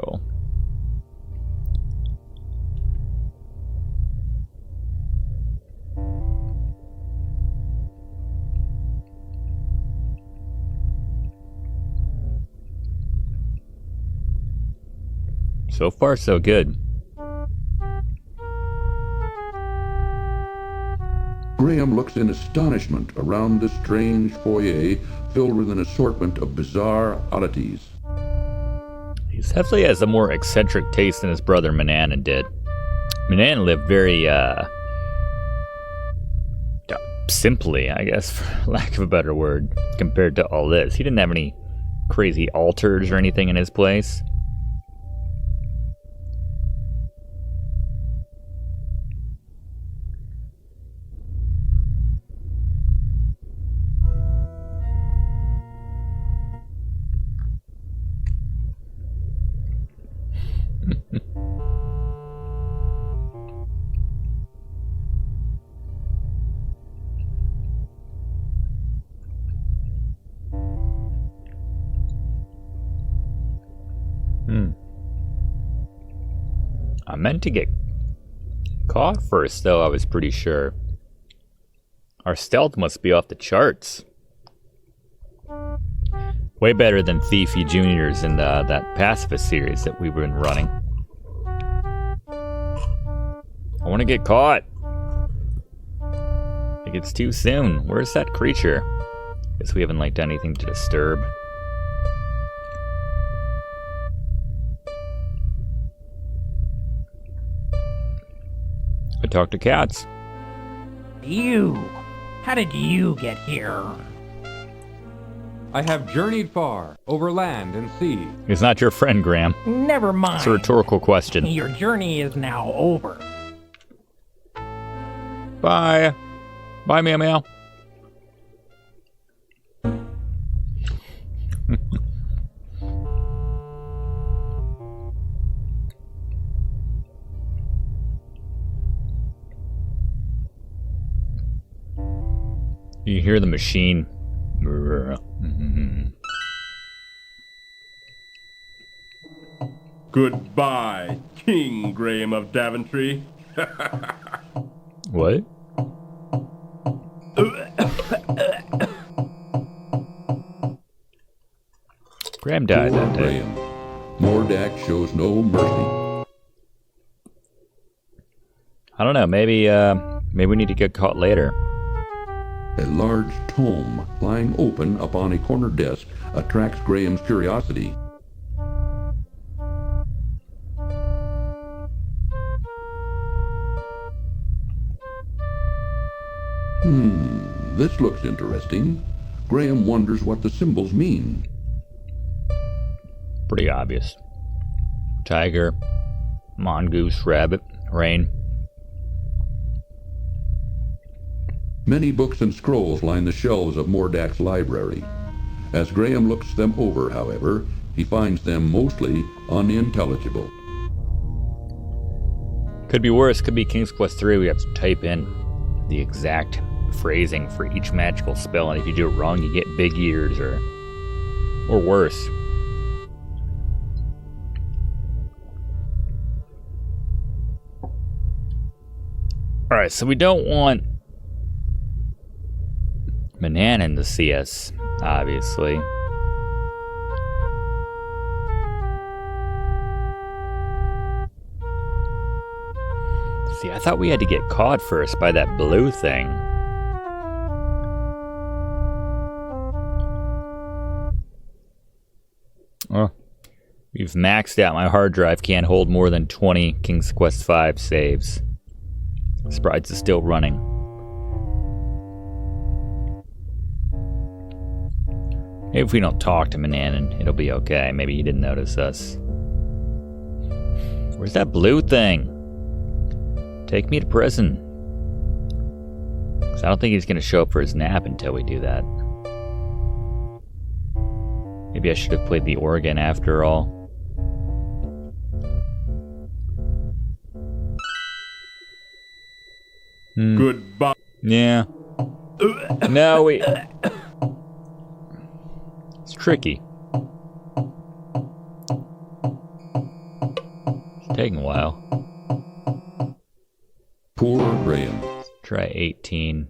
So far, so good. Graham looks in astonishment around the strange foyer filled with an assortment of bizarre oddities. He definitely has a more eccentric taste than his brother Manannan did. Manannan lived very, simply, I guess, for lack of a better word, compared to all this. He didn't have any crazy altars or anything in his place. I meant to get caught first, though, I was pretty sure. Our stealth must be off the charts. Way better than Thiefy Juniors and that Pacifist series that we've been running. I want to get caught. I think it's too soon. Where's that creature? Guess we haven't done anything to disturb. I talk to cats. You! How did you get here? I have journeyed far, over land and sea. He's not your friend, Graham. Never mind. It's a rhetorical question. Your journey is now over. Bye. Bye, meow meow. You hear the machine. Goodbye, King Graham of Daventry. What? Graham died Poor that day. Graham. Mordack shows no mercy. I don't know. Maybe we need to get caught later. A large tome lying open upon a corner desk attracts Graham's curiosity. This looks interesting. Graham wonders what the symbols mean. Pretty obvious. Tiger, mongoose, rabbit, rain. Many books and scrolls line the shelves of Mordack's library. As Graham looks them over, however, he finds them mostly unintelligible. Could be worse. Could be King's Quest 3. We have to type in the exact phrasing for each magical spell, and if you do it wrong, you get big ears or worse. All right, so we don't want Manannan to see us, obviously. See, I thought we had to get caught first by that blue thing. Oh, we've maxed out. My hard drive can't hold more than 20 King's Quest V saves. Sprites is still running. Maybe if we don't talk to Manannan, it'll be okay. Maybe he didn't notice us. Where's that blue thing? Take me to prison. 'Cause I don't think he's going to show up for his nap until we do that. Maybe I should have played the organ after all. Goodbye. Yeah. No, we... It's tricky. It's taking a while. Poor Graham. Let's try 18.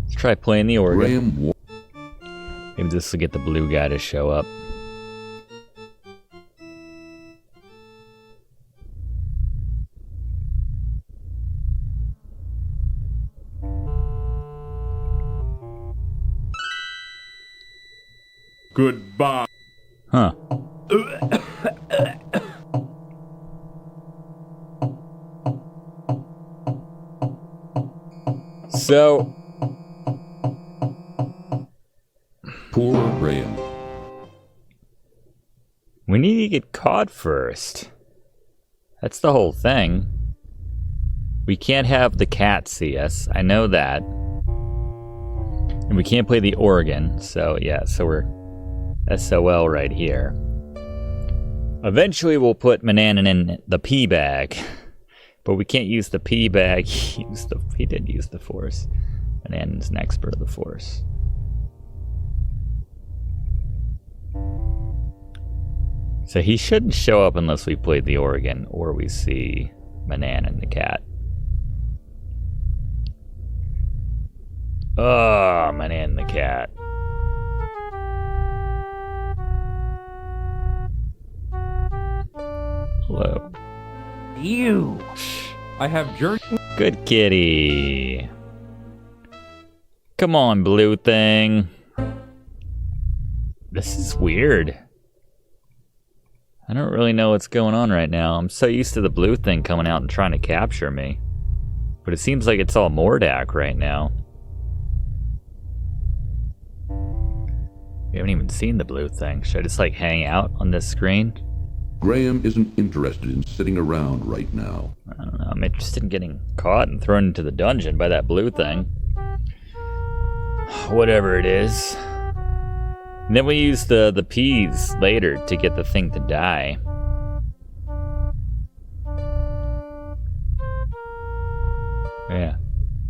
Let's try playing the organ. Maybe this will get the blue guy to show up. Goodbye. Huh. So, poor Graham. We need to get caught first. That's the whole thing. We can't have the cat see us. I know that. And we can't play the organ. So, yeah, so we're SOL right here. Eventually we'll put Mananan in the pea bag. But we can't use the pea bag. He did use the force. Mananan's an expert of the force. So he shouldn't show up unless we play the organ or we see Mananan the cat. Oh, Mananan the cat. Hello. You. I have journey. Good kitty. Come on, blue thing. This is weird. I don't really know what's going on right now. I'm so used to the blue thing coming out and trying to capture me. But it seems like it's all Mordack right now. We haven't even seen the blue thing. Should I just like hang out on this screen? Graham isn't interested in sitting around right now. I don't know. I'm interested in getting caught and thrown into the dungeon by that blue thing. Whatever it is. And then we use the peas later to get the thing to die.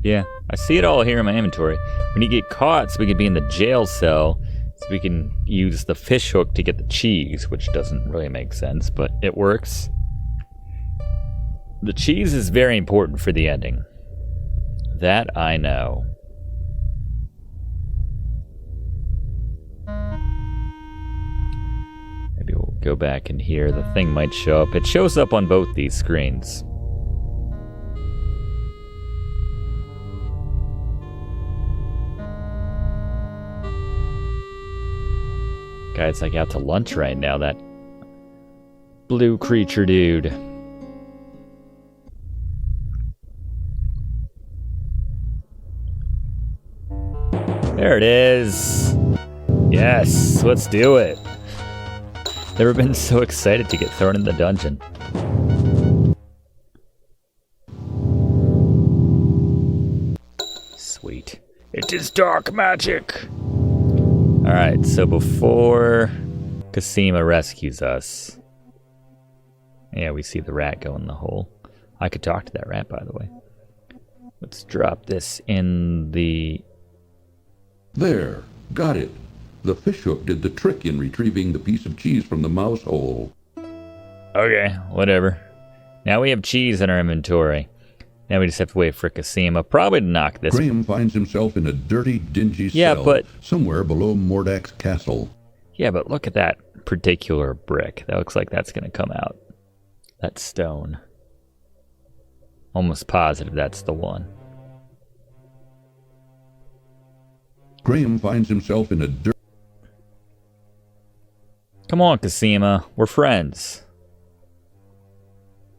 Yeah. I see it all here in my inventory. When you get caught, so we can be in the jail cell, so we can use the fish hook to get the cheese, which doesn't really make sense, but it works. The cheese is very important for the ending. That I know. Maybe we'll go back in here. The thing might show up. It shows up on both these screens. Guy's like out to lunch right now, that blue creature dude. There it is. Yes, let's do it. Never been so excited to get thrown in the dungeon. Sweet. It is dark magic. Alright, so before Kasima rescues us... Yeah, we see the rat go in the hole. I could talk to that rat, by the way. Let's drop this in the... There, got it. The fishhook did the trick in retrieving the piece of cheese from the mouse hole. Okay, whatever. Now we have cheese in our inventory. Now we just have to wait for Kasima, probably to knock this. Graham finds himself in a dirty, dingy cell somewhere below Mordack's castle. Yeah, but look at that particular brick. That looks like that's going to come out. That stone. Almost positive that's the one. Graham finds himself in a dirt... Come on, Kasima. We're friends.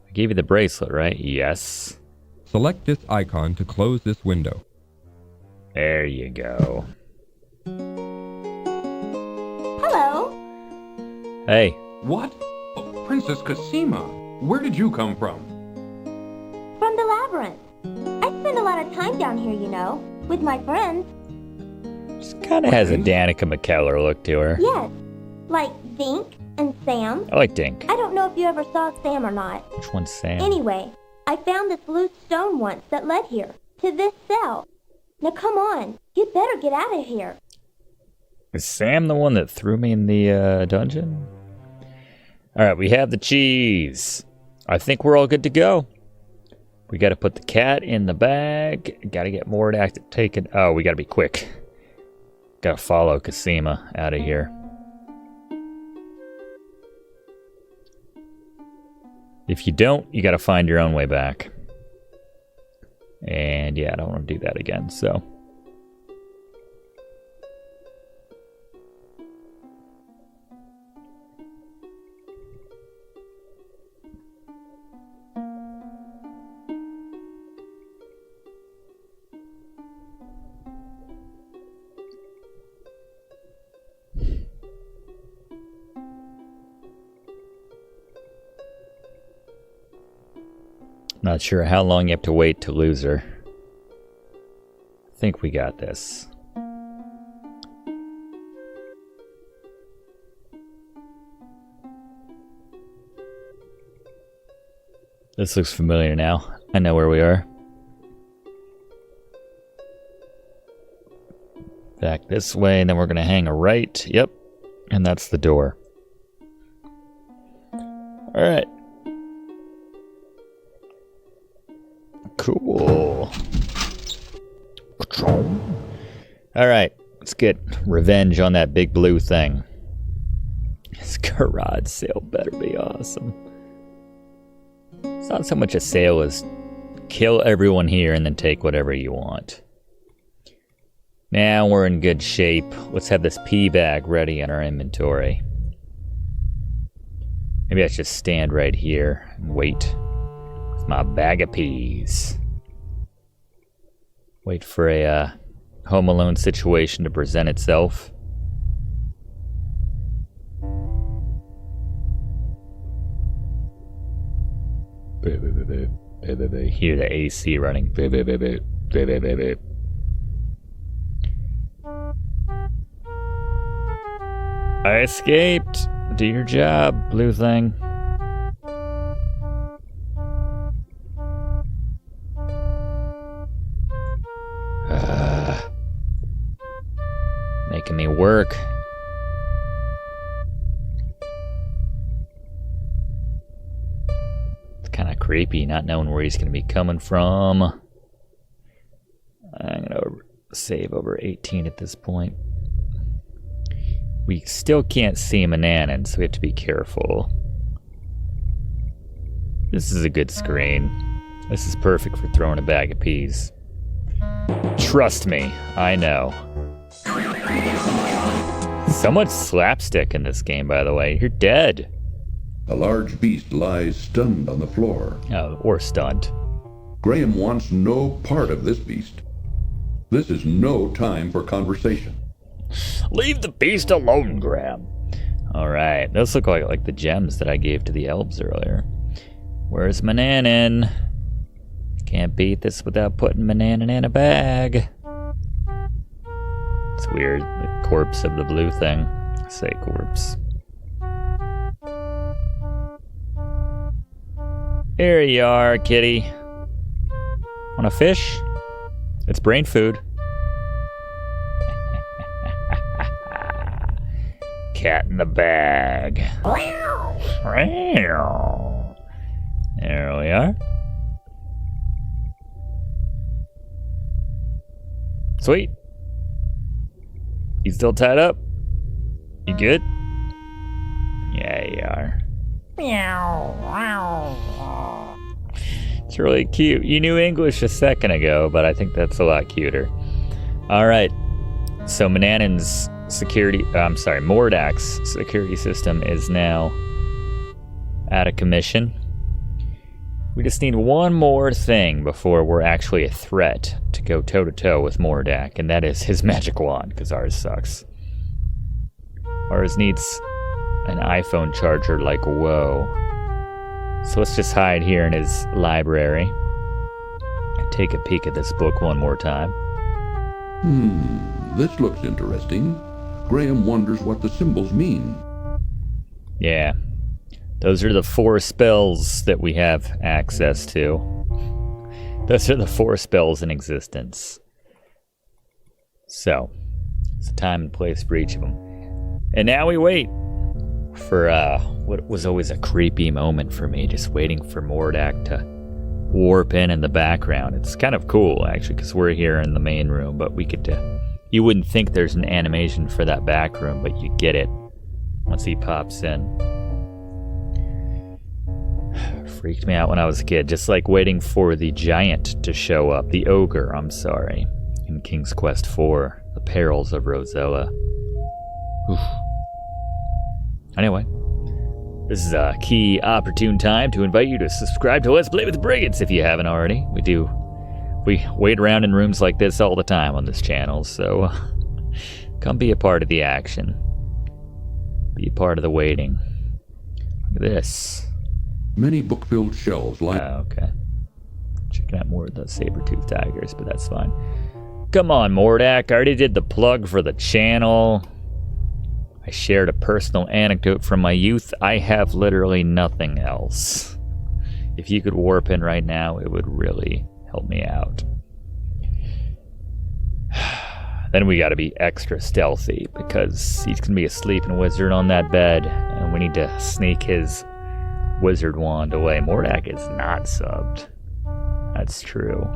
I gave you the bracelet, right? Yes. Select this icon to close this window. There you go. Hello. Hey. What? Oh, Princess Kasima, where did you come from? From the labyrinth. I spend a lot of time down here, you know, with my friends. Just kind of has a Danica McKellar look to her. Yes, like Dink and Sam. I like Dink. I don't know if you ever saw Sam or not. Which one's Sam? Anyway, I found this loose stone once that led here, to this cell. Now come on, you'd better get out of here. Is Sam the one that threw me in the dungeon? Alright, we have the cheese. I think we're all good to go. We gotta put the cat in the bag. Gotta get Mordack to take it. Oh, we gotta be quick. Gotta follow Kasima out of here. If you don't, you gotta find your own way back. And yeah, I don't want to do that again, so. Not sure how long you have to wait to lose her. I think we got this. This looks familiar now. I know where we are. Back this way, and then we're gonna hang a right. Yep. And that's the door. Alright. Cool. Alright, let's get revenge on that big blue thing. This garage sale better be awesome. It's not so much a sale as kill everyone here and then take whatever you want. Now we're in good shape. Let's have this pea bag ready in our inventory. Maybe I should stand right here and wait. My bag of peas. Wait for a Home Alone situation to present itself. Hear the AC running. I escaped. Do your job, blue thing. Making me work. It's kind of creepy not knowing where he's going to be coming from. I'm going to save over 18 at this point. We still can't see Mananan, so we have to be careful. This is a good screen. This is perfect for throwing a bag of peas. Trust me, I know. So much slapstick in this game, by the way. You're dead. A large beast lies stunned on the floor. Oh, or stunned. Graham wants no part of this beast. This is no time for conversation. Leave the beast alone, Graham. Alright, those look like the gems that I gave to the elves earlier. Where's Mananan? Can't beat this without putting Mananan in a bag. It's weird, the corpse of the blue thing. I say corpse. Here you are, kitty. Want a fish? It's brain food. Cat in the bag. There we are. Sweet. You still tied up? You good? Yeah, you are. It's really cute. You knew English a second ago, but I think that's a lot cuter. Alright. So Mananan's Mordack's security system is now out of commission. We just need one more thing before we're actually a threat to go toe-to-toe with Mordack, and that is his magic wand, because ours sucks. Ours needs an iPhone charger like whoa. So let's just hide here in his library. Take a peek at this book one more time. This looks interesting. Graham wonders what the symbols mean. Yeah. Those are the 4 spells that we have access to. Those are the 4 spells in existence. So, it's the time and place for each of them. And now we wait for what was always a creepy moment for me, just waiting for Mordack to warp in the background. It's kind of cool, actually, because we're here in the main room, but we could... you wouldn't think there's an animation for that back room, but you get it once he pops in. Freaked me out when I was a kid, just like waiting for the giant to show up, the ogre, I'm sorry, in King's Quest IV, The Perils of Rosella. Oof. Anyway, this is a key opportune time to invite you to subscribe to Let's Play with Brigands if you haven't already. We wait around in rooms like this all the time on this channel, so come be a part of the action. Be a part of the waiting. Look at this. Many book-filled shelves line. Oh, okay. Checking out more of the saber-toothed tigers, but that's fine. Come on, Mordack. I already did the plug for the channel. I shared a personal anecdote from my youth. I have literally nothing else. If you could warp in right now, it would really help me out. Then we gotta be extra stealthy because he's gonna be a sleeping wizard on that bed, and we need to sneak his wizard wand away. Mordack is not subbed. That's true.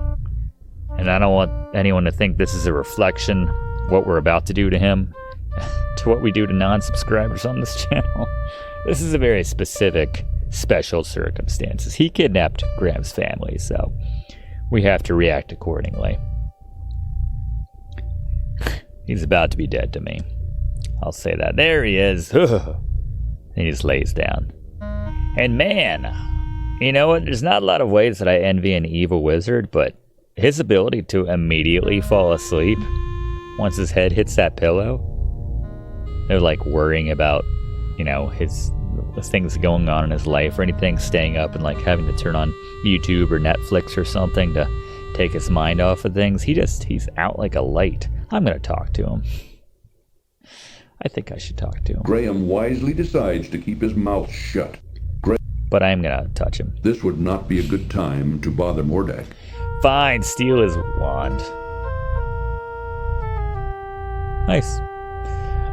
And I don't want anyone to think this is a reflection what we're about to do to him, to what we do to non-subscribers on this channel. This is a very specific, special circumstances. He kidnapped Graham's family, so we have to react accordingly. He's about to be dead to me. I'll say that. There he is. He just lays down. And man, you know what? There's not a lot of ways that I envy an evil wizard, but his ability to immediately fall asleep once his head hits that pillow, they're like worrying about, you know, the things going on in his life or anything, staying up and like having to turn on YouTube or Netflix or something to take his mind off of things. He's out like a light. I'm going to talk to him. I think I should talk to him. Graham wisely decides to keep his mouth shut. But I'm going to touch him. This would not be a good time to bother Mordack. Fine, steal his wand. Nice.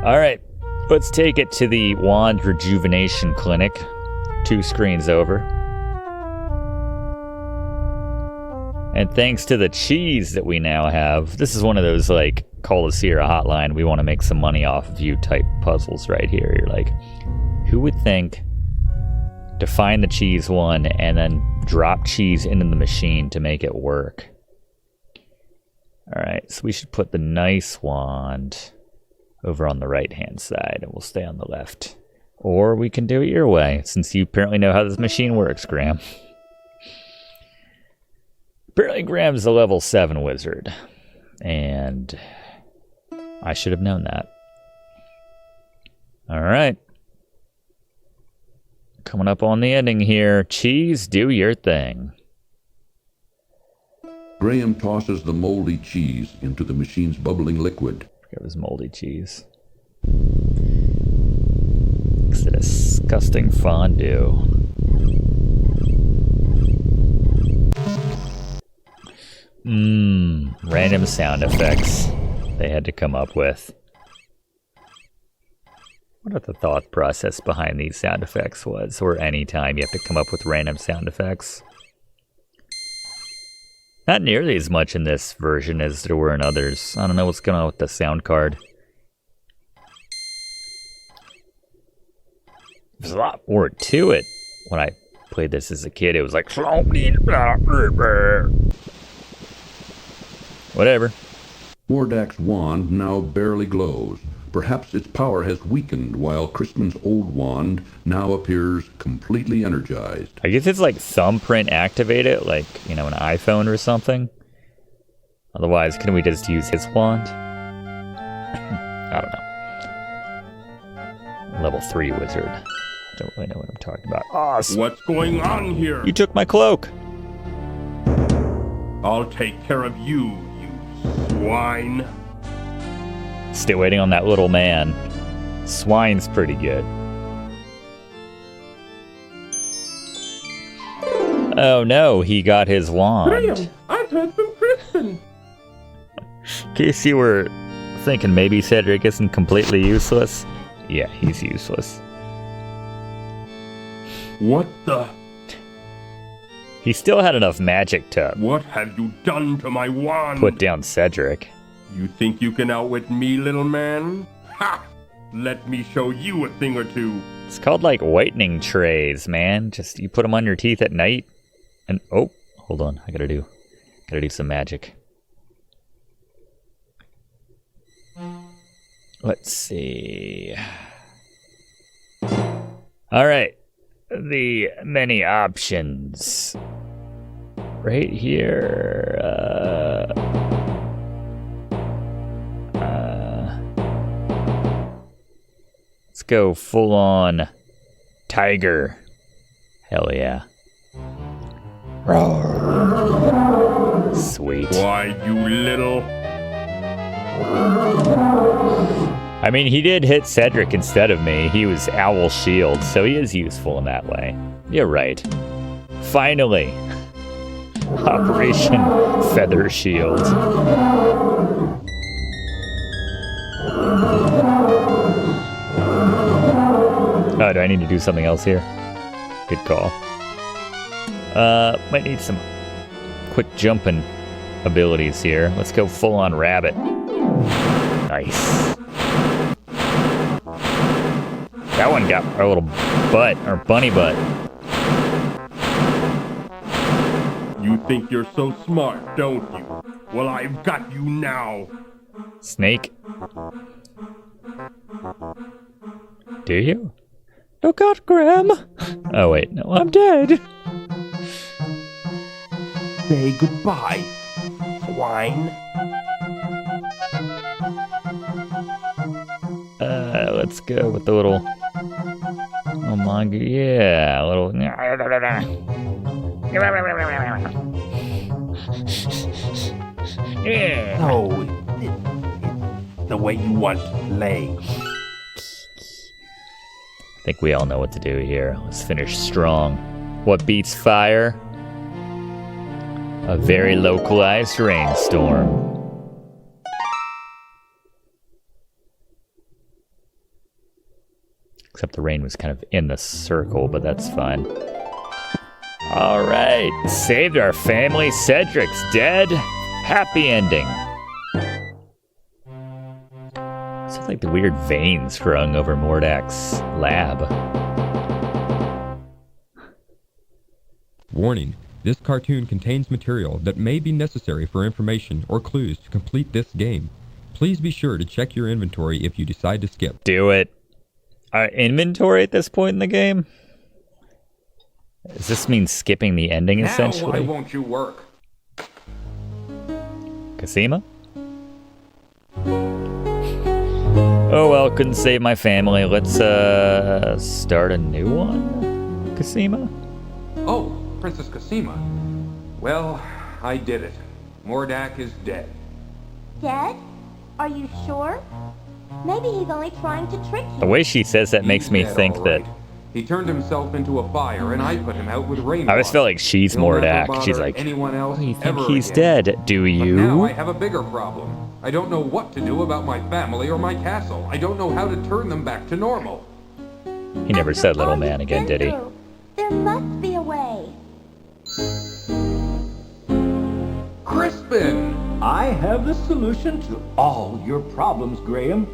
All right, let's take it to the wand rejuvenation clinic. 2 screens over. And thanks to the cheese that we now have, this is one of those like call the Sierra hotline, we want to make some money off of you type puzzles right here. You're like, who would think to find the cheese one and then drop cheese into the machine to make it work? All right, so we should put the nice wand over on the right hand side and we'll stay on the left. Or we can do it your way, since you apparently know how this machine works, Graham. Apparently Graham's a level 7 wizard, and I should have known that. All right. Coming up on the ending here. Cheese, do your thing. Graham tosses the moldy cheese into the machine's bubbling liquid. It was moldy cheese. It's a disgusting fondue. Random sound effects they had to come up with. What the thought process behind these sound effects was, or any time you have to come up with random sound effects. Not nearly as much in this version as there were in others. I don't know what's going on with the sound card. There's a lot more to it. When I played this as a kid, it was like... Whatever. Mordack's wand now barely glows. Perhaps its power has weakened while Crispin's old wand now appears completely energized. I guess it's like thumbprint activated, like, you know, an iPhone or something. Otherwise, couldn't we just use his wand? I don't know. Level 3 wizard. I don't really know what I'm talking about. Awesome. What's going on here? You took my cloak. I'll take care of you, you swine. Still waiting on that little man. Swine's pretty good. Oh no, he got his wand. Graham, I've heard from Crispin. In case you were thinking maybe Cedric isn't completely useless. Yeah, he's useless. What the? He still had enough magic to... What have you done to my wand? Put down Cedric. You think you can outwit me, little man? Ha! Let me show you a thing or two. It's called like whitening trays, man. Just you put them on your teeth at night, and oh, hold on, I gotta do some magic. Let's see. All right, the many options right here. Let's go full on tiger. Hell yeah. Roar. Sweet. Why, you little... I mean, he did hit Cedric instead of me. He was Owl Shield, so he is useful in that way. You're right. Finally. Operation Feather Shield. Oh, do I need to do something else here? Good call. Might need some quick jumping abilities here. Let's go full on rabbit. Nice. That one got our little butt, our bunny butt. You think you're so smart, don't you? Well, I've got you now. Snake. Do you? Look out, Graham! Oh wait, no, I'm dead. Say goodbye, swine. Let's go with the little... Oh my god, yeah, a little... Yeah. No, it's the way you want to play. I think we all know what to do here. Let's finish strong. What beats fire? A very localized rainstorm. Except the rain was kind of in the circle, but that's fine. All right, saved our family. Cedric's dead. Happy ending. Sounds like the weird veins growing over Mordack's lab. Warning. This cartoon contains material that may be necessary for information or clues to complete this game. Please be sure to check your inventory if you decide to skip. Do it. Our inventory at this point in the game? Does this mean skipping the ending, essentially? Now why won't you work? Kasima? Oh well, couldn't save my family. Let's start a new one? Kasima? Oh, Princess Kasima. Well, I did it. Mordack is dead. Dead? Are you sure? Maybe he's only trying to trick you. The way she says that makes me think that... He turned himself into a fire, and I put him out with rainwater. I always felt like she's Mordack. She's like, anyone else you think he's dead, do you? But now I have a bigger problem. I don't know what to do about my family or my castle. I don't know how to turn them back to normal. He never said little man again, did he? There must be a way. Crispin! I have the solution to all your problems, Graham.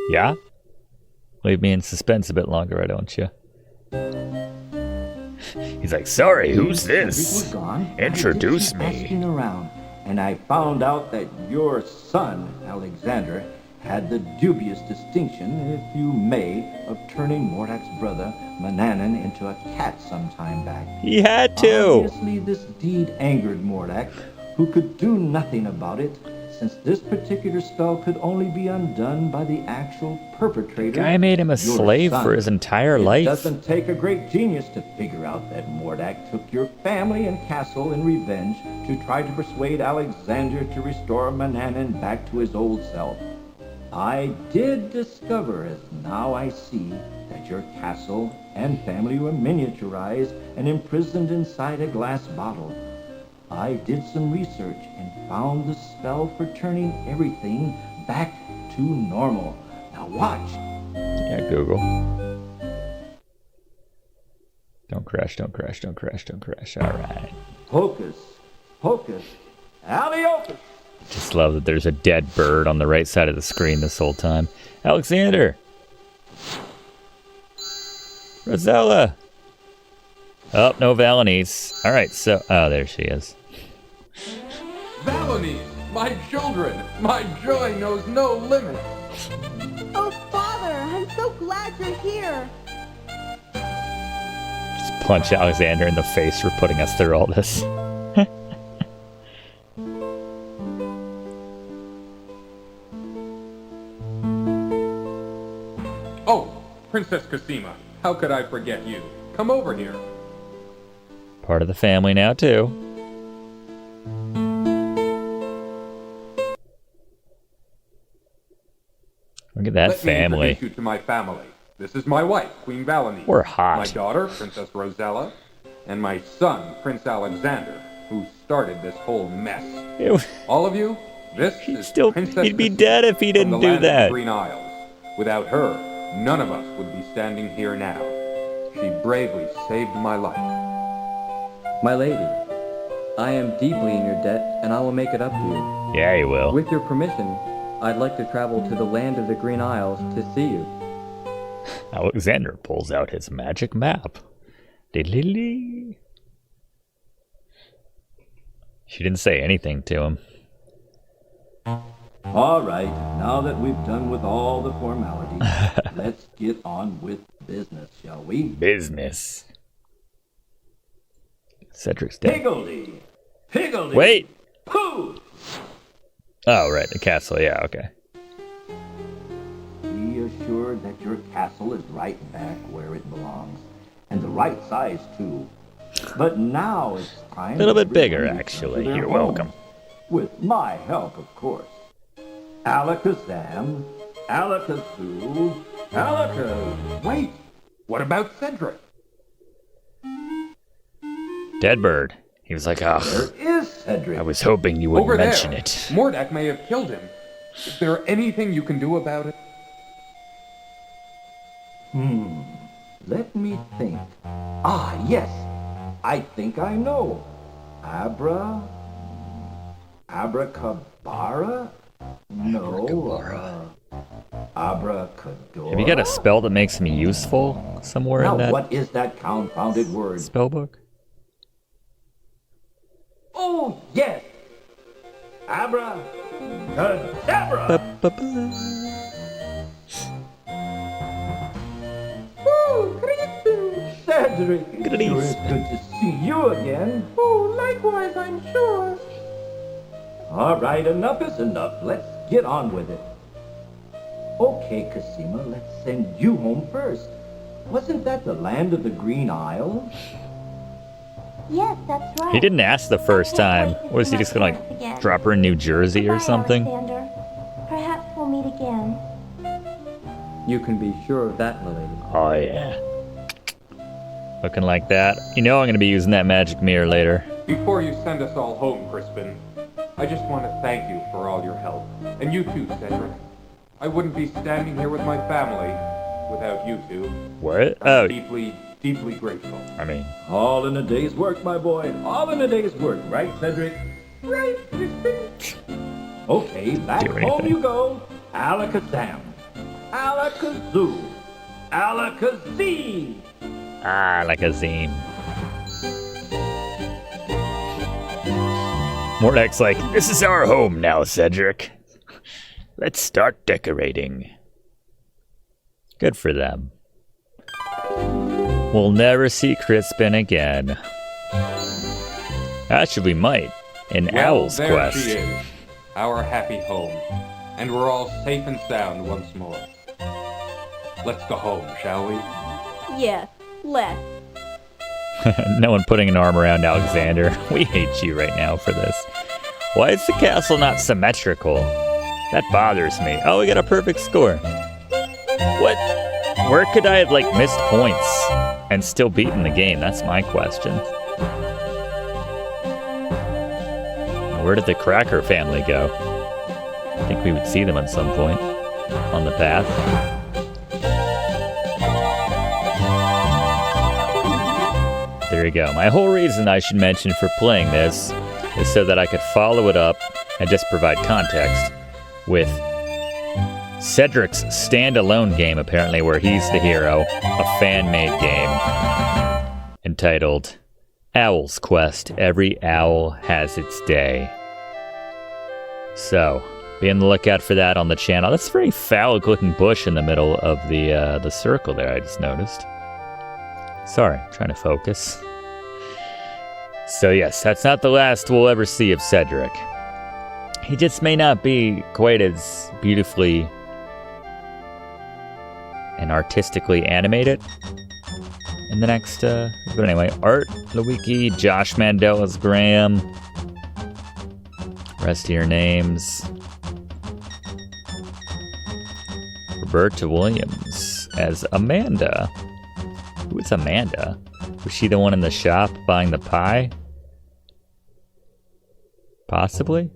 Yeah? Leave me in suspense a bit longer, why don't you? He's like, sorry, who's this? Introduce me. Asking around, and I found out that your son, Alexander, had the dubious distinction, if you may, of turning Mordack's brother, Mananan, into a cat some time back. He had to! Obviously, this deed angered Mordack, who could do nothing about it, since this particular spell could only be undone by the actual perpetrator. Guy made him a slave for his entire life. It doesn't take a great genius to figure out that Mordack took your family and castle in revenge to try to persuade Alexander to restore Mananan back to his old self. I did discover, as now I see, that your castle and family were miniaturized and imprisoned inside a glass bottle. I did some research and found the spell for turning everything back to normal. Now watch. Yeah, Google. Don't crash, don't crash, don't crash, don't crash. All right. Hocus, pocus, alley-ocus. Just love that there's a dead bird on the right side of the screen this whole time. Alexander! Rosella! Oh, no Valenice. Alright, so... Oh, there she is. Valenice! My children! My joy knows no limit! Oh, Father, I'm so glad you're here. Just punch Alexander in the face for putting us through all this. Oh, Princess Kasima, how could I forget you? Come over here. Part of the family now, too. Look at that family. Let me introduce you to my family. This is my wife, Queen Valenice. We're hot. My daughter, Princess Rosella. And my son, Prince Alexander, who started this whole mess. Ew. All of you, this is Princess He'd be Kasima dead if he from didn't the do land of the that. Green Isles. Without her, none of us would be standing here now. She bravely saved my life. My lady, I am deeply in your debt, and I will make it up to you. Yeah, you will. With your permission, I'd like to travel to the land of the Green Isles to see you. Alexander pulls out his magic map. Diddly-lee. She didn't say anything to him. All right, now that we've done with all the formalities, let's get on with business, shall we? Business. Cedric's dead. Higgledy! Higgledy! Wait! Pooh! Oh, right, the castle, yeah, okay. Be assured that your castle is right back where it belongs, and the right size, too. But now it's time... A little bit bigger, actually. You're welcome. With my help, of course. Alakazam, Alakazoo, Alakaz... Wait! What about Cedric? Dead bird. He was like, oh, Where is Cedric? I was hoping you wouldn't Over mention there. it. Mordack may have killed him. Is there anything you can do about it? Let me think. Ah, yes. I think I know. Abracabara? No. Abracadabra? Have you got a spell that makes him useful somewhere Now in that what is that confounded word? spellbook? Oh, yes! Abracadabra! Oh, Crispin! Cedric, it sure is good to see you again. Oh, likewise, I'm sure. All right, enough is enough. Let's get on with it. Okay, Kasima, let's send you home first. Wasn't that the land of the Green Isle? Yes, that's right. He didn't ask the first time. Was he just gonna, like, drop her in New Jersey or something? Alexander. Perhaps we'll meet again. You can be sure of that, my lady. Oh, yeah. Looking like that. You know I'm gonna be using that magic mirror later. Before you send us all home, Crispin, I just want to thank you for all your help. And you too, Cedric. I wouldn't be standing here with my family without you two. What? I'm Oh, deeply, deeply grateful. I mean... All in a day's work, my boy. All in a day's work, right, Cedric? Right, Crispin. Okay, back home you go. Alakazam. Alakazoo. Alakazee. Ah, like a zine. Mordack's like, this is our home now, Cedric. Let's start decorating. Good for them. We'll never see Crispin again. Actually, we might. In Owl's there Quest. She is, our happy home. And we're all safe and sound once more. Let's go home, shall we? Yes, let's. No one putting an arm around Alexander. We hate you right now for this. Why is the castle not symmetrical? That bothers me. Oh, we got a perfect score. What? Where could I have, like, missed points and still beaten the game? That's my question. Where did the Cracker family go? I think we would see them at some point on the path. There you go. My whole reason I should mention for playing this is so that I could follow it up and just provide context with Cedric's standalone game, apparently, where he's the hero, a fan-made game entitled Owl's Quest. Every owl has its day. So, be on the lookout for that on the channel. That's a very phallic-looking bush in the middle of the circle there, I just noticed. Sorry, I'm trying to focus. So yes, that's not the last we'll ever see of Cedric. He just may not be quite as beautifully and artistically animated in the next, but anyway, Art Lewicki, Josh Mandela's Graham, rest of your names. Roberta Williams as Amanda. Who is Amanda? Was she the one in the shop buying the pie? Possibly?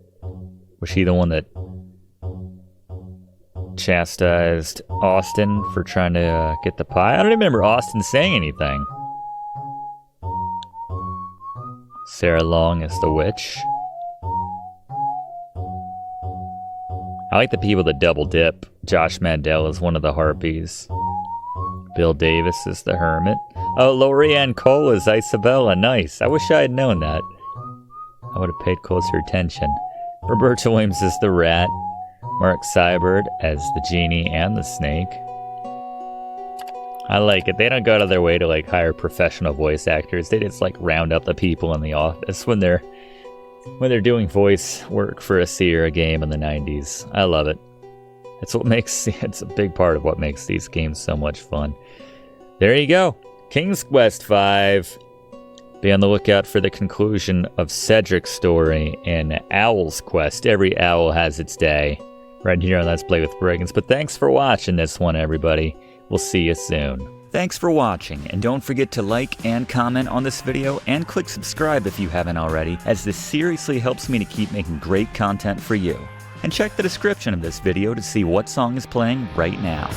Was she the one that chastised Austin for trying to get the pie? I don't remember Austin saying anything. Sarah Long is the witch. I like the people that double dip. Josh Mandel is one of the harpies. Bill Davis is the hermit. Oh, Lorianne Cole is Isabella. Nice. I wish I had known that. I would have paid closer attention. Roberta Williams is the rat. Mark Seibert as the genie and the snake. I like it. They don't go out of their way to like hire professional voice actors. They just like round up the people in the office when they're doing voice work for a Sierra game in the 90s. I love it. It's a big part of what makes these games so much fun. There you go. King's Quest V. Be on the lookout for the conclusion of Cedric's story in Owl's Quest. Every owl has its day. Right here on Let's Play with Brigands. But thanks for watching this one, everybody. We'll see you soon. Thanks for watching, and don't forget to like and comment on this video, and click subscribe if you haven't already, as this seriously helps me to keep making great content for you. And check the description of this video to see what song is playing right now.